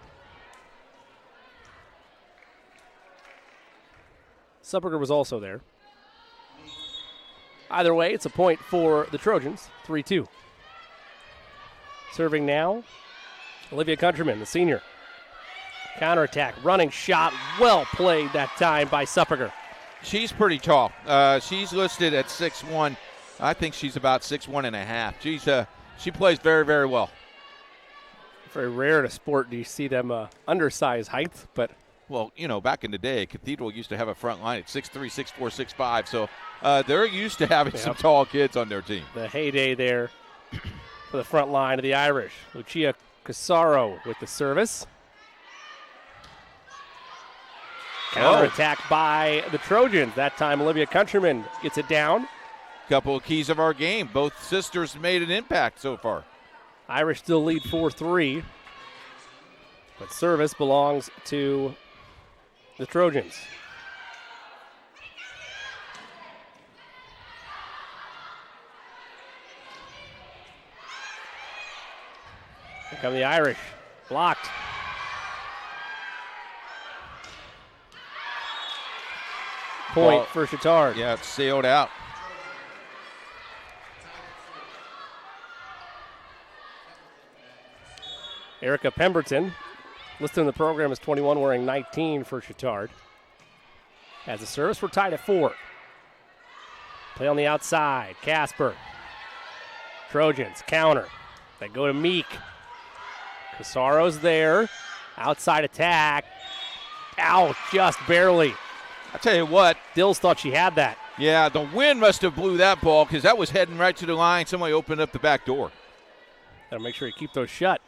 Subberger was also there. Either way, it's a point for the Trojans, 3-2. Serving now, Olivia Countryman, the senior. Counterattack, running shot, well played that time by Supperger. She's pretty tall. She's listed at 6'1". I think she's about 6'1.5". She plays very, very well. Very rare in a sport do you see them undersized height, but. Well, back in the day, Cathedral used to have a front line at 6'3", 6'4", 6'5", so they're used to having some tall kids on their team. The heyday there for the front line of the Irish. Lucia Casaro with the service. Counterattack by the Trojans. That time Olivia Countryman gets it down. Couple of keys of our game. Both sisters made an impact so far. Irish still lead 4-3, but service belongs to the Trojans. Here come the Irish. Blocked. Point for Chittard. Yeah, it's sailed out. Erica Pemberton, listed in the program as 21, wearing 19 for Chittard. As a service, we're tied at 4. Play on the outside. Casper. Trojans counter. They go to Meek. Casaro's there. Outside attack. Ow, just barely. I tell you what. Dills thought she had that. Yeah, the wind must have blew that ball because that was heading right to the line. Somebody opened up the back door. Gotta make sure you keep those shut.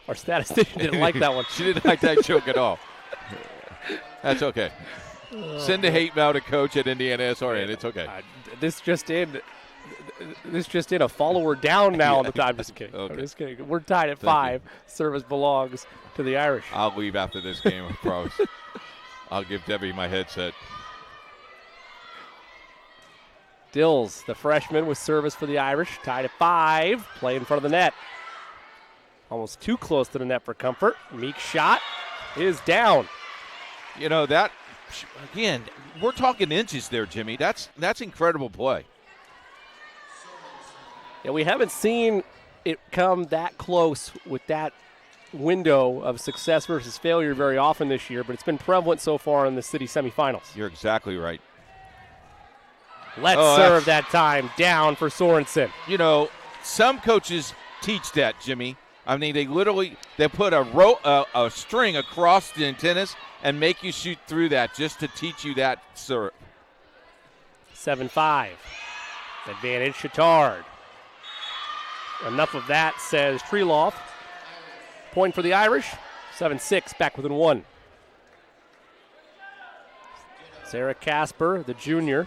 Our statistician didn't like that one. She didn't like that joke at all. That's okay. Send a hate mail to coach at Indiana SRN. It's okay. This just in a follower down now on the time. Just kidding. Okay. I'm just kidding. We're tied at Thank 5. Service belongs to the Irish. I'll leave after this game, I promise. I'll give Debbie my headset. Dills, the freshman, with service for the Irish. Tied at 5. Play in front of the net. Almost too close to the net for comfort. Meek's shot is down. You know, that, again, we're talking inches there, Jimmy. That's incredible play. Yeah, we haven't seen it come that close with that window of success versus failure very often this year, but it's been prevalent so far in the city semifinals. You're exactly right. Let's serve that time down for Sorensen. You know, some coaches teach that, Jimmy. I mean, they put a string across the antennas and make you shoot through that just to teach you that, sir. 7-5. Advantage, Chittard. Enough of that, says Treloff. Point for the Irish. 7-6, back within 1. Sarah Casper, the junior.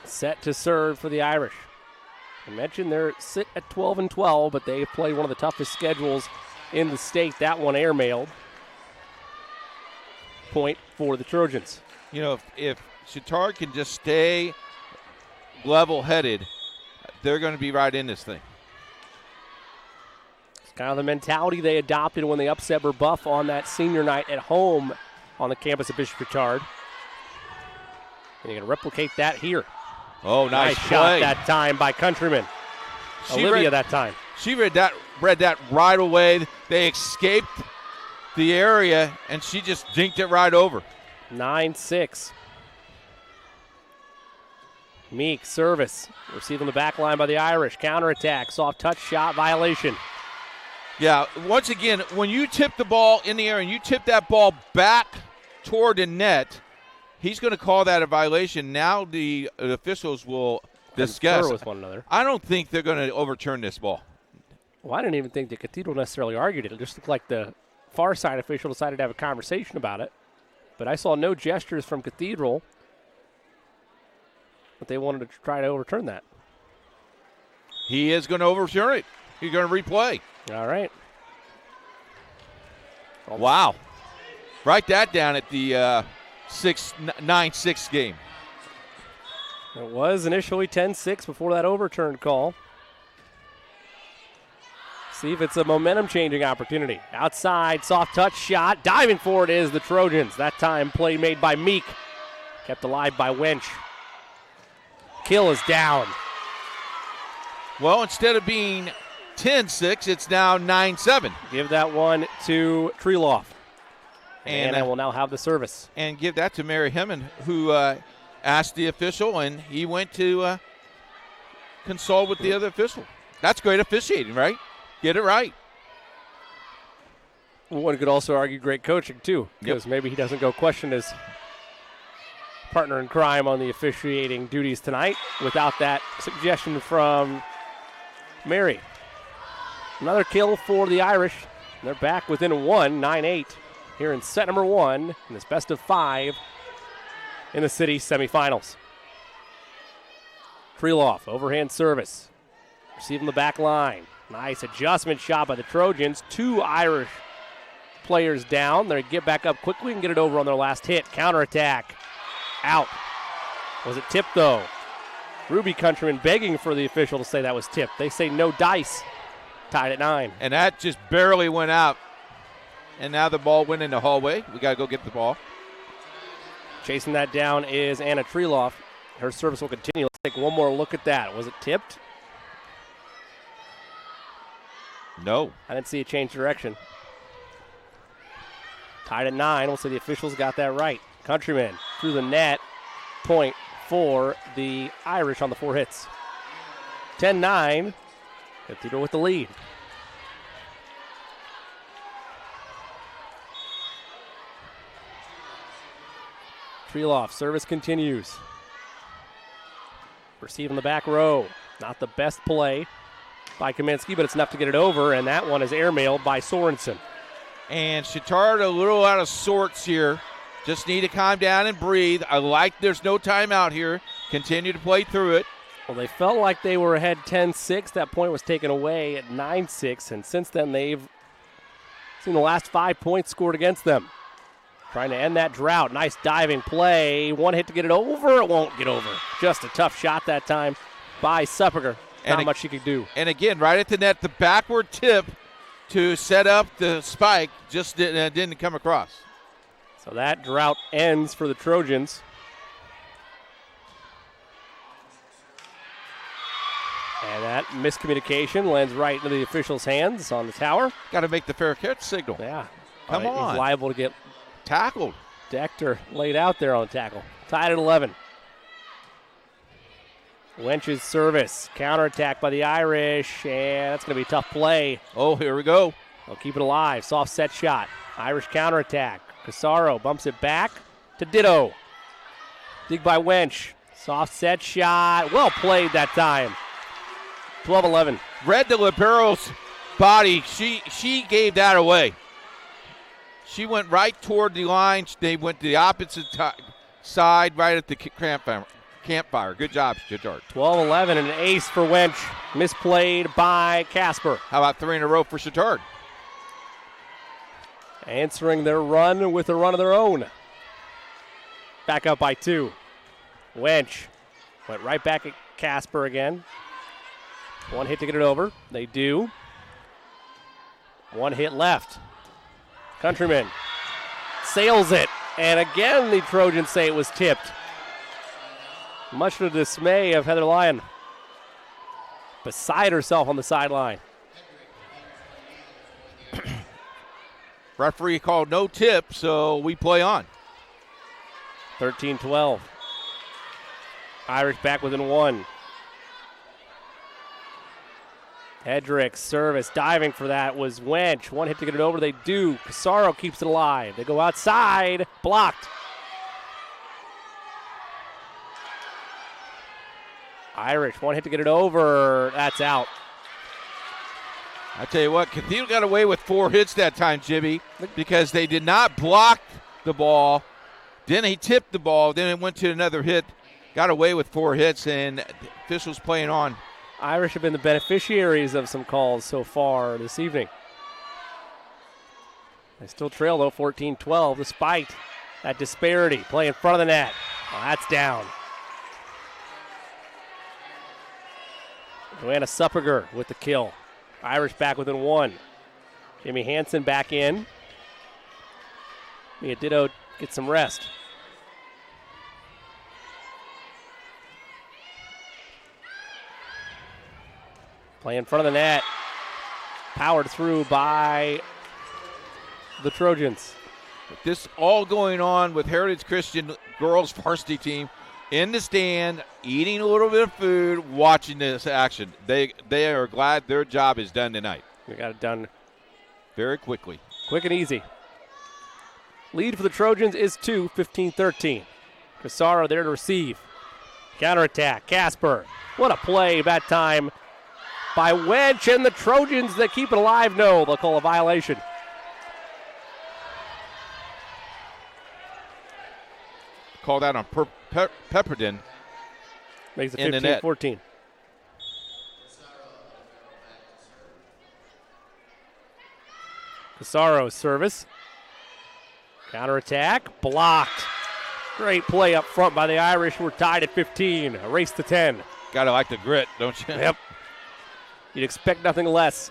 Set to serve for the Irish. I mentioned they're sit at 12-12, but they play one of the toughest schedules in the state. That one airmailed. Point for the Trojans. You know, if Chittard can just stay level-headed, they're going to be right in this thing. It's kind of the mentality they adopted when they upset Buff on that senior night at home on the campus of Bishop Chittard. And you're going to replicate that here. Oh, nice shot play. that time by Countryman. Olivia that time. She read that right away. They escaped the area, and she just dinked it right over. 9-6. Meek, service. Received on the back line by the Irish. Counterattack. Soft touch shot violation. Yeah, once again, when you tip the ball in the air and you tip that ball back toward the net, he's going to call that a violation. Now the officials will discuss with one another. I don't think they're going to overturn this ball. Well, I didn't even think the Cathedral necessarily argued it. It just looked like the far side official decided to have a conversation about it. But I saw no gestures from Cathedral, but they wanted to try to overturn that. He is going to overturn it. He's going to replay. All right. Wow. Write that down at the 9-6 game. It was initially 10-6 before that overturn call. See if it's a momentum-changing opportunity. Outside, soft touch shot. Diving for it is the Trojans. That time play made by Meek. Kept alive by Wench. Kill is down. Well, instead of being 10-6, it's now 9-7. Give that one to Treloff. And I will now have the service. And give that to Mary Hemmond, who asked the official, and he went to consult with the other official. That's great officiating, right? Get it right. One could also argue great coaching, too, because maybe he doesn't go question his partner in crime on the officiating duties tonight without that suggestion from Mary. Another kill for the Irish. They're back within 1, 9-8. Here in set number 1 in this best of 5 in the city semifinals. Treloff, overhand service. Receiving the back line. Nice adjustment shot by the Trojans. 2 Irish players down. They get back up quickly and get it over on their last hit. Counterattack. out. Was it tipped, though? Ruby Countryman begging for the official to say that was tipped. They say no dice. Tied at 9. And that just barely went out. And now the ball went in the hallway. We got to go get the ball. Chasing that down is Anna Treloff. Her service will continue. Let's take one more look at that. Was it tipped? No. I didn't see a change direction. Tied at 9. We'll say the officials got that right. Countryman through the net. Point for the Irish on the 4 hits. 10-9. Cathedral with the lead. Treloff, service continues. Receive in the back row. Not the best play by Kaminsky, but it's enough to get it over, and that one is airmailed by Sorensen. And Chittard a little out of sorts here. Just need to calm down and breathe. I like there's no timeout here. Continue to play through it. Well, they felt like they were ahead 10-6. That point was taken away at 9-6, and since then they've seen the last 5 points scored against them. Trying to end that drought. Nice diving play. One hit to get it over. It won't get over. Just a tough shot that time by Suppiger. Not much she could do. And again, right at the net, the backward tip to set up the spike just didn't come across. So that drought ends for the Trojans. And that miscommunication lands right into the official's hands on the tower. Got to make the fair catch signal. Yeah. Come on. He's liable to get tackled. Decked or laid out there on the tackle. Tied at 11. Wench's service. Counterattack by the Irish, and that's going to be a tough play. Oh, here we go. They'll keep it alive. Soft set shot. Irish counterattack. Casaro bumps it back to Ditto. Dig by Wench. Soft set shot. Well played that time. 12-11. Read the libero's body. She gave that away. She went right toward the line. They went to the opposite side, right at the campfire. Good job, Chittard. 12-11 and an ace for Wench. Misplayed by Casper. How about 3 in a row for Chittard? Answering their run with a run of their own. Back up by 2. Wench went right back at Casper again. One hit to get it over. They do. One hit left. Countryman sails it. And again, the Trojans say it was tipped. Much to the dismay of Heather Lyon. Beside herself on the sideline. Referee called no tip, so we play on. 13-12. Irish back within 1. Hedrick's service, diving for that was Wench. One hit to get it over. They do. Casaro keeps it alive. They go outside. Blocked. Irish, one hit to get it over. That's out. I tell you what, Cathedral got away with 4 hits that time, Jimmy, because they did not block the ball. Then he tipped the ball. Then it went to another hit. Got away with 4 hits, and officials playing on. Irish have been the beneficiaries of some calls so far this evening. They still trail, though, 14-12, despite that disparity. Play in front of the net. Oh, that's down. Joanna Suppiger with the kill. Irish back within 1. Jamie Hansen back in. Mia Ditto gets some rest. Play in front of the net. Powered through by the Trojans. With this all going on with Heritage Christian girls varsity team in the stand, eating a little bit of food, watching this action. They are glad their job is done tonight. We got it done very quickly. Quick and easy. Lead for the Trojans is 2, 15-13. Casaro there to receive. Counterattack. Casper. What a play that time by Wench, and the Trojans that keep it alive. No, they'll call a violation. Called out on Pepperdine. Makes it in 15-14. Casaro's service. Counterattack. Blocked. Great play up front by the Irish. We're tied at 15. A race to 10. Gotta like the grit, don't you? Yep. You'd expect nothing less.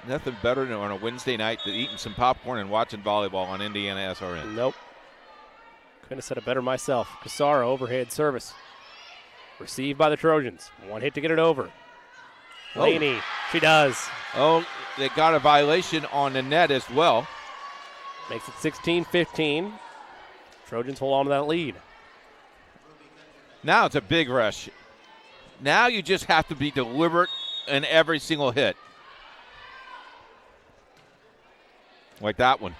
Nothing better than on a Wednesday night than eating some popcorn and watching volleyball on Indiana SRN. Nope. Couldn't have said it better myself. Casara overhead service. Received by the Trojans. One hit to get it over. Laney, she does. Oh, they got a violation on the net as well. Makes it 16-15. Trojans hold on to that lead. Now it's a big rush. Now you just have to be deliberate in every single hit. Like that one.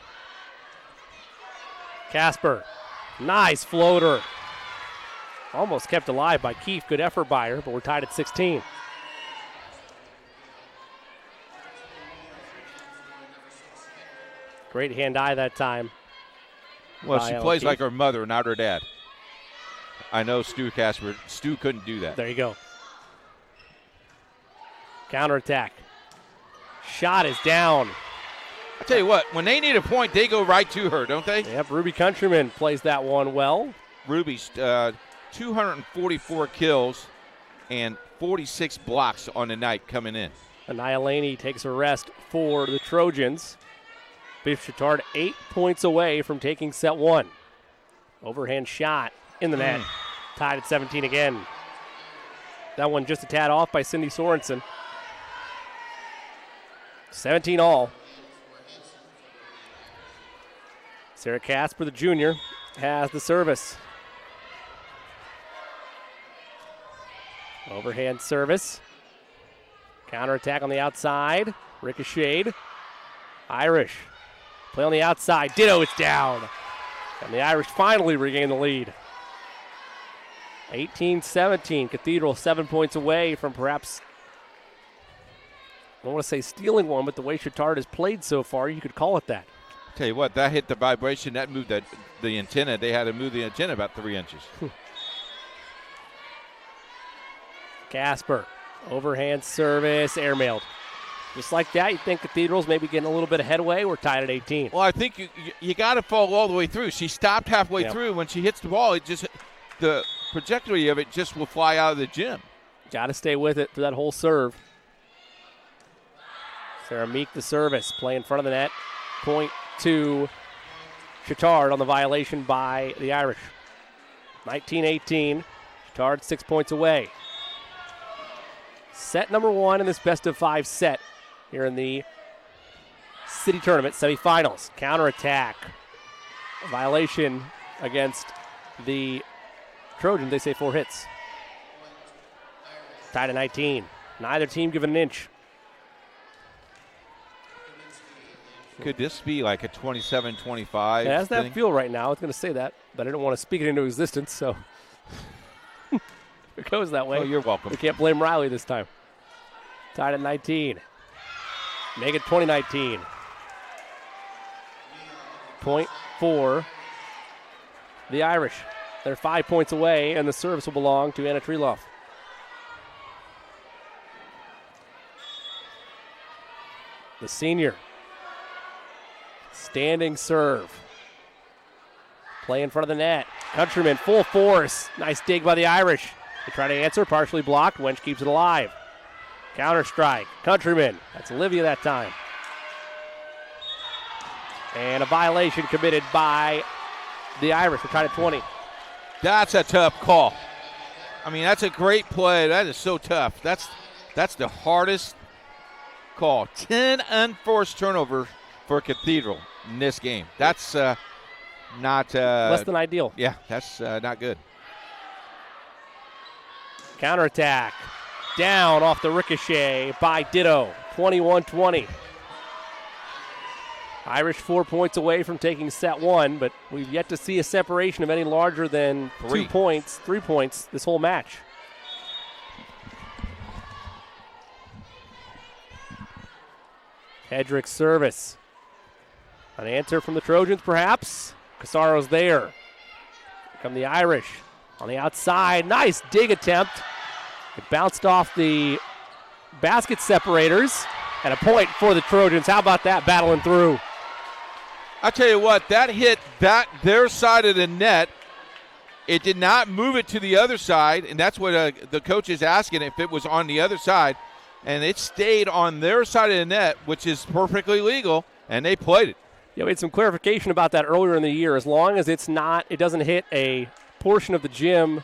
Casper, nice floater. Almost kept alive by Keefe. Good effort by her, but we're tied at 16. Great hand-eye that time. Well, she plays Keefe. like her mother, not her dad. I know Stu Casper. Stu couldn't do that. There you go. Counterattack. Shot is down. I tell you what, when they need a point, they go right to her, don't they? Yep, Ruby Countryman plays that one well. Ruby's 244 kills and 46 blocks on the night coming in. Anaya Laney takes a rest for the Trojans. Biff Chittard 8 points away from taking set one. Overhand shot in the net. Tied at 17 again. That one just a tad off by Cindy Sorensen. 17 all. Sarah Casper, the junior, has the service. Overhand service. Counterattack on the outside. Ricocheted. Irish. Play on the outside. Ditto, it's down. And the Irish finally regain the lead. 18-17. Cathedral 7 points away from perhaps, I don't want to say stealing one, but the way Chittard has played so far, you could call it that. Tell you what, that hit the vibration. That moved the antenna. They had to move the antenna about 3 inches. Casper. Overhand service. Airmailed. Just like that, you think Cathedral's maybe getting a little bit of headway. We're tied at 18. Well, I think you got to fall all the way through. She stopped halfway through. When she hits the ball, it just the trajectory of it just will fly out of the gym. Got to stay with it for that whole serve. Sarah Meek, the service. Play in front of the net. Point to Chittard on the violation by the Irish. 19-18. Chittard 6 points away. Set number one in this best-of-5 set here in the city tournament semifinals. Counterattack. Violation against the Trojans. They say 4 hits. Tied at 19. Neither team given an inch. Could this be like a 27-25? It has that feel right now. I was going to say that, but I didn't want to speak it into existence, so it goes that way. Oh, you're welcome. We can't blame Riley this time. Tied at 19. Make it 20-19. Point for the Irish. They're 5 points away, and the service will belong to Anna Treloff. The senior. Standing serve. Play in front of the net. Countryman full force. Nice dig by the Irish. They try to answer, partially blocked. Wench keeps it alive. Counter strike. Countryman. That's Olivia that time. And a violation committed by the Irish. We're tied at 20. That's a tough call. I mean, that's a great play. That is so tough. That's the hardest call. 10 unforced turnovers for Cathedral in this game. That's not less than ideal. Yeah, that's not good. Counterattack. Down off the ricochet by Ditto. 21-20. Irish 4 points away from taking set one, but we've yet to see a separation of any larger than 3 points this whole match. Hedrick's service. An answer from the Trojans, perhaps. Casaro's there. Here come the Irish on the outside. Nice dig attempt. It bounced off the basket separators. And a point for the Trojans. How about that, battling through? I tell you what, that hit their side of the net. It did not move it to the other side, and that's what the coach is asking if it was on the other side. And it stayed on their side of the net, which is perfectly legal, and they played it. Yeah, we had some clarification about that earlier in the year. As long as it doesn't hit a portion of the gym,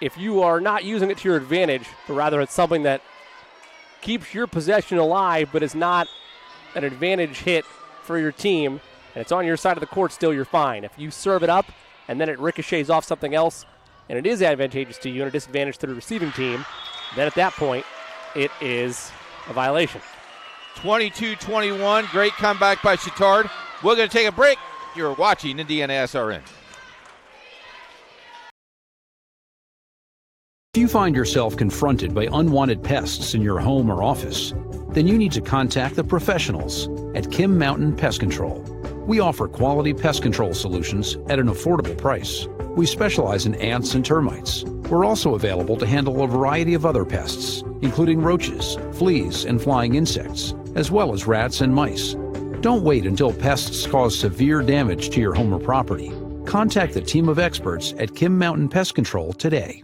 if you are not using it to your advantage, but rather it's something that keeps your possession alive but is not an advantage hit for your team, and it's on your side of the court still, you're fine. If you serve it up and then it ricochets off something else and it is advantageous to you and a disadvantage to the receiving team, then at that point it is a violation. 22-21, great comeback by Chittard. We're going to take a break. You're watching Indiana SRN. If you find yourself confronted by unwanted pests in your home or office, then you need to contact the professionals at Kim Mountain Pest Control. We offer quality pest control solutions at an affordable price. We specialize in ants and termites. We're also available to handle a variety of other pests, including roaches, fleas, and flying insects, as well as rats and mice. Don't wait until pests cause severe damage to your home or property. Contact the team of experts at Kim Mountain Pest Control today.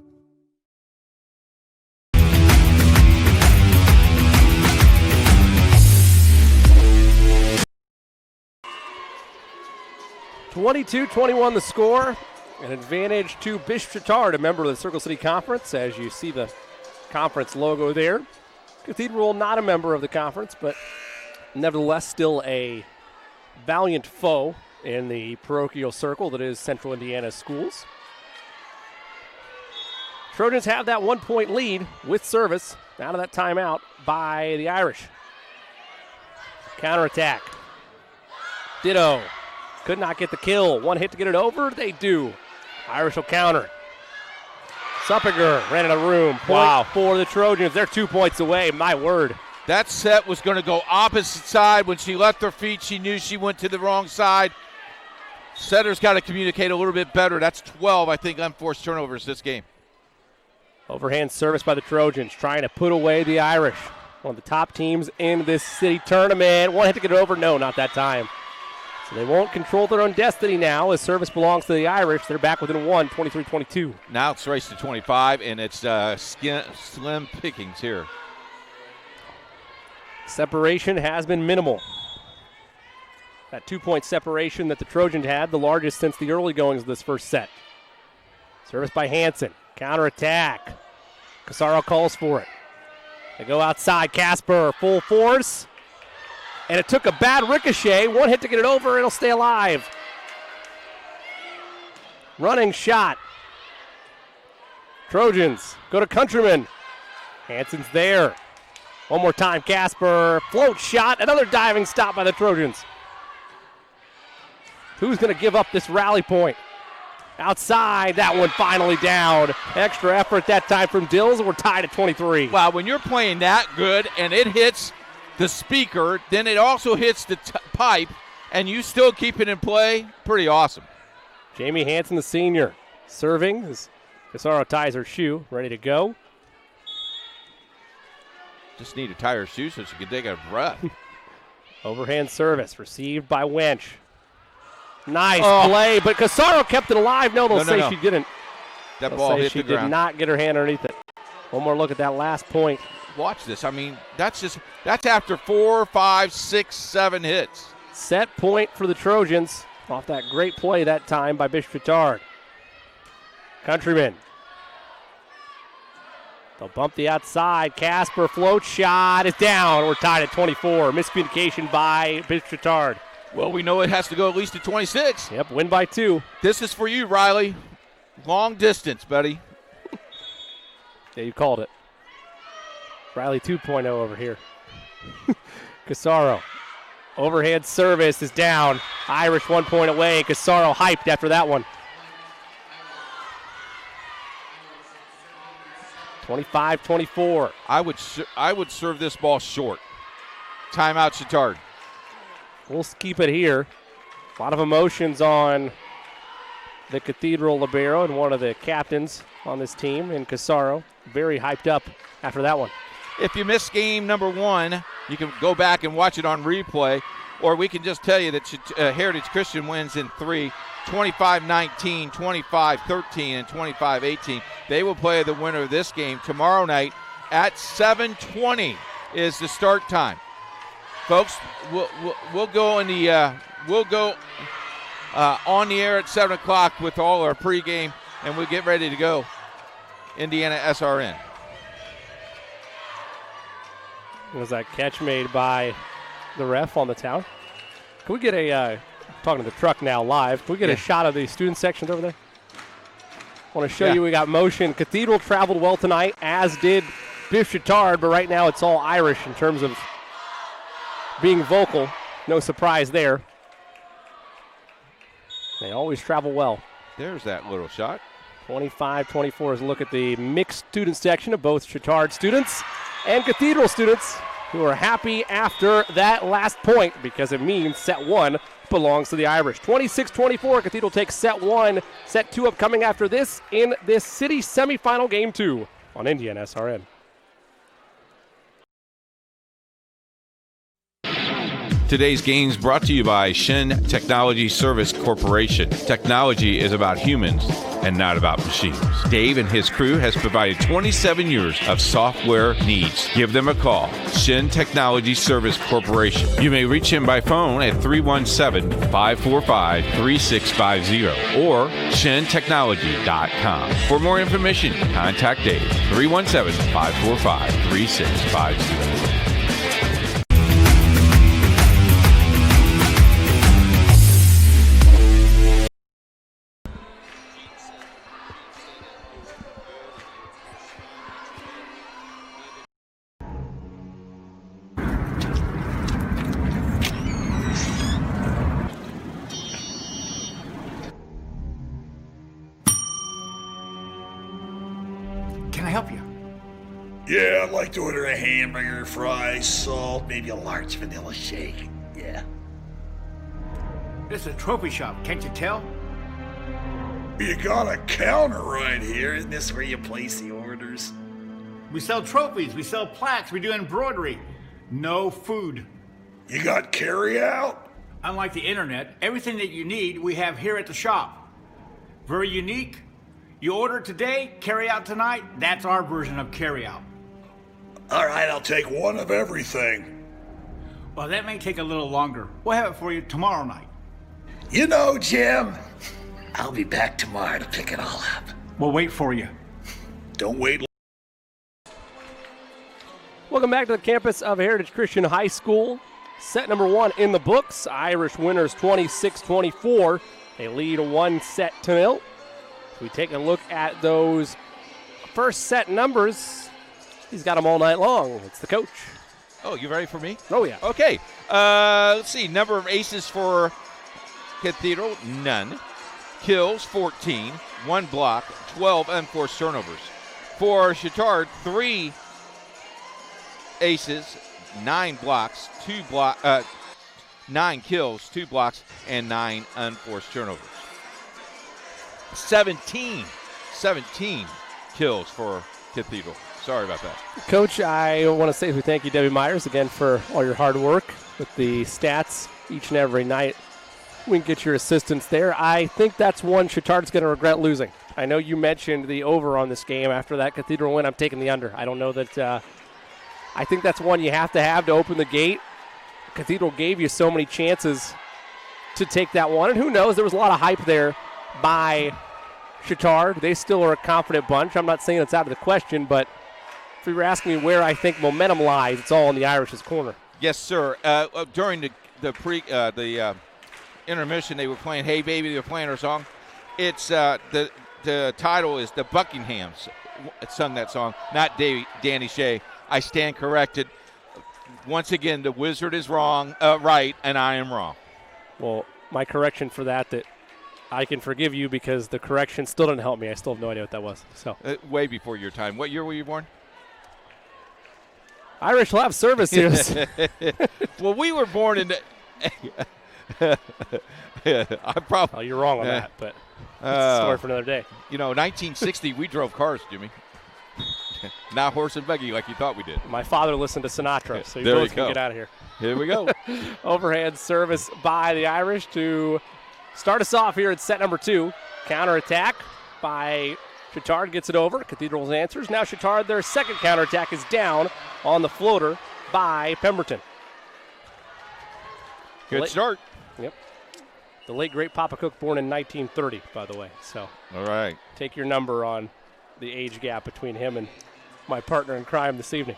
(22-21) the score. An advantage to Bishop Chittard, a member of the Circle City Conference, as you see the conference logo there. Cathedral not a member of the conference, but nevertheless still a valiant foe in the parochial circle that is Central Indiana schools. Trojans have that 1-point lead with service out of that timeout by the Irish. Counterattack. Ditto. Could not get the kill. One hit to get it over. They do. Irish will counter. Suppiger ran out of room. Point for the Trojans. They're 2 points away. My word. That set was going to go opposite side. When she left her feet, she knew she went to the wrong side. Setter's got to communicate a little bit better. That's 12, I think, unforced turnovers this game. Overhand service by the Trojans, trying to put away the Irish. One of the top teams in this city tournament. One hit to get it over. No, not that time. So they won't control their own destiny now as service belongs to the Irish. They're back within one, 23-22. Now it's race to 25, and it's slim pickings here. Separation has been minimal. That 2-point separation that the Trojans had, the largest since the early goings of this first set. Service by Hansen. Counterattack. Casaro calls for it. They go outside. Casper, full force. And it took a bad ricochet. One hit to get it over. It'll stay alive. Running shot. Trojans go to Countryman. Hansen's there. One more time, Casper. Float shot. Another diving stop by the Trojans. Who's going to give up this rally point? Outside, that one finally down. Extra effort that time from Dills. We're tied at 23. Wow, when you're playing that good and it hits the speaker, then it also hits the pipe, and you still keep it in play, pretty awesome. Jamie Hansen, the senior, serving as Casaro ties her shoe, ready to go. Just need to tie her shoe so she can take a breath. Overhand service received by Wench. Nice play, but Casaro kept it alive. No, they'll say she didn't. That ball hit she the ground. Did not get her hand underneath it. One more look at that last point. Watch this. I mean, that's after 4, 5, 6, 7 hits. Set point for the Trojans off that great play that time by Bishop Chittard. Countryman. They'll bump the outside. Casper float shot is down. We're tied at 24. Miscommunication by Bishop Chittard. Well, we know it has to go at least to 26. Yep, win by 2. This is for you, Riley. Long distance, buddy. Yeah, you called it. Riley 2.0 over here. Casaro. Overhead service is down. Irish 1 point away. Casaro hyped after that one. 25-24. I would serve this ball short. Timeout, Chittard. We'll keep it here. A lot of emotions on the Cathedral libero and one of the captains on this team in Casaro. Very hyped up after that one. If you missed game number 1, you can go back and watch it on replay. or we can just tell you that Heritage Christian wins in 3, 25-19, 25-13, and 25-18. They will play the winner of this game tomorrow night at 7:20 is the start time. Folks, we'll go on the air at 7 o'clock with all our pregame, and we'll get ready to go. Indiana SRN. Was that catch made by the ref on the towel? Can we get talking to the truck now live, can we get a shot of the student sections over there? I want to show you we got motion. Cathedral traveled well tonight, as did Biff Chittard, but right now it's all Irish in terms of being vocal. No surprise there. They always travel well. There's that little shot. 25-24 is a look at the mixed student section of both Chittard students and Cathedral students, who are happy after that last point because it means set 1 belongs to the Irish. 26-24, Cathedral takes set 1. Set 2 upcoming after this in this city semifinal game 2 on Indiana SRN. Today's games brought to you by Shin Technology Service Corporation. Technology is about humans and not about machines. Dave and his crew has provided 27 years of software needs. Give them a call. Shin Technology Service Corporation. You may reach him by phone at 317-545-3650 or shintechnology.com. For more information, contact Dave, 317-545-3650. Yeah, I'd like to order a hamburger, fries, salt, maybe a large vanilla shake. Yeah. It's a trophy shop, can't you tell? You got a counter right here. Isn't this where you place the orders? We sell trophies, we sell plaques, we do embroidery. No food. You got carry out? Unlike the internet, everything that you need we have here at the shop. Very unique. You order today, carry out tonight. That's our version of carry out. All right, I'll take one of everything. Well, that may take a little longer. We'll have it for you tomorrow night. You know, Jim, I'll be back tomorrow to pick it all up. We'll wait for you. Don't wait. Welcome back to the campus of Heritage Christian High School. Set number 1 in the books. Irish winners 26-24. They lead 1-0. We take a look at those first set numbers. He's got them all night long. It's the coach. Oh, you ready for me? Oh, yeah. Okay. Let's see. Number of aces for Cathedral, none. Kills, 14. 1 block, 12 unforced turnovers. For Chittard, 3 aces, 9 blocks, 9 kills, 2 blocks, and 9 unforced turnovers. 17 kills for Cathedral. Sorry about that. Coach, I want to say we thank you, Debbie Myers, again for all your hard work with the stats each and every night. We can get your assistance there. I think that's one Chittard's going to regret losing. I know you mentioned the over on this game. After that Cathedral win, I'm taking the under. I don't know that I think that's one you have to open the gate. Cathedral gave you so many chances to take that one. And who knows, there was a lot of hype there by Chittard. They still are a confident bunch. I'm not saying it's out of the question, but if you were asking me where I think momentum lies, it's all in the Irish's corner. Yes, sir. During the intermission, they were playing "Hey Baby." They were playing our song. It's the title is the Buckinghams sung that song, not Danny Shea. I stand corrected. Once again, the Wizard is wrong, right, and I am wrong. Well, my correction for that I can forgive you because the correction still didn't help me. I still have no idea what that was. So way before your time. What year were you born? Irish will have service here. Well, we were born in the I probably. Oh, you're wrong on that, but it's a story for another day. You know, 1960, we drove cars, Jimmy. Not horse and buggy like you thought we did. My father listened to Sinatra, so you There both you can go. get out of here. Here we go. Overhand service by the Irish to start us off here at set number 2. Counterattack by Chittard, gets it over. Cathedral's answers. Now Chittard, their second counterattack is down on the floater by Pemberton. Good start. Yep. The late, great Papa Cook, born in 1930, by the way. So, all right. Take your number on the age gap between him and my partner in crime this evening.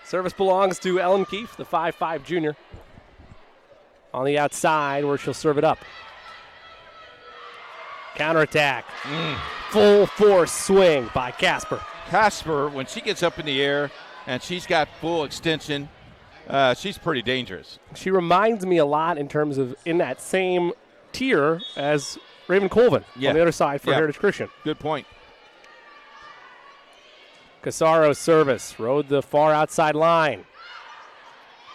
Service belongs to Ellen Keefe, the 5'5 junior. On the outside where she'll serve it up. Counterattack. Full force swing by Casper. Casper, when she gets up in the air and she's got full extension, she's pretty dangerous. She reminds me a lot in terms of in that same tier as Raven Colvin on the other side for Heritage Christian. Good point. Casaro's service rode the far outside line.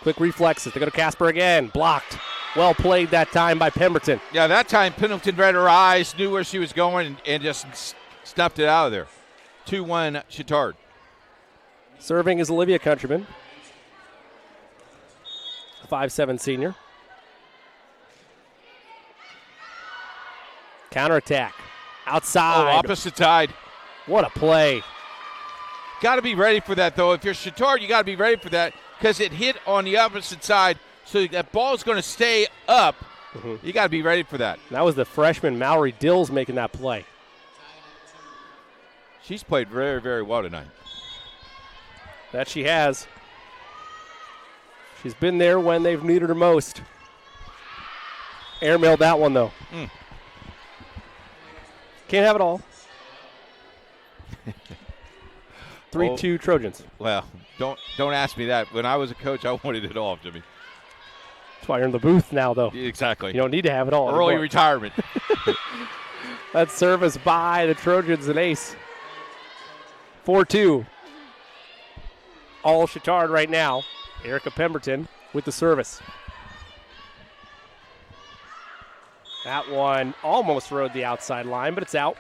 Quick reflexes. They go to Casper again. Blocked. Well played that time by Pemberton. Yeah, that time Pendleton read her eyes, knew where she was going, and just snuffed it out of there. 2-1 Chittard. Serving is Olivia Countryman, 5'7 senior. Counterattack. Outside. Oh, opposite side. What a play. Got to be ready for that, though. If you're Chittard, you got to be ready for that because it hit on the opposite side, so that ball's going to stay up. You got to be ready for that. That was the freshman Mallory Dills making that play. She's played very, very well tonight. That she has. She's been there when they've needed her most. Airmailed that one, though. Can't have it all. 3-2 Trojans. Well, don't ask me that. When I was a coach, I wanted it all, Jimmy. That's why you're in the booth now, though. Exactly. You don't need to have it all. Early anymore. retirement. That service by the Trojans, an ace. 4-2. All Chittard right now. Erica Pemberton with the service. That one almost rode the outside line, but it's out.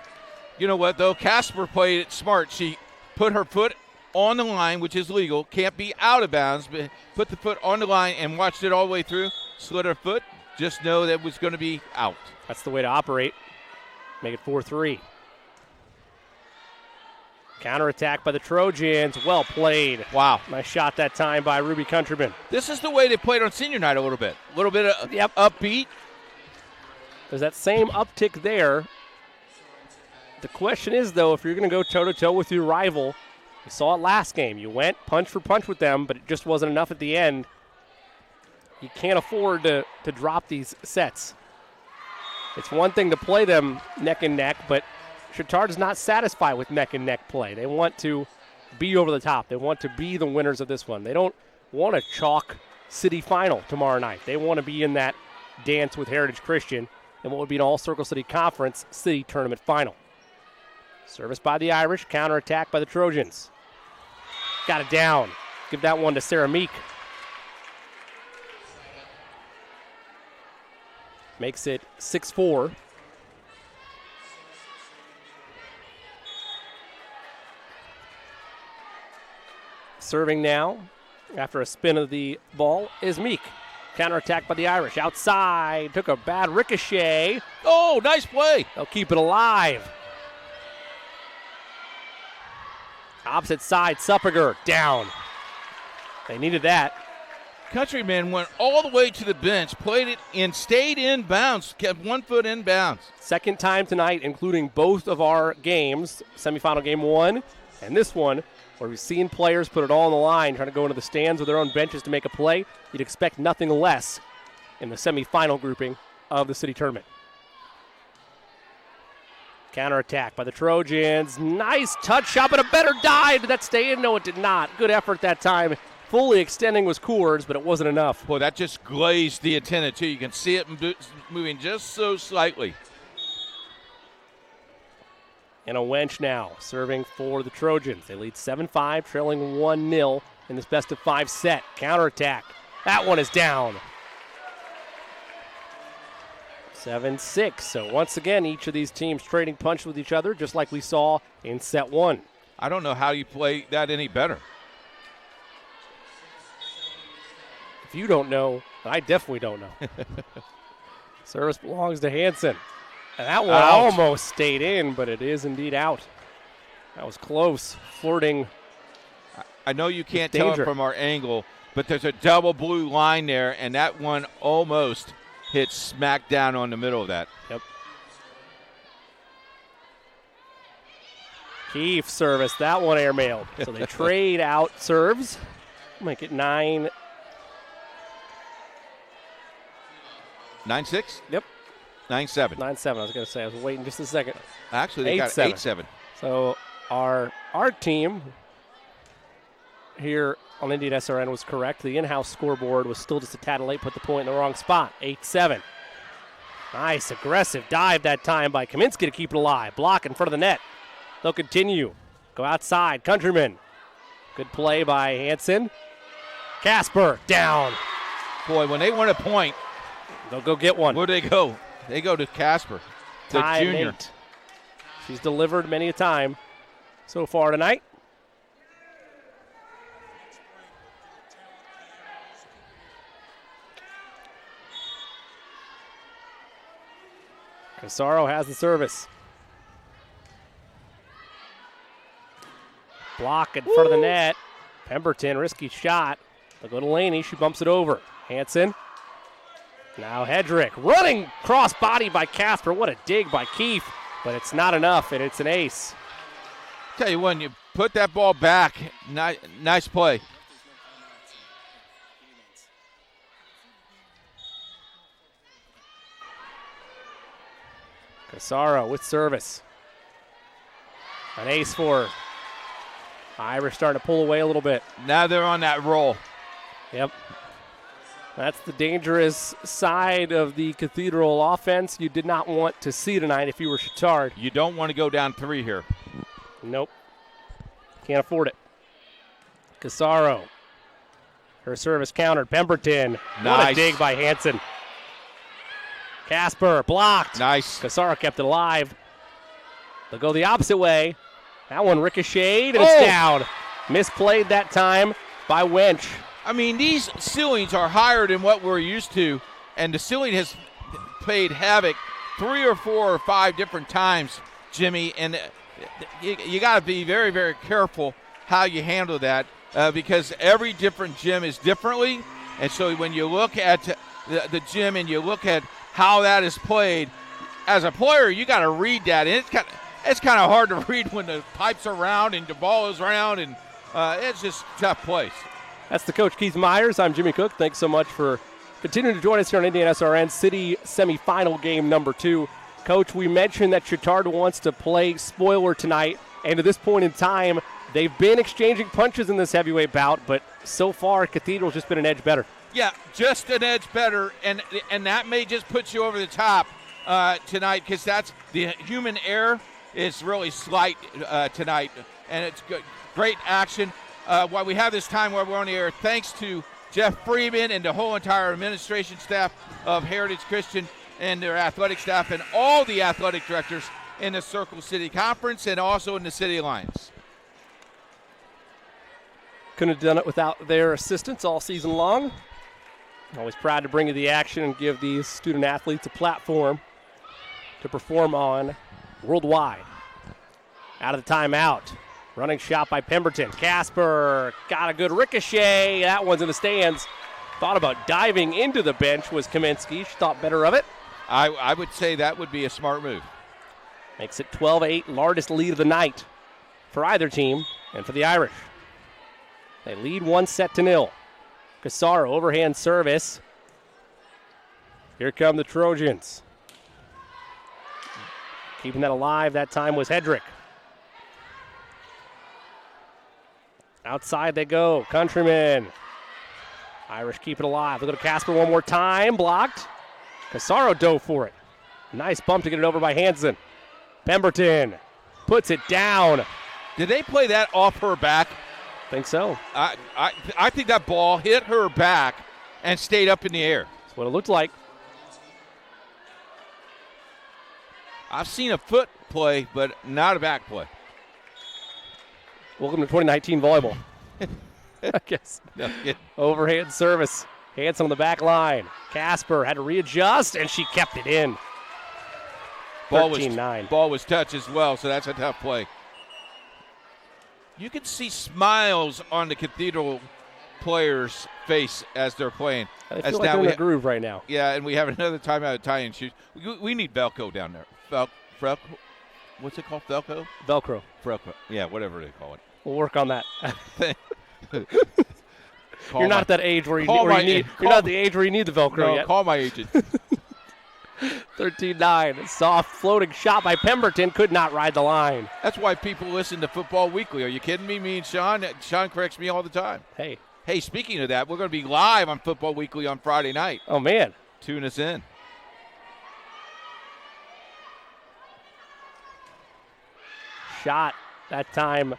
You know what, though? Casper played it smart. She put her foot on the line, which is legal. Can't be out of bounds, but put the foot on the line and watched it all the way through. Slid her foot. Just know that it was going to be out. That's the way to operate. Make it 4-3. Counterattack by the Trojans. Well played. Wow. Nice shot that time by Ruby Countryman. This is the way they played on senior night a little bit. A little bit of upbeat. There's that same uptick there. The question is, though, if you're going to go toe-to-toe with your rival, you saw it last game. You went punch for punch with them, but it just wasn't enough at the end. You can't afford to drop these sets. It's one thing to play them neck and neck, but Chittard's not satisfied with neck and neck play. They want to be over the top. They want to be the winners of this one. They don't want to chalk city final tomorrow night. They want to be in that dance with Heritage Christian in what would be an all-Circle City Conference city tournament final. Service by the Irish, counterattack by the Trojans. Got it down. Give that one to Sarah Meek. Makes it 6-4. Serving now, after a spin of the ball, is Meek. Counterattack by the Irish. Outside. Took a bad ricochet. Oh, nice play. They'll keep it alive. Opposite side, Suppiger down. They needed that. Countryman went all the way to the bench, played it and stayed in bounds, kept 1 foot in bounds. Second time tonight, including both of our games, semifinal game 1 and this one, where we've seen players put it all on the line, trying to go into the stands with their own benches to make a play. You'd expect nothing less in the semifinal grouping of the city tournament. Counterattack by the Trojans. Nice touch shot, but a better dive. Did that stay in? No, it did not. Good effort that time. Fully extending was Coors, but it wasn't enough. Boy, that just glazed the antenna, too. You can see it moving just so slightly. And a Wench now serving for the Trojans. They lead 7-5, trailing 1-0 in this best-of-5 set. Counterattack. That one is down. 7-6. So once again, each of these teams trading punch with each other, just like we saw in set one. I don't know how you play that any better. If you don't know, I definitely don't know. Service belongs to Hansen. And that one almost stayed in, but it is indeed out. That was close. Flirting. I know you can't tell it from our angle, but there's a double blue line there, and that one almost hit smack down on the middle of that. Yep. Keefe service. That one airmailed. So they trade out serves. Make it 9. 9-6? Yep. 9-7. 9-7. I was going to say. I was waiting just a second. Actually, they got 8-7. So our team here on Indian SRN was correct. The in-house scoreboard was still just a tad late, put the point in the wrong spot. 8-7. Nice aggressive dive that time by Kaminsky to keep it alive. Block in front of the net. They'll continue. Go outside. Countryman. Good play by Hansen. Casper down. Boy, when they want a point, they'll go get one. Where do they go? They go to Casper, the junior. Nate. She's delivered many a time so far tonight. Casaro has the service. Block in front of the net. Pemberton, risky shot. They'll go to Laney. She bumps it over. Hansen. Now Hedrick. Running cross body by Casper. What a dig by Keefe. But it's not enough, and it's an ace. Tell you when you put that ball back, nice play. Casaro with service. An ace for her. Irish starting to pull away a little bit. Now they're on that roll. Yep. That's the dangerous side of the Cathedral offense you did not want to see tonight if you were Chittard. You don't want to go down 3 here. Nope. Can't afford it. Casaro. Her service countered. Pemberton. Nice. What a dig by Hansen. Casper blocked. Nice. Casaro kept it alive. They'll go the opposite way. That one ricocheted, and it's down. Misplayed that time by Wench. I mean, these ceilings are higher than what we're used to, and the ceiling has played havoc 3 or 4 or 5 different times, Jimmy, and you got to be very, very careful how you handle that because every different gym is differently, and so when you look at the gym and you look at how that is played, as a player, you got to read that, and it's kind of hard to read when the pipes are round and the ball is round, and it's just a tough place. That's the coach, Keith Myers. I'm Jimmy Cook. Thanks so much for continuing to join us here on Indiana SRN City semifinal game number 2. Coach, we mentioned that Chittard wants to play spoiler tonight, and to this point in time, they've been exchanging punches in this heavyweight bout, but so far, Cathedral's just been an edge better. Yeah, just an edge better, and that may just put you over the top tonight because that's the human error is really slight tonight, and it's good. Great action. While we have this time while we're on the air, thanks to Jeff Freeman and the whole entire administration staff of Heritage Christian and their athletic staff and all the athletic directors in the Circle City Conference and also in the City Alliance. Couldn't have done it without their assistance all season long. Always proud to bring you the action and give these student athletes a platform to perform on worldwide. Out of the timeout. Running shot by Pemberton. Casper got a good ricochet. That one's in the stands. Thought about diving into the bench was Kaminsky. She thought better of it. I would say that would be a smart move. Makes it 12-8, largest lead of the night for either team and for the Irish. They lead 1-0. Casaro, overhand service. Here come the Trojans. Keeping that alive that time was Hedrick. Outside they go. Countryman. Irish keep it alive. They go to Casper one more time. Blocked. Casaro dove for it. Nice bump to get it over by Hansen. Pemberton puts it down. Did they play that off her back? Think so. I think that ball hit her back and stayed up in the air. That's what it looked like. I've seen a foot play, but not a back play. Welcome to 2019 volleyball. I guess. No, yeah. Overhand service. Hands on the back line. Casper had to readjust, and she kept it in. 13-9. Ball was touched as well, so that's a tough play. You can see smiles on the Cathedral players' face as they're playing. They feel like they're in a groove right now. Yeah, and we have another timeout of tie-in shoes. We need Velcro down there. What's it called? Velcro? Velcro. Yeah, whatever they call it. We'll work on that. You're not at that age where you're not the age where you need the Velcro yet. Call my agent. 13-9. Soft floating shot by Pemberton. Could not ride the line. That's why people listen to Football Weekly. Are you kidding me? Me and Sean corrects me all the time. Hey, speaking of that, we're going to be live on Football Weekly on Friday night. Oh, man. Tune us in. Shot that time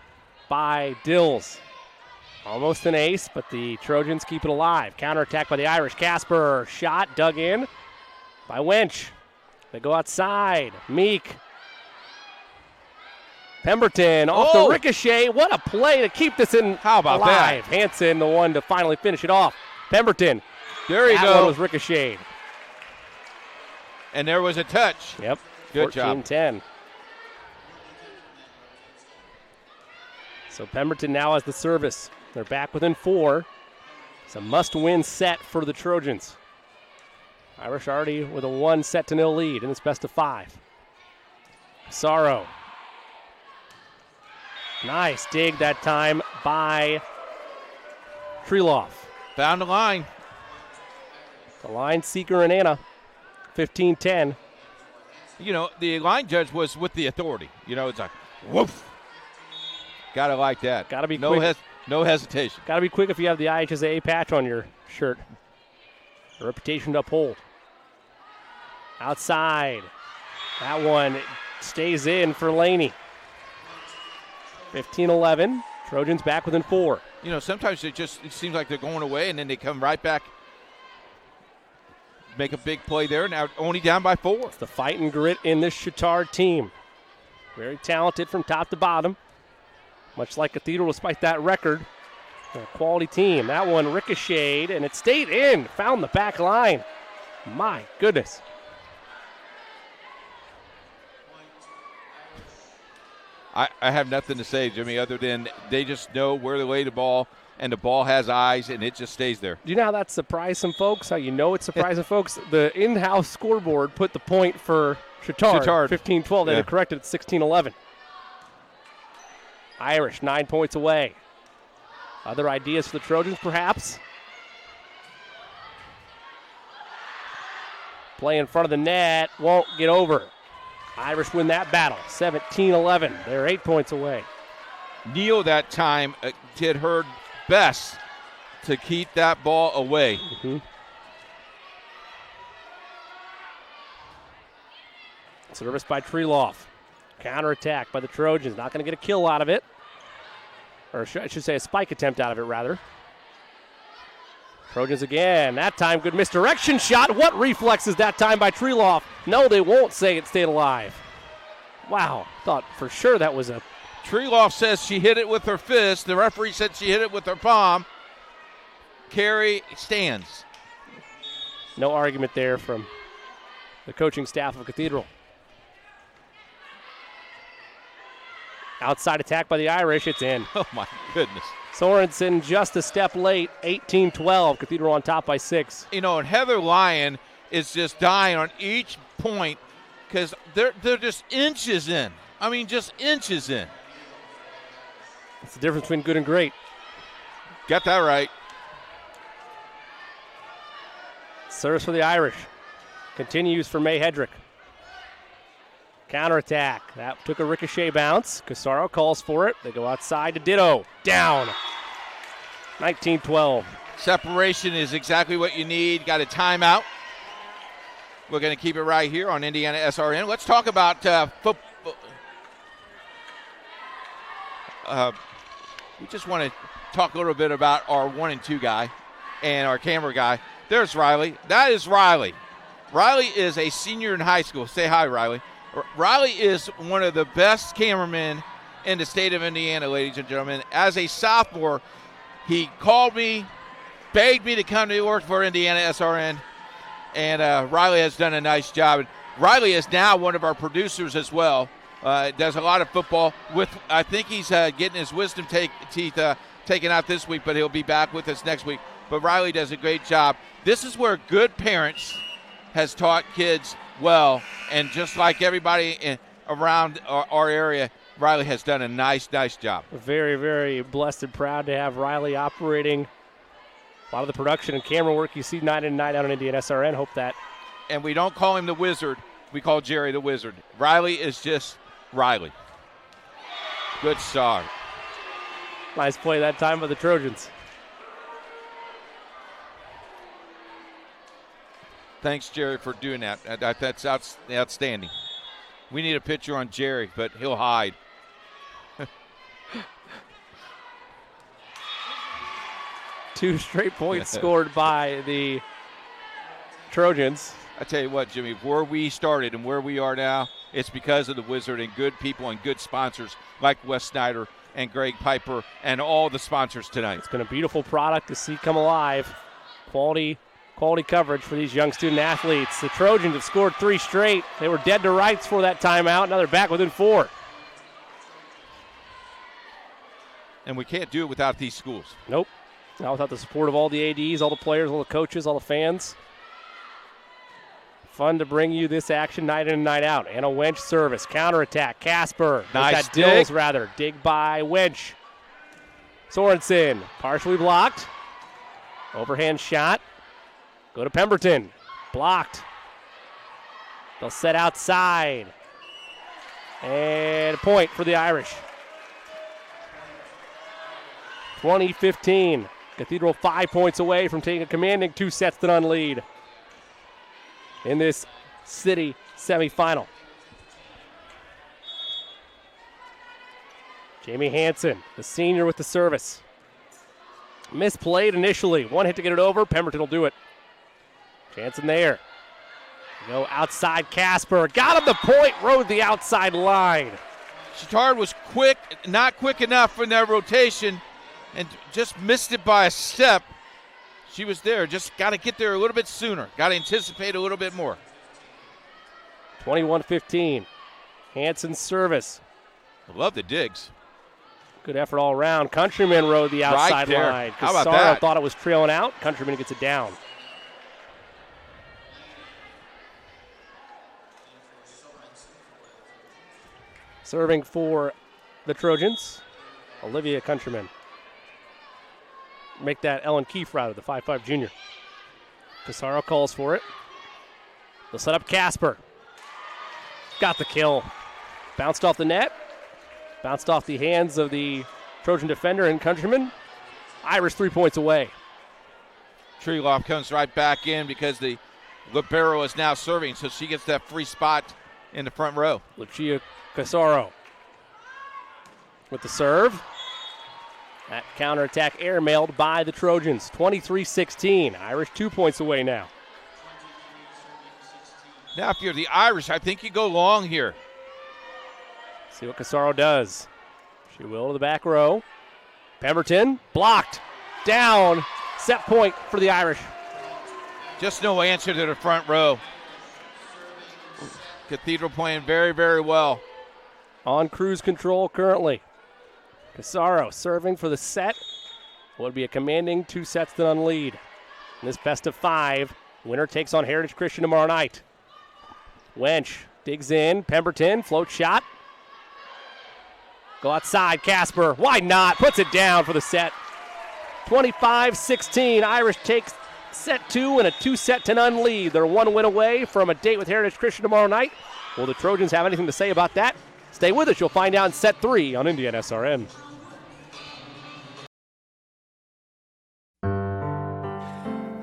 by Dills. Almost an ace, but the Trojans keep it alive. Counterattack by the Irish. Casper, shot dug in by Winch. They go outside. Meek. Pemberton off the ricochet. What a play to keep this in How about alive. That? Hanson, the one to finally finish it off. Pemberton. There you that go. One was ricocheted. And there was a touch. Yep. Good job. 14-10. So Pemberton now has the service. They're back within 4. It's a must-win set for the Trojans. Irish already with a 1-0 lead in this best of 5. Sorrow. Nice dig that time by Treloff. Found the line. The line seeker and Anna. 15-10. You know, the line judge was with the authority. You know, it's like, woof. Gotta like that. Gotta be quick. No hesitation. Gotta be quick if you have the IHSAA patch on your shirt. A reputation to uphold. Outside. That one stays in for Laney. 15-11. Trojans back within 4. You know, sometimes it seems like they're going away, and then they come right back, make a big play there. Now only down by 4. It's the fight and grit in this Chittard team. Very talented from top to bottom. Much like Cathedral, despite that record. A quality team. That one ricocheted, and it stayed in. Found the back line. My goodness. I have nothing to say, Jimmy, other than they just know where to lay the ball, and the ball has eyes, and it just stays there. Do you know how that surprised some folks? How you know it surprised some folks? The in-house scoreboard put the point for Chittard. 15-12. They had corrected at 16-11. Irish, 9 points away. Other ideas for the Trojans, perhaps? Play in front of the net. Won't get over. Irish win that battle, 17-11. They're 8 points away. Neal that time did her best to keep that ball away. Mm-hmm. Service by Treloff. Counterattack by the Trojans. Not going to get a kill out of it. Or I should say a spike attempt out of it, rather. Trojans again. That time, good misdirection shot. What reflexes that time by Treloff? No, they won't say it stayed alive. Wow. Thought for sure that was a... Treloff says she hit it with her fist. The referee said she hit it with her palm. Carry stands. No argument there from the coaching staff of Cathedral. Outside attack by the Irish. It's in. Oh, my goodness. Sorensen just a step late. 18-12. Cathedral on top by 6. You know, and Heather Lyon is just dying on each point because they're just inches in. I mean, just inches in. It's the difference between good and great. Got that right. Service for the Irish. Continues for May Hedrick. Counterattack. That took a ricochet bounce. Casaro calls for it. They go outside to Ditto. Down. 19-12. Separation is exactly what you need. Got a timeout. We're going to keep it right here on Indiana SRN. Let's talk about football. We just want to talk a little bit about our 1 and 2 guy and our camera guy. There's Riley. That is Riley. Riley is a senior in high school. Say hi, Riley. Riley is one of the best cameramen in the state of Indiana, ladies and gentlemen. As a sophomore, he called me, begged me to come to work for Indiana SRN, and Riley has done a nice job. Riley is now one of our producers as well. Does a lot of football. I think he's getting his wisdom teeth taken out this week, but he'll be back with us next week. But Riley does a great job. This is where good parents has taught kids well, and just like everybody around our area, Riley has done a nice job. Very, very blessed and proud to have Riley operating a lot of the production and camera work you see night in and night out on Indiana SRN. Hope that. And we don't call him the Wizard. We call Jerry the Wizard. Riley is just Riley. Good start. Nice play that time by the Trojans. Thanks, Jerry, for doing that. That's outstanding. We need a picture on Jerry, but he'll hide. Two straight points scored by the Trojans. I tell you what, Jimmy, where we started and where we are now, it's because of the Wizard and good people and good sponsors like Wes Snyder and Greg Piper and all the sponsors tonight. It's been a beautiful product to see come alive. Quality coverage for these young student athletes. The Trojans have scored 3 straight. They were dead to rights for that timeout. Now they're back within 4. And we can't do it without these schools. Nope. Not without the support of all the ADs, all the players, all the coaches, all the fans. Fun to bring you this action night in and night out. And a Wench service. Counterattack. Casper. Nice Dills, rather. Dig by Wench. Sorensen. Partially blocked. Overhand shot. Go to Pemberton. Blocked. They'll set outside. And a point for the Irish. 20-15. Cathedral 5 points away from taking a commanding 2-0 lead in this city semifinal. Jamie Hansen, the senior with the service. Misplayed initially. One hit to get it over. Pemberton will do it. Chance in there. Go outside Casper. Got him the point. Rode the outside line. Chittard was quick, not quick enough in that rotation, and just missed it by a step. She was there. Just got to get there a little bit sooner. Got to anticipate a little bit more. 21-15. Hansen's service. I love the digs. Good effort all around. Countryman rode the outside line. How about Casaro that? Thought it was trailing out. Countryman gets it down. Serving for the Trojans, Olivia Countryman. Make that Ellen Keefe route of the 5'5 junior. Casaro calls for it. They'll set up Casper. Got the kill. Bounced off the net. Bounced off the hands of the Trojan defender and Countryman. Irish 3 points away. Treeloff comes right back in because the libero is now serving, so she gets that free spot in the front row. Lucia Casaro with the serve. That counterattack airmailed by the Trojans. 23-16. Irish 2 points away now. Now, if you're the Irish, I think you go long here. See what Casaro does. She will to the back row. Pemberton blocked. Down. Set point for the Irish. Just no answer to the front row. Cathedral playing very, very well. On cruise control currently. Casaro serving for the set. Would be a commanding 2-0 lead. In this best of 5, winner takes on Heritage Christian tomorrow night. Wench digs in. Pemberton, float shot. Go outside, Casper. Why not? Puts it down for the set. 25-16. Irish takes set 2 and a 2-0 lead. They're 1 win away from a date with Heritage Christian tomorrow night. Will the Trojans have anything to say about that? Stay with us. You'll find out in set 3 on Indiana SRN.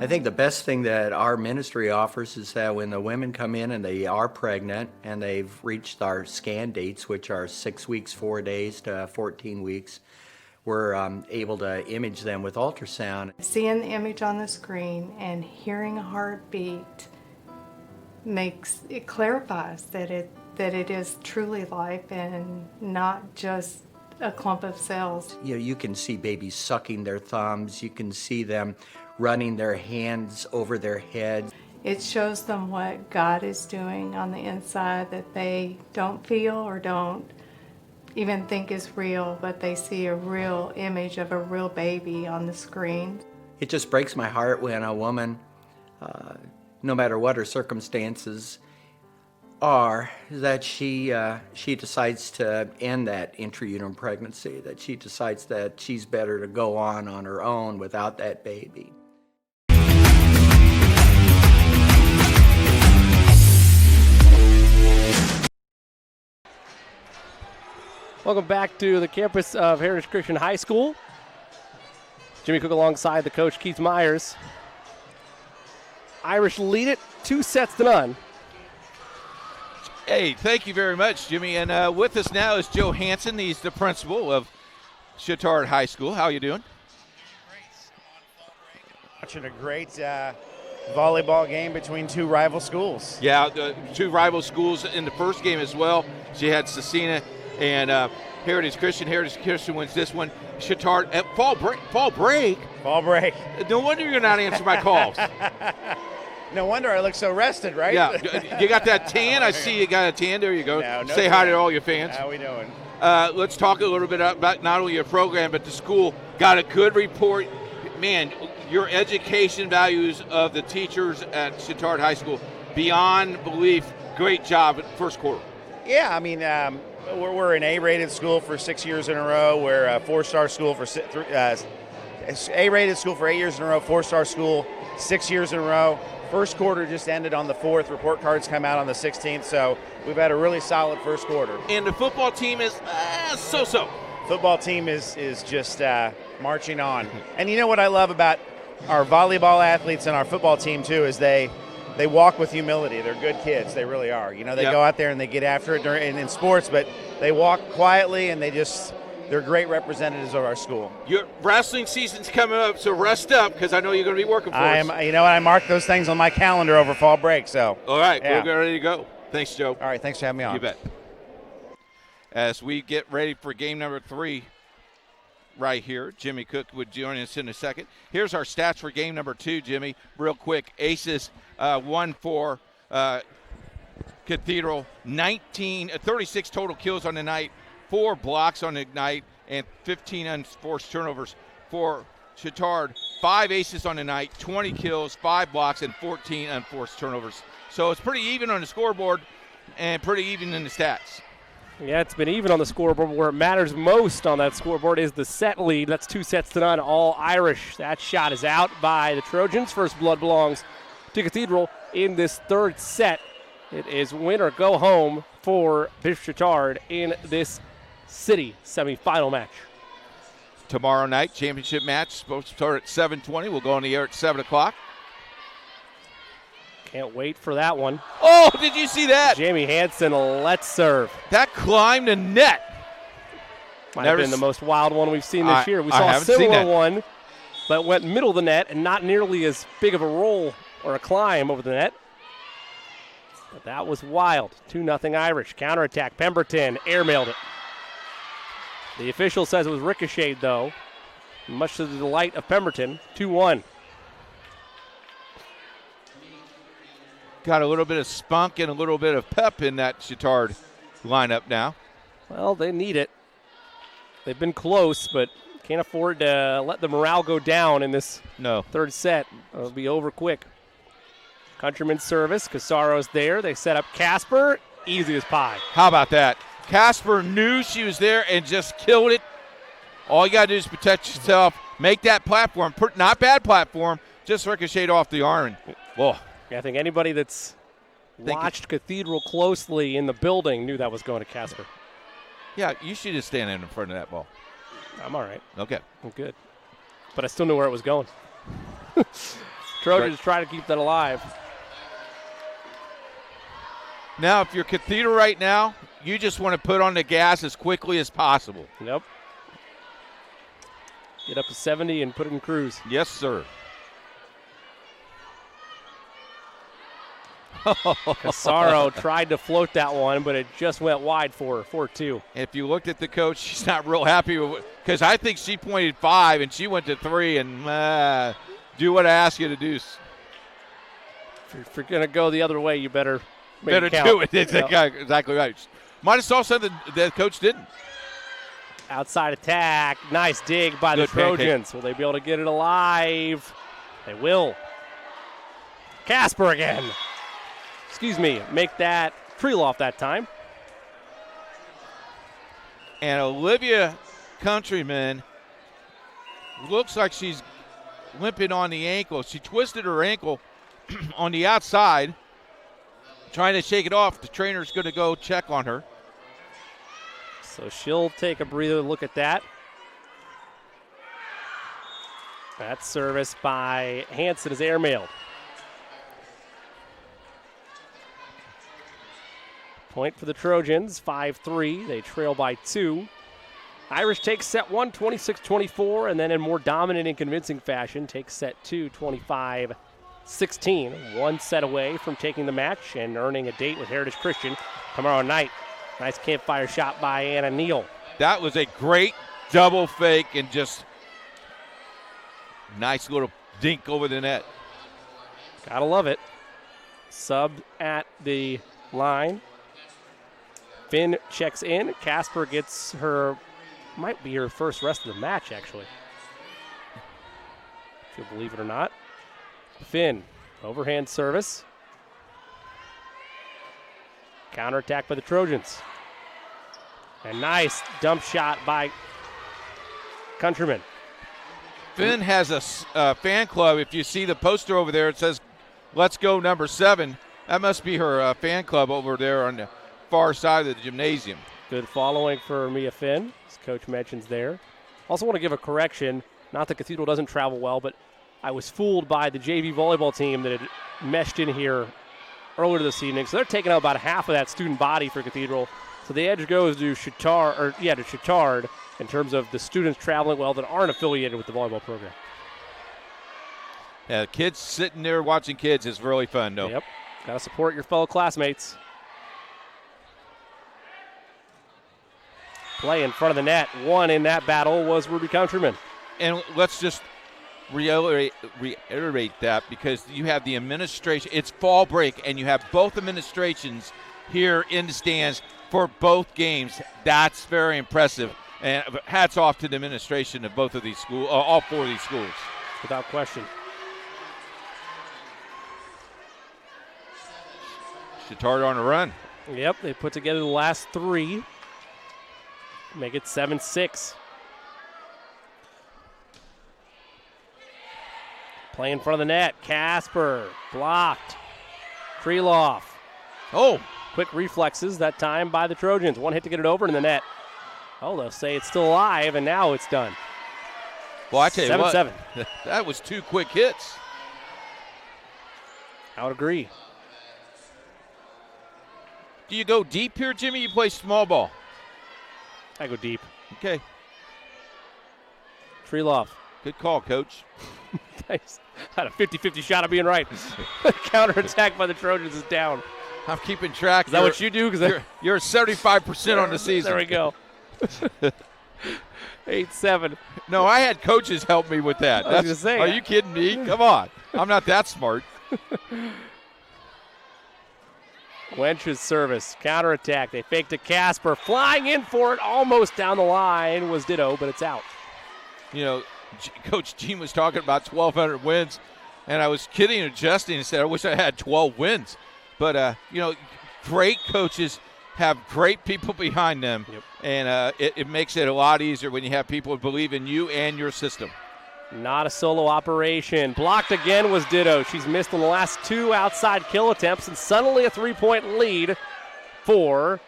I think the best thing that our ministry offers is that when the women come in and they are pregnant and they've reached our scan dates, which are 6 weeks, 4 days to 14 weeks, we're able to image them with ultrasound. Seeing the image on the screen and hearing a heartbeat clarifies that that it is truly life and not just a clump of cells. You know, you can see babies sucking their thumbs. You can see them running their hands over their heads. It shows them what God is doing on the inside that they don't feel or don't even think is real, but they see a real image of a real baby on the screen. It just breaks my heart when a woman, no matter what her circumstances are, that she decides to end that intrauterine pregnancy, that she decides that she's better to go on her own without that baby. Welcome back to the campus of Heritage Christian High School. Jimmy Cook alongside the coach, Keith Myers. Irish lead it 2-0. Hey, thank you very much, Jimmy. And with us now is Joe Hansen. He's the principal of Chittard High School. How are you doing? Watching a great volleyball game between two rival schools. Yeah, the two rival schools in the first game as well. She had Cecina and Heritage Christian. Heritage Christian wins this one. Chittard at fall break. Fall break. No wonder you're not answering my calls. No wonder I look so rested, right? Yeah, you got that tan. I see you got a tan. There you go. No Say hi to all your fans. How we doing? Let's talk a little bit about not only your program, but the school. Got a good report. Man, your education values of the teachers at Chittard High School, beyond belief. Great job at first quarter. Yeah, I mean, we're an A-rated school for 6 years in a row. We're a four-star school for A-rated school for 8 years in a row. Four-star school 6 years in a row. First quarter just ended on the 4th. Report cards come out on the 16th, so we've had a really solid first quarter. And the football team is so-so. Football team is just marching on. And you know what I love about our volleyball athletes and our football team too is they walk with humility. They're good kids. They really are. You know, they go out there and they get after it in sports, but they walk quietly and they're great representatives of our school. Your wrestling season's coming up, so rest up because I know you're going to be working for us. You know what? I marked those things on my calendar over fall break. So. All right, we'll get ready to go. Thanks, Joe. All right, thanks for having me on. You bet. As we get ready for game number 3 right here, Jimmy Cook would join us in a second. Here's our stats for game number 2, Jimmy, real quick. Aces 1 for Cathedral, 36 total kills on the night, 4 blocks on the night, and 15 unforced turnovers for Chittard. 5 aces on the night, 20 kills, 5 blocks, and 14 unforced turnovers. So it's pretty even on the scoreboard and pretty even in the stats. Yeah, it's been even on the scoreboard. Where it matters most on that scoreboard is the set lead. That's 2-0, all Irish. That shot is out by the Trojans. First blood belongs to Cathedral in this third set. It is win or go home for Bishop Chittard in this city semifinal match. Tomorrow night, championship match, supposed to start at 7:20. We'll go on the air at 7 o'clock. Can't wait for that one. Oh, did you see that? Jamie Hansen, let's serve. That climbed the net. Might have been the most wild one we've seen this year. We saw a similar one, but went middle of the net and not nearly as big of a roll or a climb over the net. But that was wild. 2-0 Irish. Counterattack. Pemberton airmailed it. The official says it was ricocheted, though, much to the delight of Pemberton. 2-1. Got a little bit of spunk and a little bit of pep in that Chittard lineup now. Well, they need it. They've been close, but can't afford to let the morale go down in this third set. It'll be over quick. Countryman service. Casaro's there. They set up Casper. Easy as pie. How about that? Casper knew she was there and just killed it. All you got to do is protect yourself. Make that platform. Not bad platform. Just ricochet off the arm. Whoa. I think anybody that's watched Cathedral closely in the building knew that was going to Casper. Yeah, you should just stand in front of that ball. I'm all right. Okay. I'm good. But I still knew where it was going. Trojans try to keep that alive. Now, if you're Cathedral right now, you just want to put on the gas as quickly as possible. Yep. Get up to 70 and put it in cruise. Yes, sir. Casaro tried to float that one, but it just went wide for her, 4-2. If you looked at the coach, she's not real happy with it, because I think she pointed 5 and she went to 3, and do what I ask you to do. If you're going to go the other way, you better make it count. Do it. Exactly right. Might have saw something the coach didn't. Outside attack. Nice dig by the Trojans. Will they be able to get it alive? They will. Casper again. Excuse me. Make that Kreloff that time. And Olivia Countryman looks like she's limping on the ankle. She twisted her ankle on the outside, trying to shake it off. The trainer's going to go check on her. So she'll take a breather look at that. That service by Hanson is airmailed. Point for the Trojans, 5-3. They trail by 2. Irish takes set 1, 26-24, and then in more dominant and convincing fashion, takes set 2, 25-16. One set away from taking the match and earning a date with Heritage Christian tomorrow night. Nice campfire shot by Anna Neal. That was a great double fake and just nice little dink over the net. Gotta love it. Subbed at the line. Finn checks in. Casper gets her, might be her first rest of the match, actually, if you'll believe it or not. Finn, overhand service. Counterattack by the Trojans. A nice dump shot by Countryman. Finn has a fan club. If you see the poster over there, it says, "Let's go number 7." That must be her fan club over there on the far side of the gymnasium. Good following for Mia Finn, as Coach mentions there. Also want to give a correction. Not that Cathedral doesn't travel well, but I was fooled by the JV volleyball team that had meshed in here earlier this evening. So they're taking out about half of that student body for Cathedral. So the edge goes to Chittard in terms of the students traveling well that aren't affiliated with the volleyball program. Yeah, kids sitting there watching kids is really fun, though. Yep. Got to support your fellow classmates. Play in front of the net. One in that battle was Ruby Countryman. And let's just reiterate that, because you have the administration. It's fall break, and you have both administrations here in the stands for both games. That's very impressive. And hats off to the administration of both of these schools, all 4 of these schools. Without question. Chittard on a run. Yep, they put together the last 3. Make it 7-6. Play in front of the net. Casper blocked. Kreloff. Oh. Quick reflexes that time by the Trojans. One hit to get it over in the net. Oh, they'll say it's still alive, and now it's done. Well, I tell you 7-7. what, that was 2 quick hits. I would agree. Do you go deep here, Jimmy? You play small ball? I go deep. Okay. Kreloff. Good call, Coach. Nice. Had a 50-50 shot of being right. Counterattack by the Trojans is down. I'm keeping track. Is that what you do? You're 75% on the season. There we go. 8-7. No, I had coaches help me with that. I was gonna say, are you kidding me? Come on. I'm not that smart. Wench's service. Counterattack. They fake to Casper. Flying in for it. Almost down the line was Ditto, but it's out. You know, Coach Gene was talking about 1,200 wins, and I was kidding and jesting and said, I wish I had 12 wins. But, great coaches have great people behind them, and it makes it a lot easier when you have people who believe in you and your system. Not a solo operation. Blocked again was Ditto. She's missed on the last 2 outside kill attempts, and suddenly a 3-point lead for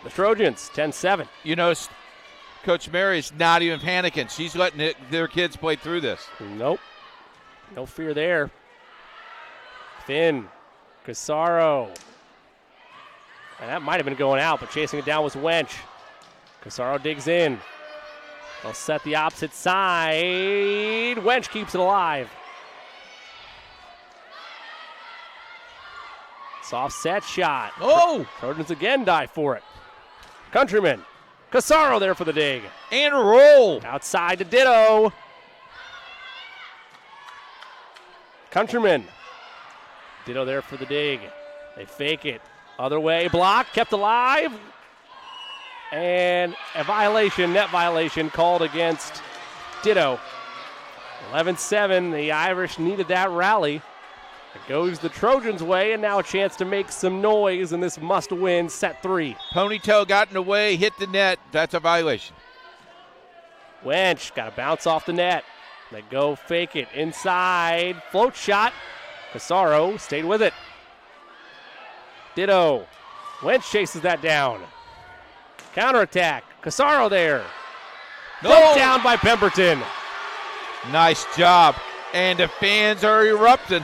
the Trojans, 10-7. You notice Coach Mary's not even panicking. She's letting their kids play through this. Nope. No fear there. Finn. Casaro. And that might have been going out, but chasing it down was Wench. Casaro digs in. They'll set the opposite side. Wench keeps it alive. Soft set shot. Oh! Trojans again dive for it. Countryman. Casaro there for the dig. And a roll. Outside to Ditto. Countryman. Ditto there for the dig. They fake it. Other way, block, kept alive. And a violation, net violation called against Ditto. 11-7, the Irish needed that rally. It goes the Trojans' way, and now a chance to make some noise in this must-win set 3. Ponytail got in the way, hit the net. That's a violation. Wench got to bounce off the net. They go fake it inside. Float shot. Casaro stayed with it. Ditto. Wench chases that down. Counterattack. Casaro there. Float down by Pemberton. Nice job. And the fans are erupting.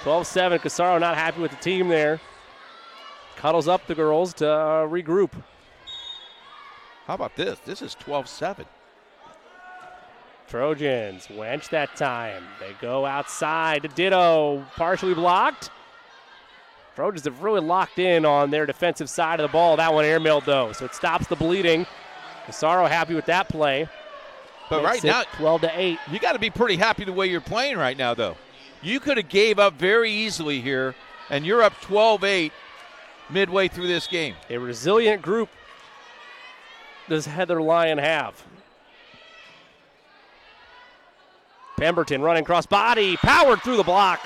12-7. Casaro not happy with the team there. Cuddles up the girls to regroup. How about this? This is 12-7. Trojans, Wench that time. They go outside to Ditto, partially blocked. Trojans have really locked in on their defensive side of the ball. That one airmailed though, so it stops the bleeding. Casaro happy with that play. But Makes right now, 12-8. You got to be pretty happy the way you're playing right now, though. You could have gave up very easily here, and you're up 12-8 midway through this game. A resilient group does Heather Lyon have. Pemberton running cross body, powered through the block.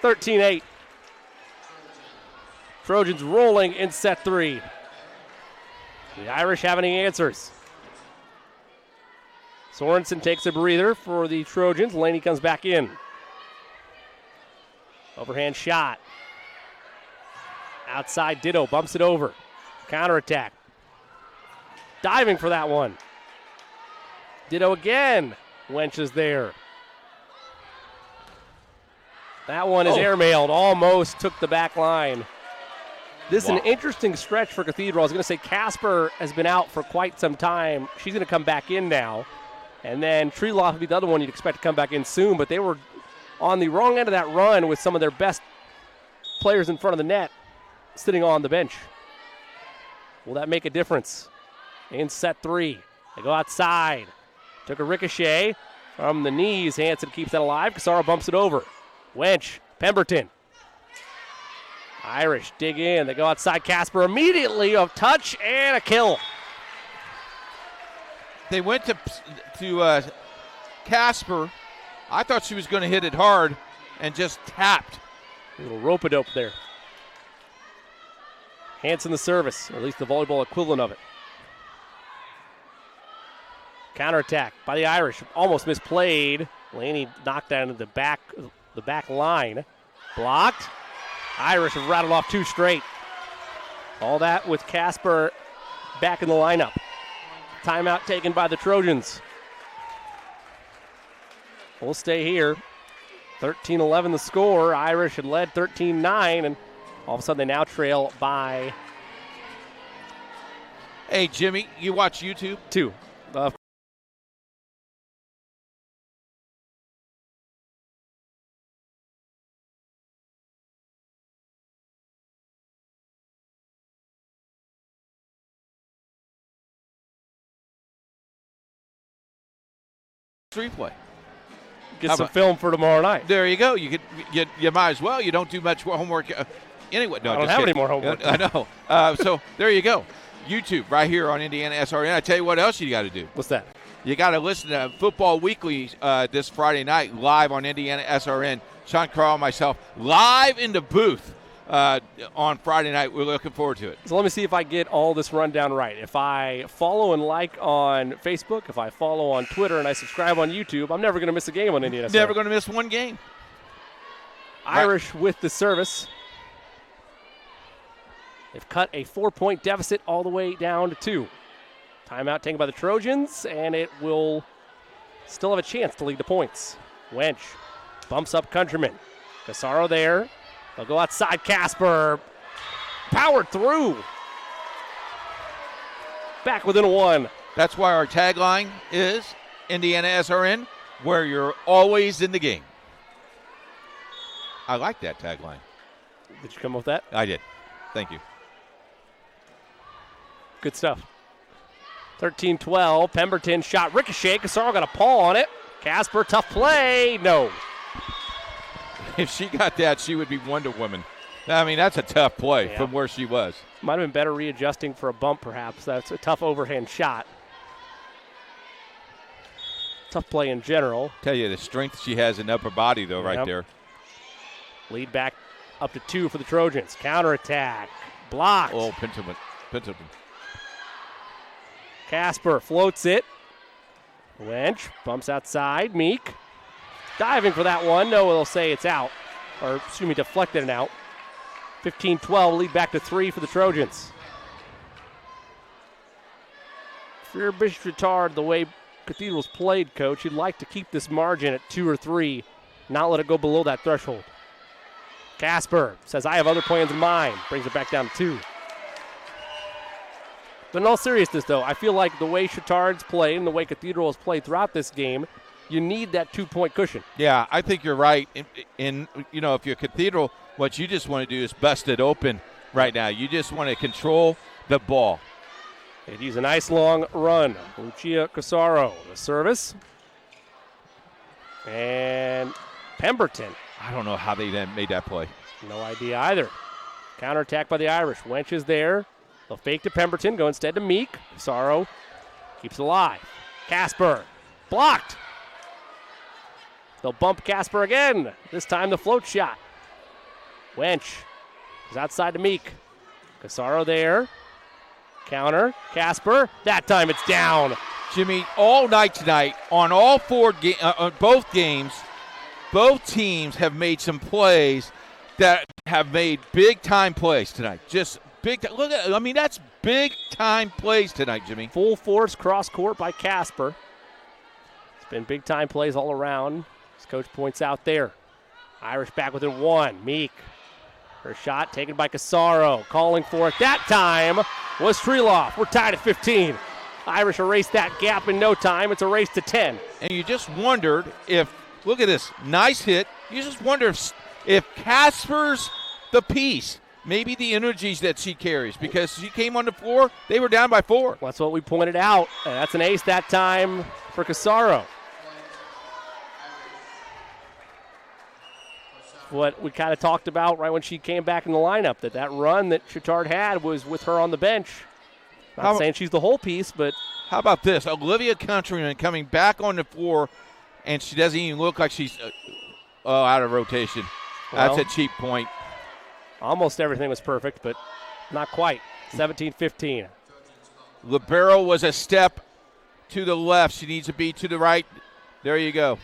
13-8. Trojans rolling in set 3. The Irish have any answers. Sorensen takes a breather for the Trojans. Laney comes back in. Overhand shot. Outside Ditto bumps it over. Counterattack. Diving for that one. Ditto again. Wench is there. That one is airmailed. Almost took the back line. This is an interesting stretch for Cathedral. I was going to say Casper has been out for quite some time. She's going to come back in now. And then Treeloft would be the other one you'd expect to come back in soon. But they were on the wrong end of that run with some of their best players in front of the net sitting on the bench. Will that make a difference in set 3? They go outside. Took a ricochet from the knees. Hansen keeps that alive. Casaro bumps it over. Wench, Pemberton. Irish dig in. They go outside. Casper immediately a touch and a kill. They went to Casper. I thought she was going to hit it hard and just tapped. A little rope-a-dope there. Hansen the service, or at least the volleyball equivalent of it. Counterattack by the Irish. Almost misplayed. Laney knocked down into the back line. Blocked. Irish have rattled off 2 straight. All that with Casper back in the lineup. Timeout taken by the Trojans. We'll stay here. 13-11 the score. Irish had led 13-9, and all of a sudden they now trail by... Hey, Jimmy, you watch YouTube? 2. Replay. Get some film for tomorrow night. There you go. You might as well. You don't do much homework anyway. No, I don't have any more homework. I know. So there you go. YouTube right here on Indiana SRN. I tell you what else you got to do. What's that? You got to listen to Football Weekly this Friday night live on Indiana SRN. Sean Carl, myself, live in the booth on Friday night. We're looking forward to it. So let me see if I get all this rundown right. If I follow and like on Facebook, if I follow on Twitter, and I subscribe on YouTube, I'm never going to miss a game on Indiana. Never going to miss one game. Irish with the service. They've cut a 4-point deficit all the way down to 2. Timeout taken by the Trojans, and it will still have a chance to lead the points. Wench bumps up Countryman. Casaro there. They'll go outside. Casper powered through. Back within a 1. That's why our tagline is Indiana SRN, where you're always in the game. I like that tagline. Did you come up with that? I did. Thank you. Good stuff. 13-12. Pemberton shot ricochet. Casaro got a paw on it. Casper, tough play. No. If she got that, she would be Wonder Woman. I mean, that's a tough play from where she was. Might have been better readjusting for a bump, perhaps. That's a tough overhand shot. Tough play in general. Tell you the strength she has in upper body, though, right there. Lead back up to 2 for the Trojans. Counterattack. Blocked. Oh, Pendleton. Casper floats it. Wench bumps outside. Meek diving for that one. No, they'll say it's out. Or, excuse me, deflected and out. 15-12, lead back to 3 for the Trojans. If you're Bishop Chatard, the way Cathedral's played, Coach, you'd like to keep this margin at 2 or 3, not let it go below that threshold. Casper says, I have other plans in mind. Brings it back down to 2. But in all seriousness, though, I feel like the way Chatard's played and the way Cathedral has played throughout this game, you need that 2-point cushion. Yeah, I think you're right. In if you're Cathedral, what you just want to do is bust it open right now. You just want to control the ball. And he's a nice long run. Lucia Casaro, the service. And Pemberton. I don't know how they then made that play. No idea either. Counterattack by the Irish. Wench is there. They'll fake to Pemberton, go instead to Meek. Casaro keeps it alive. Casper, blocked. They'll bump Casper again. This time the float shot. Wench is outside to Meek. Casaro there. Counter. Casper. That time it's down. Jimmy, all night tonight, on all both games, both teams have made some plays that have made big-time plays tonight. Just big time. Look at, I mean, that's big-time plays tonight, Jimmy. Full force cross-court by Casper. It's been big-time plays all around, as Coach points out there. Irish back within 1. Meek. Her shot taken by Casaro. Calling for it that time was Treloff. We're tied at 15. Irish erased that gap in no time. It's a race to 10. And you just wondered if, look at this, nice hit. You just wonder if Casper's the piece, maybe the energies that she carries, because she came on the floor, they were down by 4. That's what we pointed out. And that's an ace that time for Casaro. What we kind of talked about right when she came back in the lineup, that run that Chatard had was with her on the bench. Not saying she's the whole piece, but how about this? Olivia Countryman coming back on the floor, and she doesn't even look like she's out of rotation. That's a cheap point. Almost everything was perfect, but not quite. 17-15. Libero was a step to the left. She needs to be to the right. There you go.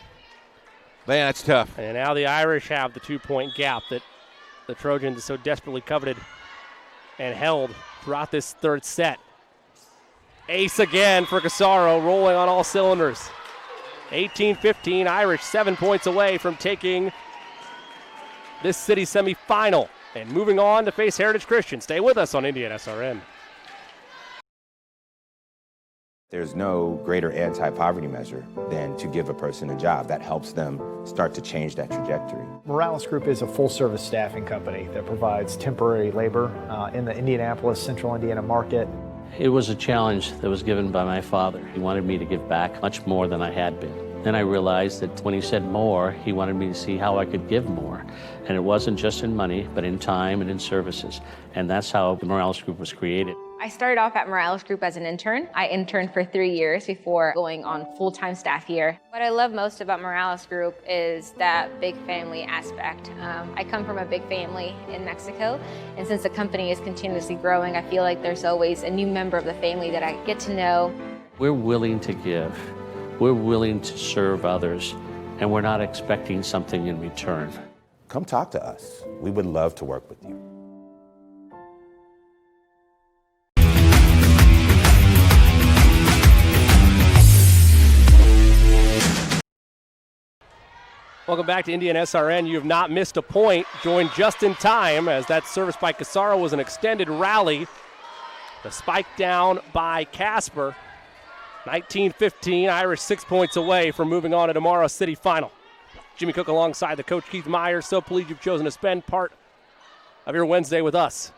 Man, that's tough. And now the Irish have the 2-point gap that the Trojans so desperately coveted and held throughout this third set. Ace again for Casaro, rolling on all cylinders. 18-15, Irish 7 points away from taking this city semifinal and moving on to face Heritage Christian. Stay with us on Indiana SRN. There's no greater anti-poverty measure than to give a person a job. That helps them start to change that trajectory. Morales Group is a full-service staffing company that provides temporary labor in the Indianapolis, Central Indiana market. It was a challenge that was given by my father. He wanted me to give back much more than I had been. Then I realized that when he said more, he wanted me to see how I could give more. And it wasn't just in money, but in time and in services. And that's how the Morales Group was created. I started off at Morales Group as an intern. I interned for 3 years before going on full-time staff here. What I love most about Morales Group is that big family aspect. I come from a big family in Mexico, and since the company is continuously growing, I feel like there's always a new member of the family that I get to know. We're willing to give. We're willing to serve others, and we're not expecting something in return. Come talk to us. We would love to work with you. Welcome back to Indiana SRN. You have not missed a point. Joined just in time as that service by Casaro was an extended rally. The spike down by Casper. 19-15, Irish 6 points away from moving on to tomorrow's city final. Jimmy Cook alongside the coach Keith Myers. So pleased you've chosen to spend part of your Wednesday with us.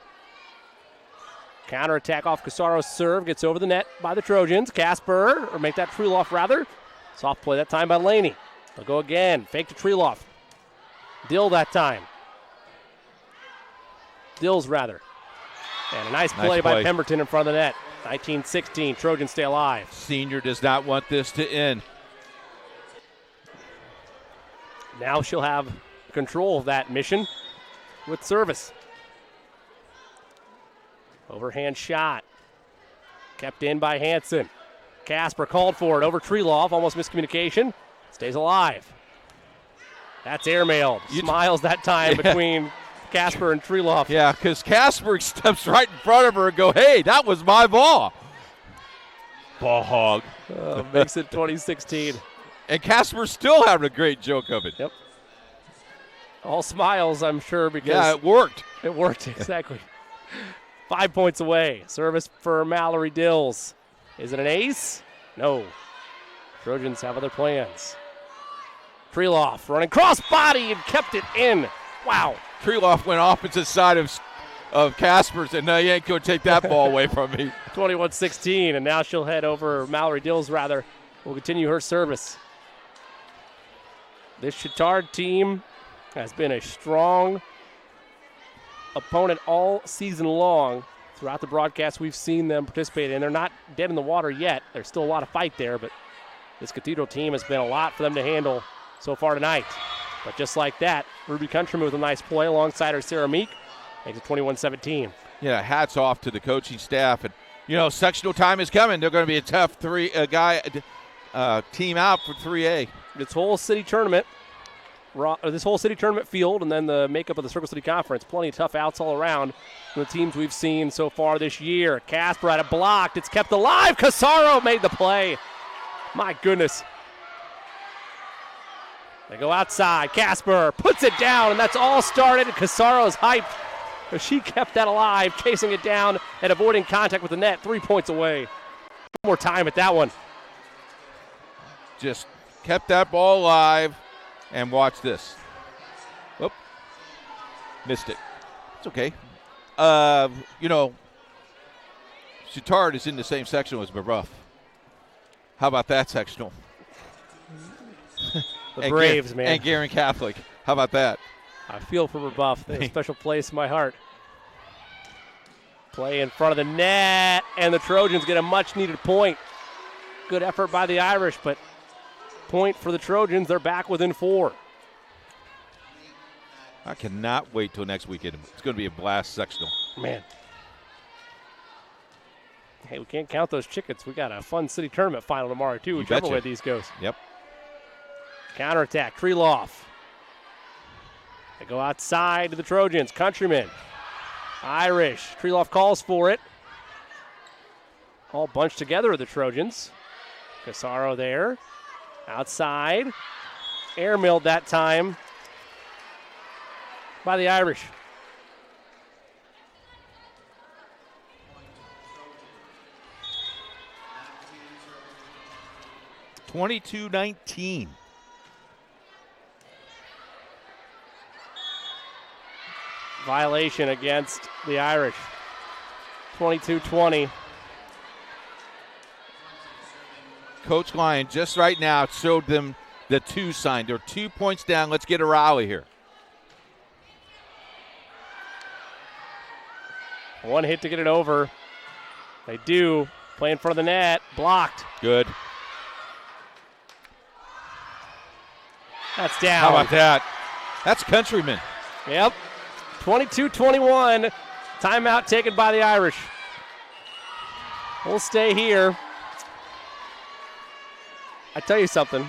Counterattack off Casaro's serve. Gets over the net by the Trojans. Casper, or make that Treeloff rather. Soft play that time by Laney. They'll go again. Fake to Treeloff. Dill that time. Dills rather. And a nice play by Pemberton in front of the net. 19-16. Trojans stay alive. Senior does not want this to end. Now she'll have control of that mission with service. Overhand shot. Kept in by Hansen. Casper called for it over Treeloff. Almost miscommunication. Stays alive. That's airmailed. Smiles that time between Casper and Treeloff. Yeah, because Casper steps right in front of her and go, hey, that was my ball. Ball hog. Makes it 2016. And Casper's still having a great joke of it. Yep. All smiles, I'm sure, because it worked. It worked, exactly. 5 points away. Service for Mallory Dills. Is it an ace? No. Trojans have other plans. Treeloff running cross body and kept it in. Wow. Treeloff went opposite side of Casper's, and no, you ain't going to take that ball away from me. 21-16, and now she'll head over, Mallory Dills rather, will continue her service. This Chittard team has been a strong opponent all season long. Throughout the broadcast, we've seen them participate, and they're not dead in the water yet. There's still a lot of fight there, but this Cathedral team has been a lot for them to handle so far tonight. But just like that, Ruby Countryman with a nice play alongside her Sarah Meek makes it 21-17. Yeah, hats off to the coaching staff. And, sectional time is coming. They're going to be a tough team out for 3A. This whole city tournament field, and then the makeup of the Circle City Conference, plenty of tough outs all around from the teams we've seen so far this year. Casper had it blocked. It's kept alive. Casaro made the play. My goodness. They go outside. Casper puts it down, and that's all started. Casaro's hyped. But she kept that alive, chasing it down and avoiding contact with the net. 3 points away. One more time at that one. Just kept that ball alive. And watch this. Whoop. Missed it. It's okay. Chittard is in the same section as Maruff. How about that sectional? The Braves, man. And Guerin Catholic. How about that? I feel for Rebuff. They have a special place in my heart. Play in front of the net, and the Trojans get a much-needed point. Good effort by the Irish, but point for the Trojans. They're back within 4. I cannot wait till next weekend. It's going to be a blast sectional. Man. Hey, we can't count those chickens. We got a fun city tournament final tomorrow, too, whichever way these goes. Yep. Counterattack, Treeloff. They go outside to the Trojans. Countryman. Irish. Treeloff calls for it. All bunched together, the Trojans. Casaro there. Outside. Airmailed that time by the Irish. (22-19). Violation against the Irish. 22-20. Coach Lyon just right now showed them the 2 sign. They're 2 points down. Let's get a rally here. One hit to get it over. They do. Play in front of the net. Blocked. Good. That's down. How about that? That's Countryman. Yep. 22-21. Timeout taken by the Irish. We'll stay here. I tell you something.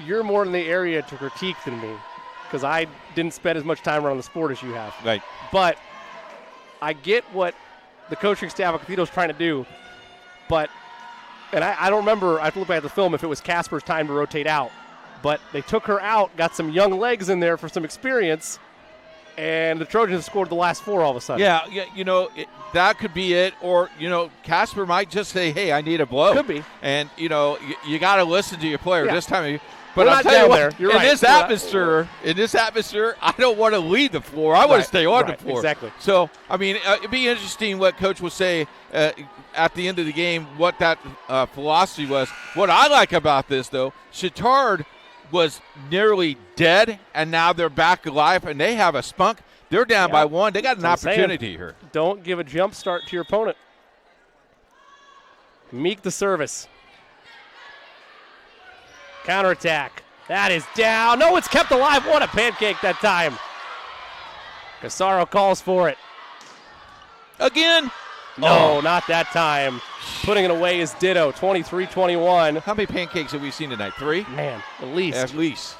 You're more in the area to critique than me because I didn't spend as much time around the sport as you have. Right. But I get what the coaching staff of Cathedral is trying to do. But, and I don't remember, I have to look back at the film if it was Casper's time to rotate out. But they took her out, got some young legs in there for some experience, and the Trojans scored the last 4 all of a sudden. Yeah, that could be it. Or, Casper might just say, hey, I need a blow. Could be. And, you got to listen to your player. Yeah. This time, But We're I'll not tell you down what, there. You're in right. this atmosphere, I don't want to leave the floor. I want to stay on the floor. Exactly. So, I mean, it'd be interesting what Coach will say at the end of the game, what that philosophy was. What I like about this, though, Chittard was nearly dead, and now they're back alive, and they have a spunk. They're down by one. They got an opportunity here. Don't give a jump start to your opponent. Meek the service. Counterattack. That is down. No, it's kept alive. What a pancake that time. Casaro calls for it. Again? No, not that time. Putting it away is Ditto, 23-21. How many pancakes have we seen tonight? 3? Man, at least. At least.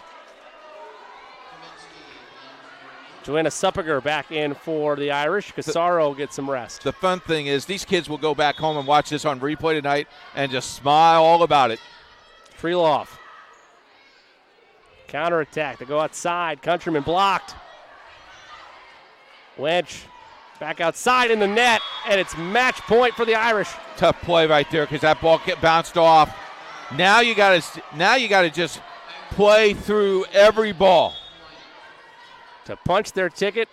Joanna Suppiger back in for the Irish. Casaro gets some rest. The fun thing is these kids will go back home and watch this on replay tonight and just smile all about it. Freeloff. Counterattack. They go outside. Countryman blocked. Wench back outside in the net, and it's match point for the Irish. Tough play right there because that ball bounced off. Now you got to just play through every ball to punch their ticket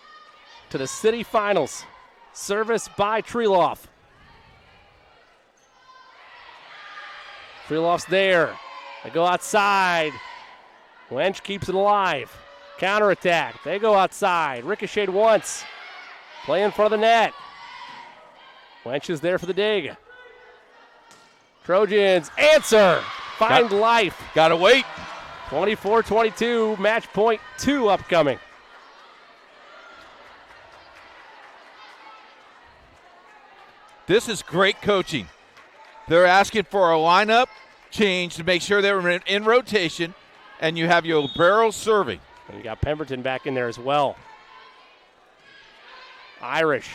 to the city finals. Service by Treeloff. Treeloff's there. They go outside. Wench keeps it alive. Counterattack. They go outside. Ricocheted once. Play in front of the net. Wench is there for the dig. Trojans answer. Find life. Gotta wait. 24-22. Match point 2 upcoming. This is great coaching. They're asking for a lineup change to make sure they're in rotation, and you have your barrels serving. And you got Pemberton back in there as well. Irish.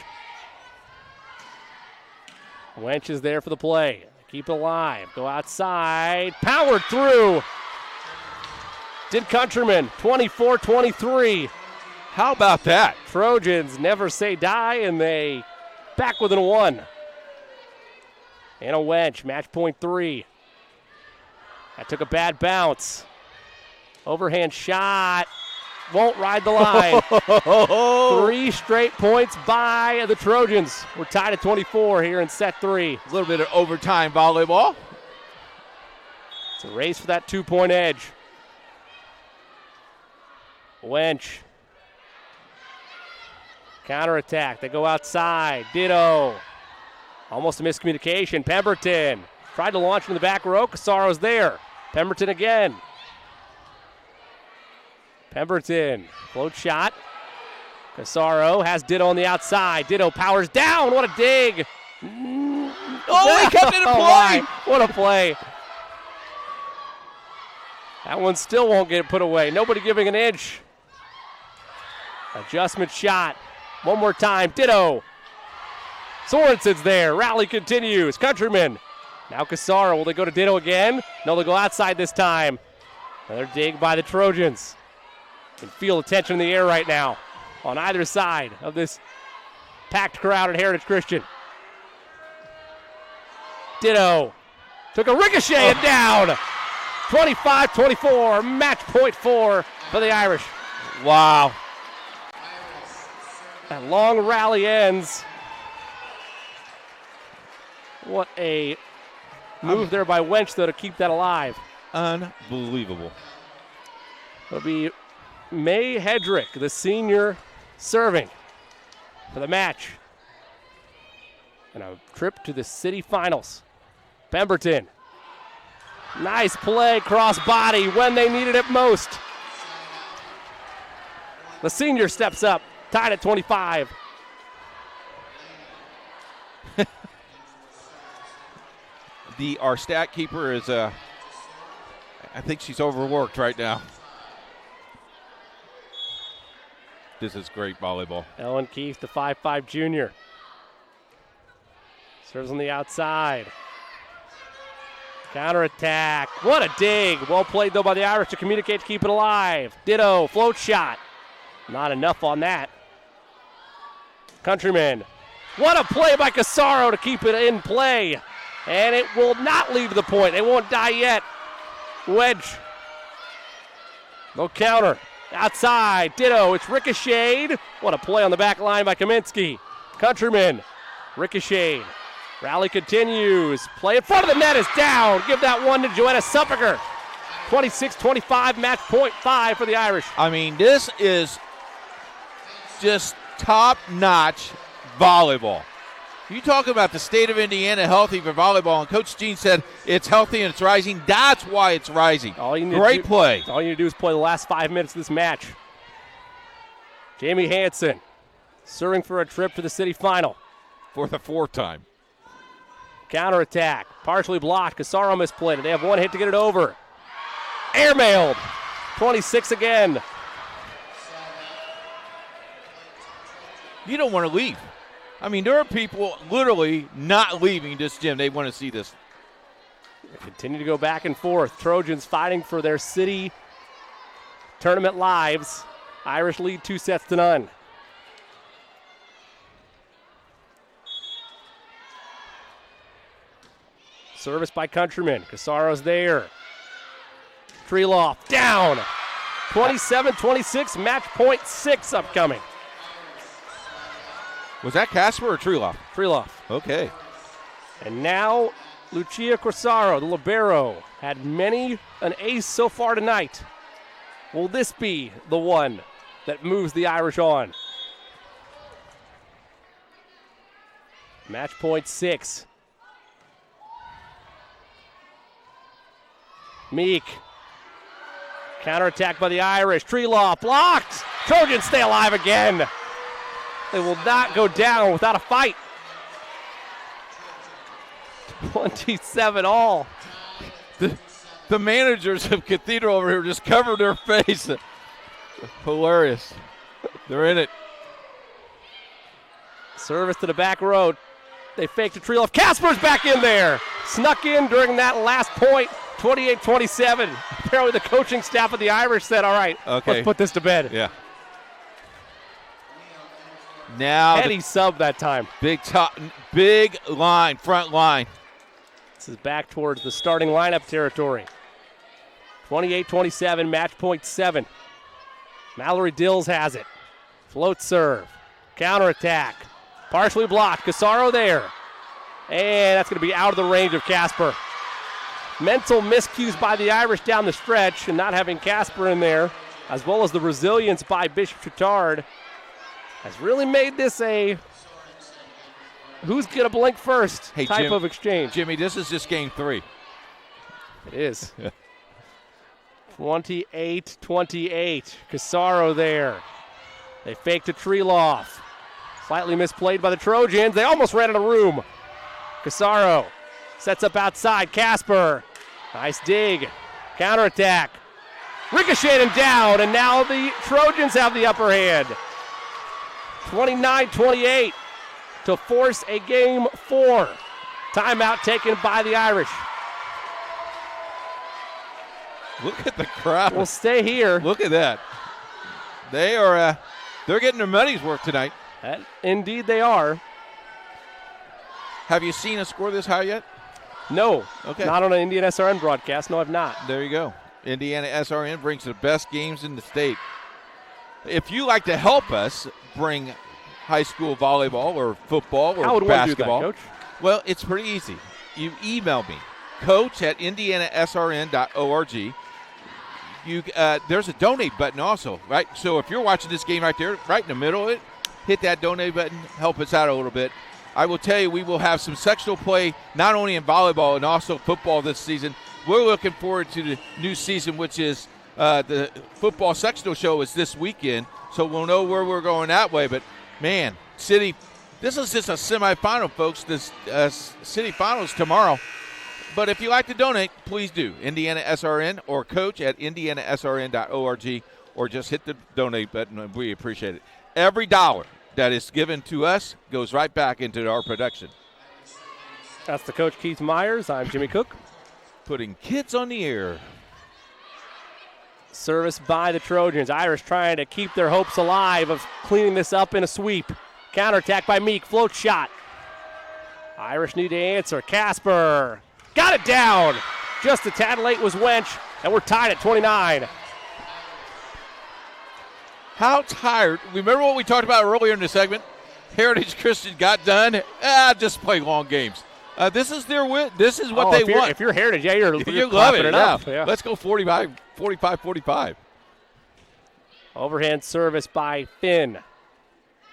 Wench is there for the play. Keep it alive. Go outside. Powered through. Did Countryman. 24-23. How about that? Trojans never say die, and they back within 1. And a Wench. Match point 3. That took a bad bounce. Overhand shot. Won't ride the line. 3 straight points by the Trojans. We're tied at 24 here in set 3. A little bit of overtime volleyball. It's a race for that 2-point edge. Wench. Counterattack. They go outside. Ditto. Almost a miscommunication. Pemberton tried to launch from the back row. Casaro's there. Pemberton again. Pemberton, float shot. Casaro has Ditto on the outside. Ditto powers down. What a dig. Oh, he kept it in play. What a play. That one still won't get put away. Nobody giving an inch. Adjustment shot. One more time. Ditto. Sorensen's there. Rally continues. Countryman. Now Casaro. Will they go to Ditto again? No, they'll go outside this time. Another dig by the Trojans. You can feel the tension in the air right now on either side of this packed crowd at Heritage Christian. Ditto took a ricochet and down. 25-24, match point 4 for the Irish. Wow. That long rally ends. What a move there by Wench, though, to keep that alive. Unbelievable. It'll be May Hedrick, the senior, serving for the match. And a trip to the city finals. Pemberton. Nice play, cross body when they needed it most. The senior steps up, tied at 25. Our stat keeper is, I think she's overworked right now. This is great volleyball. Ellen Keefe, the 5'5 junior. Serves on the outside. Counterattack. What a dig. Well played, though, by the Irish to communicate to keep it alive. Ditto, float shot. Not enough on that. Countryman. What a play by Casaro to keep it in play. And it will not lead to the point. They won't die yet. Wedge. No counter. Outside. Ditto. It's ricocheted. What a play on the back line by Kaminsky. Countryman. Ricocheted. Rally continues. Play in front of the net is down. Give that one to Joanna Suppiger. 26-25, match point 5 for the Irish. I mean, this is just top-notch volleyball. You talk about the state of Indiana healthy for volleyball, and Coach Gene said it's healthy and it's rising. That's why it's rising. Great play. All you need to do is play the last 5 minutes of this match. Jamie Hansen serving for a trip to the city final. For the 4th time. Counterattack. Partially blocked. Casaro misplayed it. They have one hit to get it over. Airmailed. 26 again. You don't want to leave. I mean, there are people literally not leaving this gym. They want to see this. They continue to go back and forth. Trojans fighting for their city tournament lives. Irish lead 2-0. Service by Countryman. Casaro's there. Treeloff down. 27-26, match point 6 upcoming. Was that Casper or Treeloff? Treeloff. Okay. And now Lucia Corsaro, the libero, had many an ace so far tonight. Will this be the one that moves the Irish on? Match point 6. Meek. Counterattack by the Irish. Treeloff blocked. Trojans stay alive again. They will not go down without a fight. 27 all. The managers of Cathedral over here just covered their face. Hilarious. They're in it. Service to the back row. They faked a Treeloff. Casper's back in there. Snuck in during that last point. 28-27. Apparently the coaching staff of the Irish said, all right, let's put this to bed. Yeah. Now Eddie sub that time. Big line, front line. This is back towards the starting lineup territory. 28-27, match point 7. Mallory Dills has it. Float serve. Counterattack. Partially blocked. Casaro there. And that's going to be out of the range of Casper. Mental miscues by the Irish down the stretch, and not having Casper in there, as well as the resilience by Bishop Chittard, has really made this a who's going to blink first type of exchange. Jimmy, this is just game 3. It is. 28-28. Casaro there. They faked a Treeloff. Slightly misplayed by the Trojans. They almost ran out of room. Casaro sets up outside. Casper. Nice dig. Counterattack. Ricocheted and down, and now the Trojans have the upper hand. 29-28 to force a game 4. Timeout taken by the Irish. Look at the crowd. We'll stay here. Look at that. They are they're getting their money's worth tonight. Indeed they are. Have you seen a score this high yet? No. Okay. Not on an Indiana SRN broadcast. No, I've not. There you go. Indiana SRN brings the best games in the state. If you like to help us bring high school volleyball or football or How would basketball, one do that, Coach? Well, it's pretty easy. You email me, coach@indianasrn.org. There's a donate button also, right? So if you're watching this game right there, right in the middle of it, hit that donate button, help us out a little bit. I will tell you, we will have some sectional play not only in volleyball and also football this season. We're looking forward to the new season, which is the football sectional show is this weekend, so we'll know where we're going that way. But, man, City, this is just a semifinal, folks. This City Finals tomorrow. But if you like to donate, please do. Indiana SRN or coach@indianasrn.org, or just hit the donate button, and we appreciate it. Every dollar that is given to us goes right back into our production. That's the Coach Keith Myers. I'm Jimmy Cook. Putting kids on the air. Service by the Trojans. Irish trying to keep their hopes alive of cleaning this up in a sweep. Counterattack by Meek. Float shot. Irish need to answer. Casper. Got it down. Just a tad late was Wench, and we're tied at 29. how tired. Remember what we talked about earlier in the segment? Heritage Christian got done. Just play long games. This is their win. This is what they want. If you're Heritage, you're love it. it up. Yeah. Let's go 45-45. Overhand service by Finn.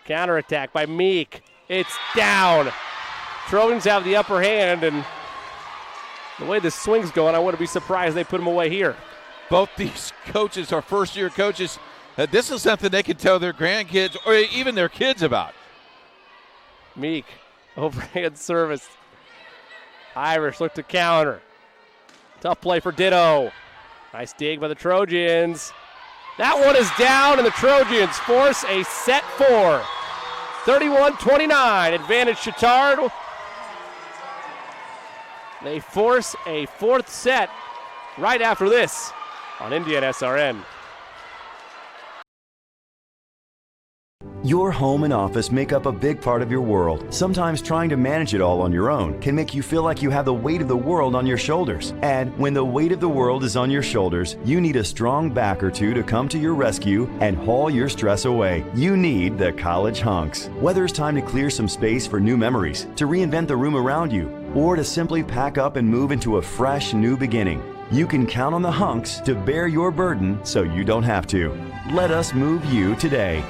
Counterattack by Meek. It's down. Trojans have the upper hand, and the way this swing's going, I wouldn't be surprised they put them away here. Both these coaches are first-year coaches. This is something they can tell their grandkids or even their kids about. Meek, overhand service. Irish look to counter. Tough play for Ditto. Nice dig by the Trojans. That one is down, and the Trojans force a set 4. 31-29, advantage Chittard. They force a 4th set right after this on Indiana SRN. Your home and office make up a big part of your world. Sometimes trying to manage it all on your own can make you feel like you have the weight of the world on your shoulders. And when the weight of the world is on your shoulders, you need a strong back or two to come to your rescue and haul your stress away. You need the College Hunks. Whether it's time to clear some space for new memories, to reinvent the room around you, or to simply pack up and move into a fresh new beginning, you can count on the Hunks to bear your burden so you don't have to. Let us move you today.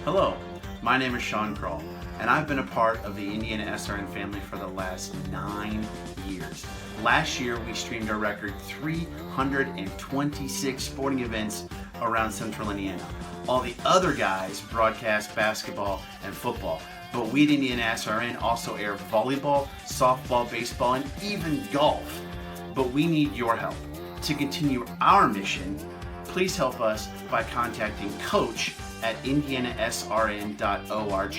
Hello, my name is Sean Kroll, and I've been a part of the Indiana SRN family for the last 9 years. Last year, we streamed a record 326 sporting events around Central Indiana. All the other guys broadcast basketball and football, but we at Indiana SRN also air volleyball, softball, baseball, and even golf. But we need your help. To continue our mission, please help us by contacting Coach at indianasrn.org.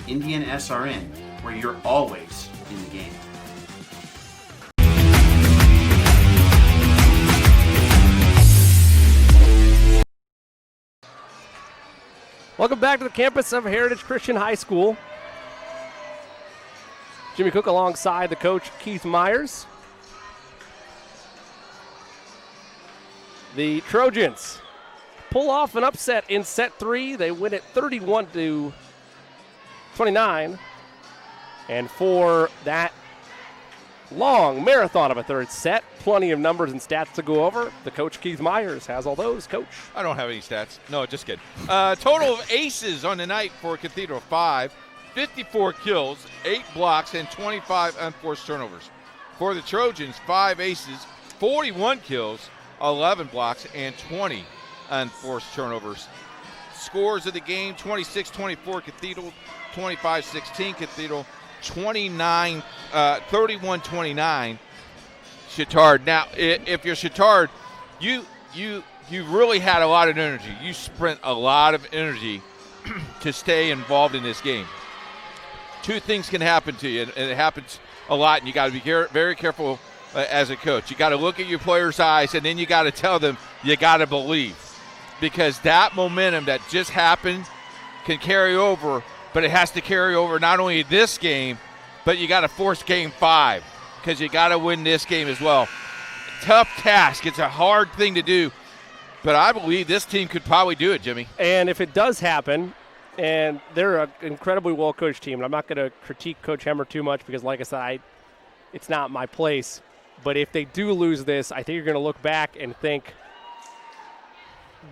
Indiana SRN, where you're always in the game. Welcome back to the campus of Heritage Christian High School. Jimmy Cook alongside the coach, Keith Myers. The Trojans pull off an upset in set 3. They win it 31-29. And for that long marathon of a third set, plenty of numbers and stats to go over. The coach, Keith Myers, has all those. Coach? I don't have any stats. No, just kidding. Total of aces on the night for Cathedral: 5, 54 kills, 8 blocks, and 25 unforced turnovers. For the Trojans, 5 aces, 41 kills, 11 blocks, and 20 unforced turnovers. Scores of the game: 26-24 Cathedral, 25-16 Cathedral, 31-29 Chittard. Now, if you're Chittard, you really had a lot of energy. You spent a lot of energy to stay involved in this game. 2 things can happen to you, and it happens a lot, and you got to be very careful as a coach. You got to look at your players' eyes, and then you got to tell them you got to believe, because that momentum that just happened can carry over, but it has to carry over not only this game, but you got to force game 5, because you got to win this game as well. Tough task. It's a hard thing to do, but I believe this team could probably do it, Jimmy. And if it does happen, and they're an incredibly well-coached team, and I'm not going to critique Coach Hemmer too much because, like I said, it's not my place. But if they do lose this, I think you're going to look back and think,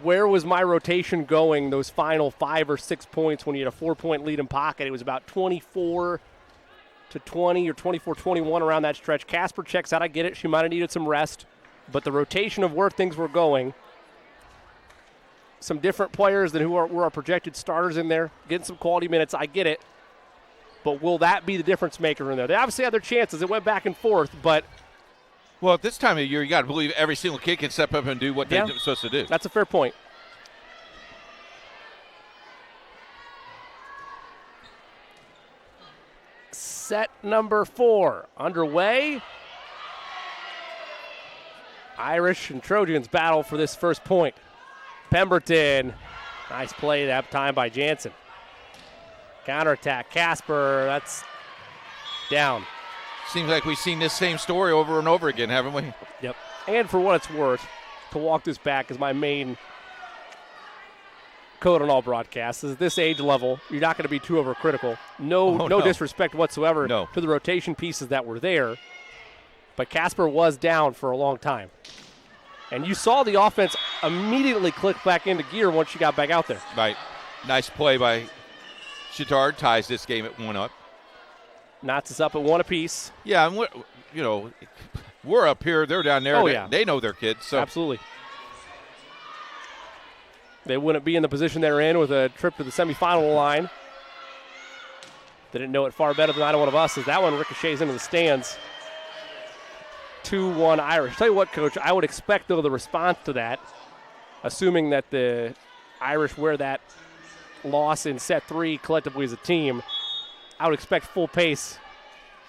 where was my rotation going those final 5 or 6 points when you had a 4-point lead in pocket? It was about 24-20 or 24-21 around that stretch. Casper checks out. I get it. She might have needed some rest. But the rotation of where things were going, some different players than were our projected starters in there, getting some quality minutes. I get it. But will that be the difference maker in there? They obviously had their chances. It went back and forth, but – well, at this time of year, you got to believe every single kid can step up and do what they're supposed to do. That's a fair point. Set number 4 underway. Irish and Trojans battle for this first point. Pemberton Nice play that time by Jansen. Counterattack. Casper, that's down. Seems like we've seen this same story over and over again, haven't we? Yep. And for what it's worth, to walk this back is my main code on all broadcasts. Is this age level, you're not going to be too overcritical. No disrespect whatsoever to the rotation pieces that were there. But Casper was down for a long time. And you saw the offense immediately click back into gear once she got back out there. Right. Nice play by Chittard. Ties this game at 1-up. Knots us up at 1 apiece. Yeah, and we're up here. They're down there. Oh, yeah. They know their kids. So. Absolutely. They wouldn't be in the position they're in with a trip to the semifinal line. They didn't know it far better than either one of us, as that one ricochets into the stands. 2-1 Irish. Tell you what, Coach, I would expect, though, the response to that, assuming that the Irish wear that loss in set 3 collectively as a team, I would expect full pace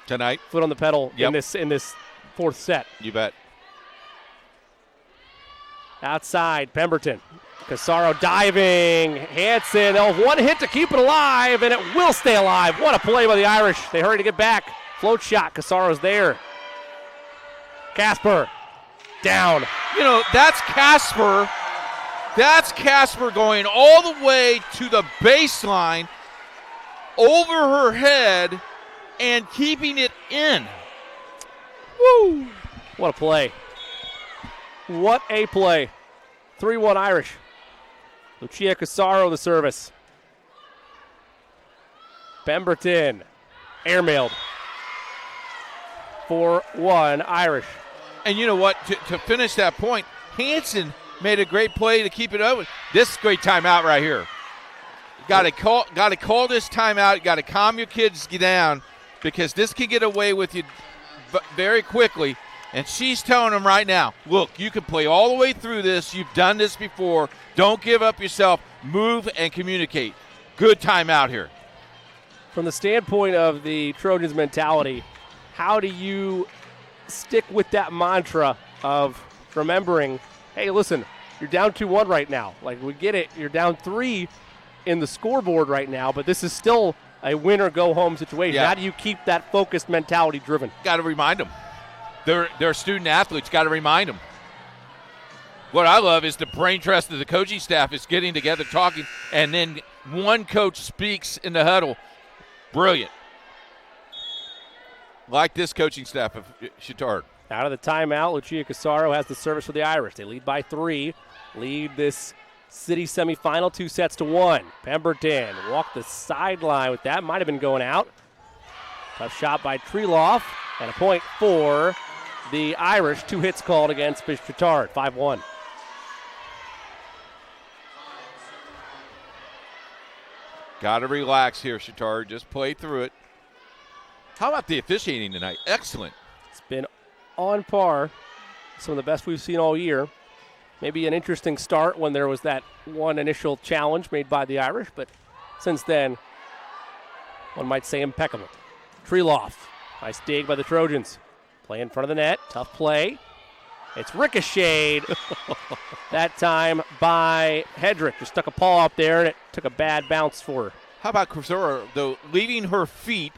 tonight. Foot on the pedal in this fourth set. You bet. Outside, Pemberton. Casaro diving. Hansen, one hit to keep it alive, and it will stay alive. What a play by the Irish. They hurry to get back. Float shot. Casaro's there. Casper down. That's Casper. That's Casper going all the way to the baseline, over her head, and keeping it in. Woo! What a play. What a play. 3-1 Irish. Lucia Casaro, the service. Pemberton, airmailed. 4-1 Irish. And you know what? To finish that point, Hansen made a great play to keep it open. This is a great timeout right here. Got to call this timeout. Got to calm your kids down, because this can get away with you very quickly. And she's telling them right now, look, you can play all the way through this. You've done this before. Don't give up yourself. Move and communicate. Good timeout here. From the standpoint of the Trojans' mentality, how do you stick with that mantra of remembering, hey, listen, you're down 2-1 right now. Like, we get it. You're down 3 in the scoreboard right now, but this is still a win-or-go-home situation. Yeah. How do you keep that focused mentality driven? Got to remind them. They're student athletes. Got to remind them. What I love is the brain trust of the coaching staff is getting together, talking, and then one coach speaks in the huddle. Brilliant. Like this coaching staff of Chittard. Out of the timeout, Lucia Casaro has the service for the Irish. They lead by 3. Lead this city semifinal 2-1. Pemberton walked the sideline with that. Might have been going out. Tough shot by Treloff. And a point for the Irish. 2 hits called against Chittard. 5-1. Got to relax here, Chittard. Just play through it. How about the officiating tonight? Excellent. It's been on par. Some of the best we've seen all year. Maybe an interesting start when there was that one initial challenge made by the Irish, but since then, one might say impeccable. Treloff. Nice dig by the Trojans. Play in front of the net. Tough play. It's ricocheted that time by Hedrick. Just stuck a paw up there, and it took a bad bounce for her. How about Cruzura, though, leaving her feet?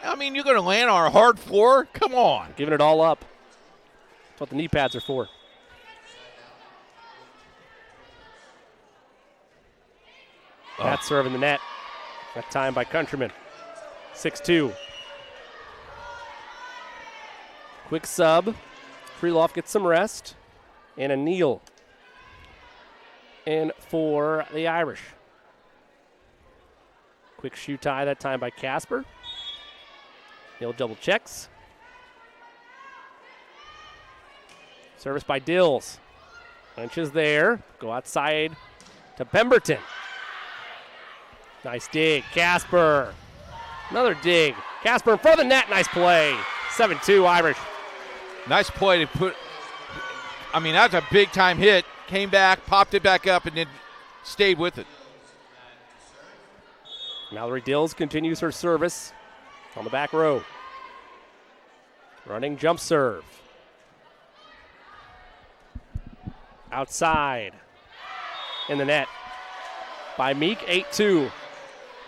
I mean, you're going to land on a hard floor? Come on. Giving it all up. That's what the knee pads are for. That serve in the net. That time by Countryman. 6-2. Quick sub. Treloff gets some rest. And a kneel in for the Irish. Quick shoe tie that time by Casper. Neil double checks. Service by Dills. Lynch is there. Go outside to Pemberton. Nice dig. Casper. Another dig. Casper in front of the net. Nice play. 7-2 Irish. Nice play to put. I mean, that was a big-time hit. Came back, popped it back up, and then stayed with it. Mallory Dills continues her service on the back row. Running jump serve. Outside. In the net. by Meek, 8-2.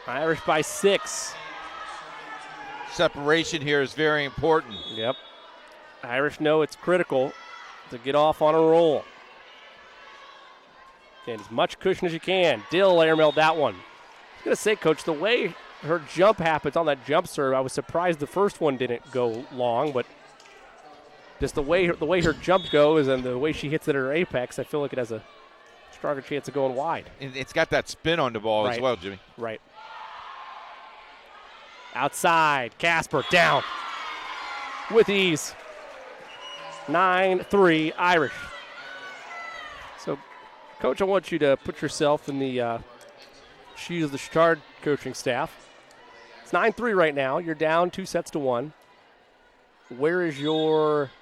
Irish by 6. Separation here is very important. Yep. Irish know it's critical to get off on a roll. Get as much cushion as you can. Dill airmailed that one. I was going to say, Coach, the way her jump happens on that jump serve, I was surprised the first one didn't go long, but just the way her jump goes and the way she hits it at her apex, I feel like it has a stronger chance of going wide. It's got that spin on the ball as well, Jimmy. Right. Outside, Casper down with ease. 9-3 Irish. So, Coach, I want you to put yourself in the shoes of the Chittard coaching staff. It's 9-3 right now. You're down 2-1. Where is your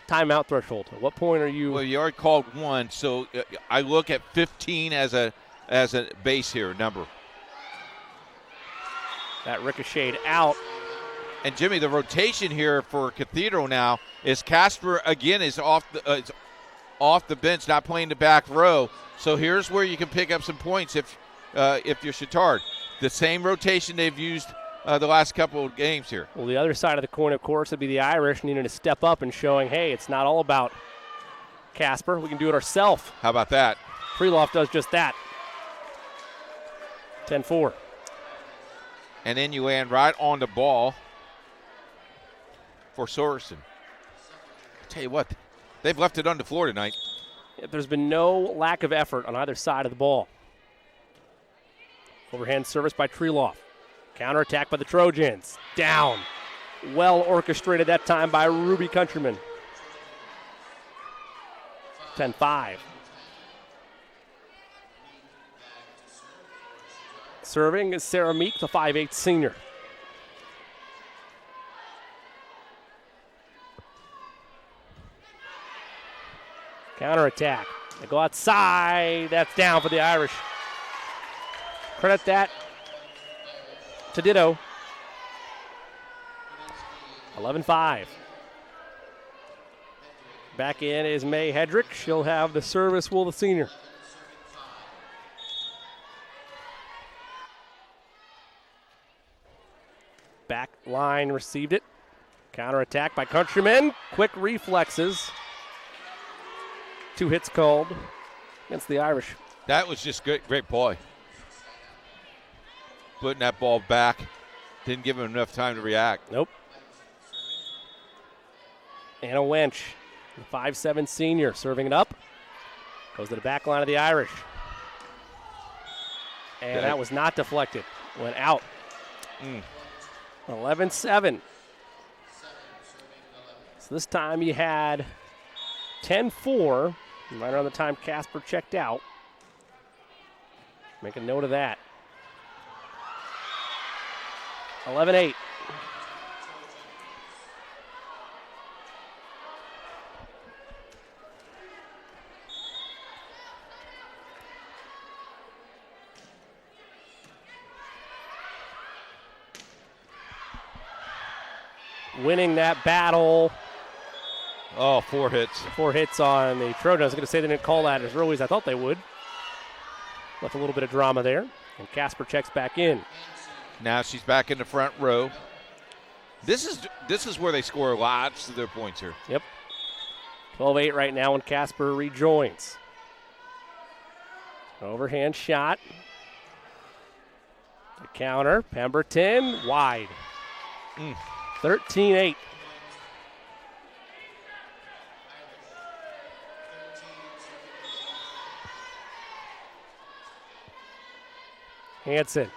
timeout threshold? At what point are you? Well, you already called one, so I look at 15 as a base here number. That ricocheted out. And Jimmy, the rotation here for Cathedral now is Casper again is off the bench, not playing the back row. So here's where you can pick up some points if you're Chittard. The same rotation they've used the last couple of games here. Well, the other side of the coin, of course, would be the Irish needing to step up and showing, hey, it's not all about Casper. We can do it ourselves. How about that? Freeloff does just that. 10-4. And then you land right on the ball for Sorensen. I tell you what, they've left it on the floor tonight. Yeah, there's been no lack of effort on either side of the ball. Overhand service by Treeloff. Counterattack by the Trojans. Down. Well orchestrated that time by Ruby Countryman. 10-5. Serving is Sarah Meek, the 5'8" senior. Counterattack. They go outside. That's down for the Irish. Credit that to Ditto. 11-5. Back in is May Hedrick. She'll have the service, will the senior. Back line received it. Counterattack by Countryman. Quick reflexes. 2 hits called against the Irish. That was just great play. Putting that ball back. Didn't give him enough time to react. Nope. Anna Wench, the 5'7" senior, serving it up. Goes to the back line of the Irish. And that was not deflected. Went out. 11-7. So this time you had 10-4. Right around the time Casper checked out. Make a note of that. 11-8. Winning that battle. Oh, 4 hits. 4 hits on the Trojans. I was going to say they didn't call that as early as I thought they would. Left a little bit of drama there. And Casper checks back in. Now she's back in the front row. This is where they score lots of their points here. Yep. 12-8 right now when Casper rejoins. Overhand shot. The counter. Pemberton wide. 13-8. Hansen,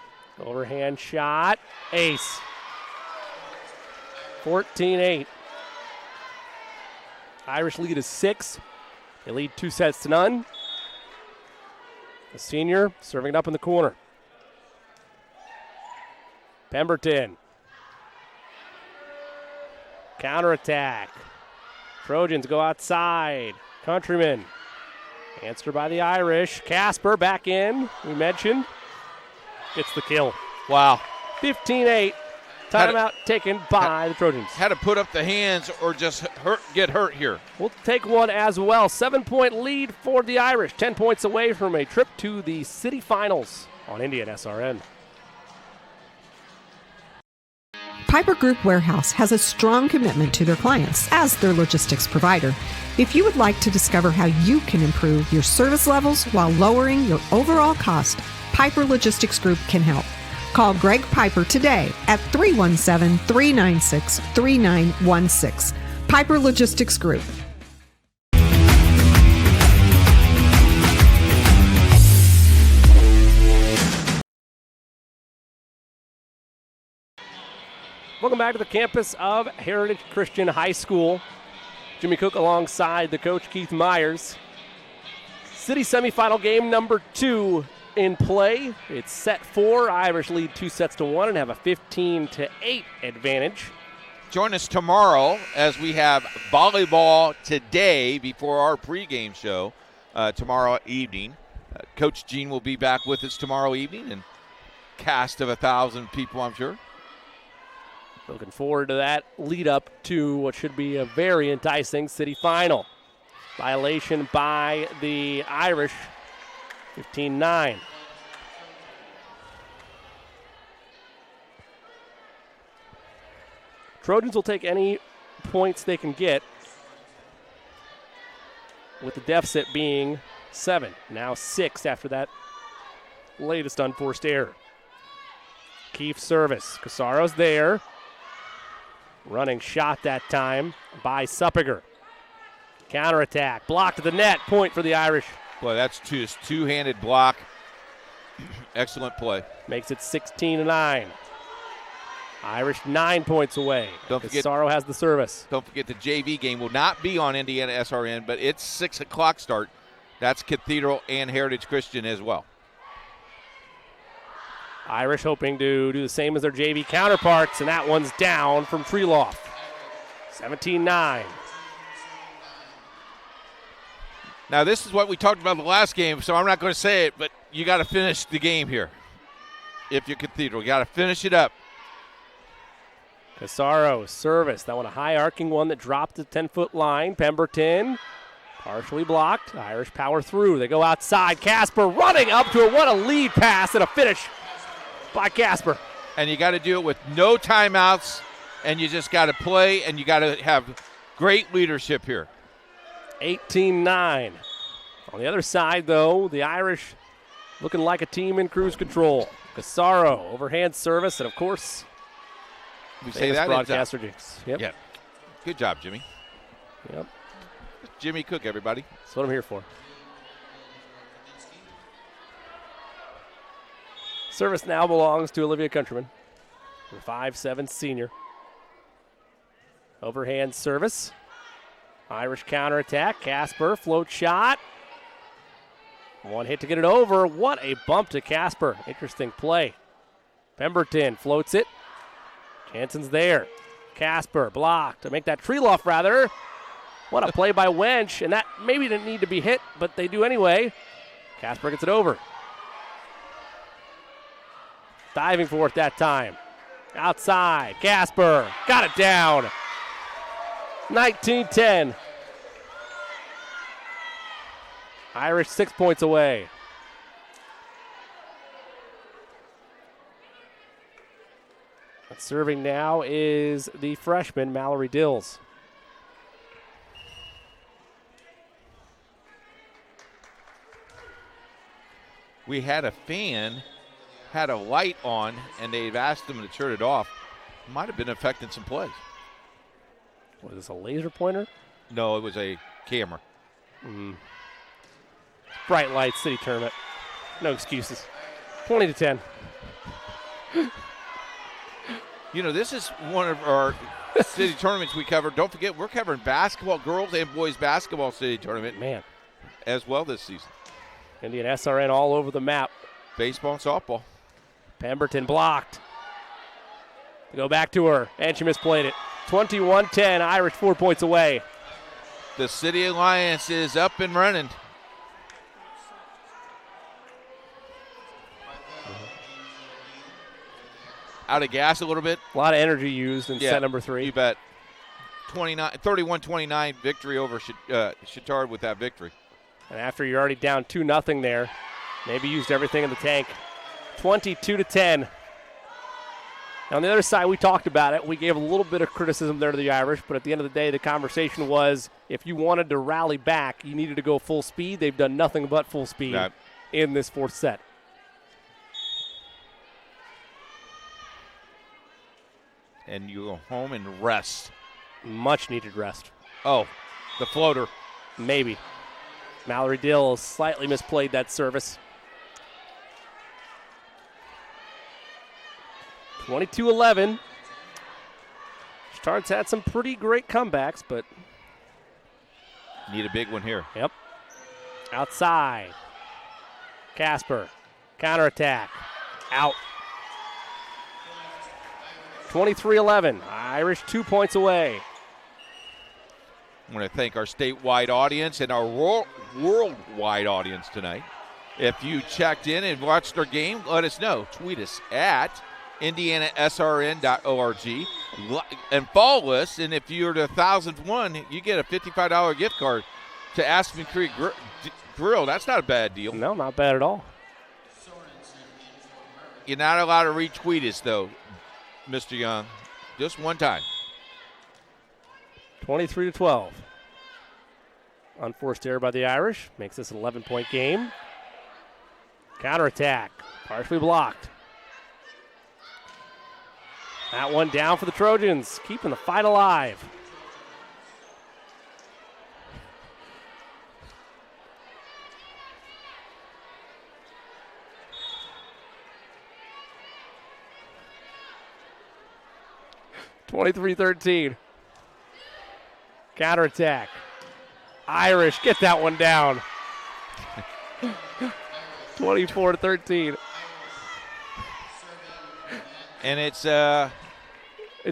overhand shot, ace. 14-8. Irish lead is 6. They lead 2-0. The senior serving it up in the corner. Pemberton. Counterattack. Trojans go outside. Countryman. Answered by the Irish. Casper back in. We mentioned. Gets the kill. Wow. 15-8. Timeout taken by the Trojans. Had to put up the hands or just get hurt here. We'll take one as well. 7-point lead for the Irish. 10 points away from a trip to the city finals. on Indiana SRN. Piper Group Warehouse has a strong commitment to their clients as their logistics provider. If you would like to discover how you can improve your service levels while lowering your overall cost, Piper Logistics Group can help. Call Greg Piper today at 317-396-3916. Piper Logistics Group. Welcome back to the campus of Heritage Christian High School. Jimmy Cook alongside the coach Keith Myers. City semifinal game number 2 in play. It's set 4. Irish lead 2-1 and have a 15-8 advantage. Join us tomorrow as we have volleyball today before our pregame show tomorrow evening. Coach Gene will be back with us tomorrow evening, and cast of 1,000 people, I'm sure. Looking forward to that lead up to what should be a very enticing city final. Violation by the Irish, 15-9. Trojans will take any points they can get, with the deficit being 7. Now 6 after that latest unforced error. Keefe service. Casaro's there. Running shot that time by Suppiger. Counterattack. Block to the net. Point for the Irish. Boy, that's two-handed block. Excellent play. Makes it 16-9. Irish 9 points away. Casaro has the service. Don't forget the JV game will not be on Indiana SRN, but it's 6 o'clock start. That's Cathedral and Heritage Christian as well. Irish hoping to do the same as their JV counterparts, and that one's down from Treeloff. 17-9. Now, this is what we talked about in the last game, so I'm not going to say it, but you got to finish the game here. If you're Cathedral, you got to finish it up. Casaro, service. That one a high arcing one that dropped the 10-foot line. Pemberton, partially blocked. Irish power through. They go outside. Casper running up to it. What a lead pass and a finish by Casper. And you got to do it with no timeouts, and you just got to play, and you got to have great leadership here. 18-9. On the other side, though, the Irish looking like a team in cruise control. Casaro, overhand service, and of course, we say that broadcaster jinx. Yep. Yeah. Good job, Jimmy. Yep. Jimmy Cook, everybody. That's what I'm here for. Service now belongs to Olivia Countryman, the 5'7" senior. Overhand service. Irish counterattack. Casper, float shot. One hit to get it over. What a bump to Casper. Interesting play. Pemberton floats it. Jansen's there. Casper blocked to make that Treeloff rather. What a play by Wench, and that maybe didn't need to be hit, but they do anyway. Casper gets it over. Diving for it that time. Outside, Casper got it down. 19-10. Irish 6 points away. And serving now is the freshman, Mallory Dills. We had a fan, had a light on, and they've asked them to turn it off. Might have been affecting some plays. Was this a laser pointer? No, it was a camera. Bright light city tournament. No excuses. 20-10. You know, this is one of our city tournaments we cover. Don't forget, we're covering basketball, girls and boys basketball city tournament. Man. As well this season. Indian SRN all over the map. Baseball and softball. Pemberton blocked. They go back to her, and she misplayed it. 21-10, Irish 4 points away. The City Alliance is up and running. Out of gas a little bit. A lot of energy used in set number 3. You bet. 31-29 victory over Chittard with that victory. And after you're already down 2-0 there, maybe used everything in the tank. 22-10. On the other side, we talked about it. We gave a little bit of criticism there to the Irish, but at the end of the day, the conversation was if you wanted to rally back, you needed to go full speed. They've done nothing but full speed in this fourth set. And you go home and rest. Much needed rest. Oh, the floater. Maybe. Mallory Dill slightly misplayed that service. 22-11. Starts had some pretty great comebacks, but need a big one here. Yep. Outside. Casper. Counterattack. Out. 23-11. Irish 2 points away. I want to thank our statewide audience and our worldwide audience tonight. If you checked in and watched our game, let us know. Tweet us at indianasrn.org and follow us. And if you're the 1,000th one, you get a $55 gift card to Aspen Creek Grill. That's not a bad deal. No, not bad at all. You're not allowed to retweet us, though, Mr. Young. Just one time. 23-12. Unforced error by the Irish. Makes this an 11-point game. Counterattack. Partially blocked. That one down for the Trojans. Keeping the fight alive. (23-13). Counterattack. Irish get that one down. 24-13. And it's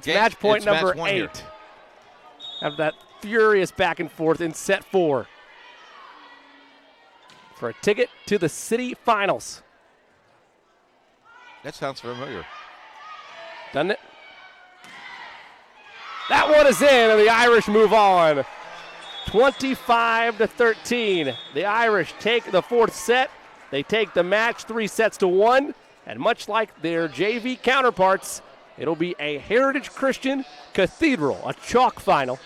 match point number 8. Here. Have that furious back and forth in set 4 for a ticket to the city finals. That sounds familiar. Doesn't it? That one is in, and the Irish move on. 25-13. The Irish take the fourth set. They take the match 3-1, and much like their JV counterparts, it'll be a Heritage Christian Cathedral, a chalk final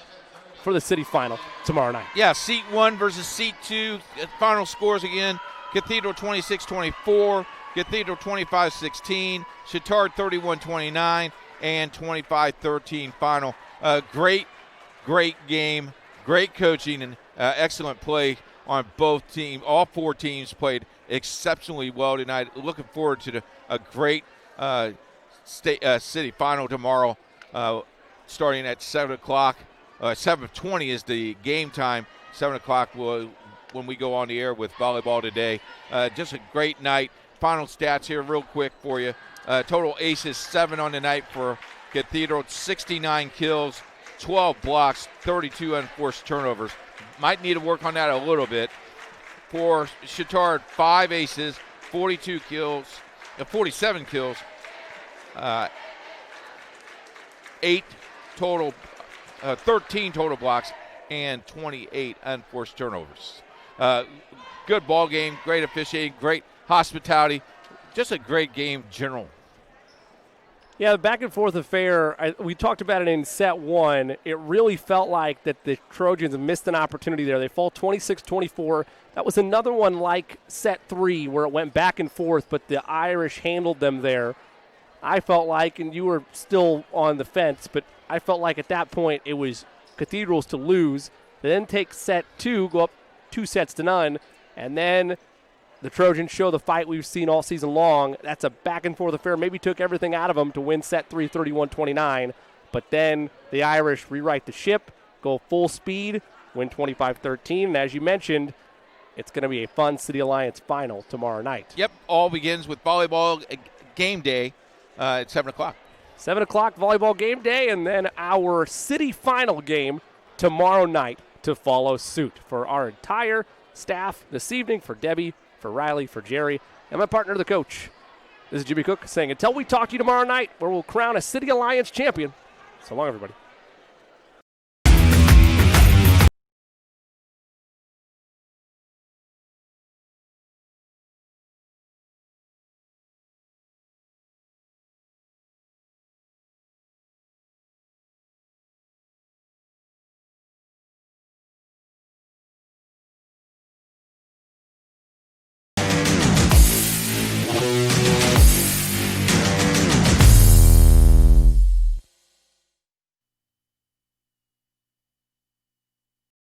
for the city final tomorrow night. Yeah, seat 1 versus seat 2. Final scores again. Cathedral 26-24, Cathedral 25-16, Chittard 31-29, and 25-13 final. Great game, great coaching, and excellent play on both teams. All 4 teams played exceptionally well tonight. Looking forward to a great city final tomorrow, starting at 7 o'clock. 7:20 is the game time. 7 o'clock when we go on the air with Volleyball Today. Just a great night. Final stats here real quick for you. Total aces, 7 on the night for Cathedral, 69 kills, 12 blocks, 32 unforced turnovers. Might need to work on that a little bit. For Chittard, 5 aces, 42 kills, 47 kills, 8 total, 13 total blocks, and 28 unforced turnovers. Good ball game, great officiating, great hospitality, just a great game general. Yeah, the back and forth affair, we talked about it in set 1. It really felt like that the Trojans missed an opportunity there. They fall 26-24. That was another one like set 3 where it went back and forth, but the Irish handled them there. I felt like, and you were still on the fence, but I felt like at that point it was Cathedrals to lose. They then take set 2, go up 2-0, and then the Trojans show the fight we've seen all season long. That's a back-and-forth affair. Maybe took everything out of them to win set 3, 31-29. But then the Irish rewrite the ship, go full speed, win 25-13. And as you mentioned, it's going to be a fun City Alliance final tomorrow night. Yep, all begins with volleyball game day at 7 o'clock. 7 o'clock volleyball game day, and then our city final game tomorrow night to follow suit. For our entire staff this evening, for Debbie, for Riley, for Jerry, and my partner, the coach. This is Jimmy Cook saying until we talk to you tomorrow night, where we'll crown a City Alliance champion. So long, everybody.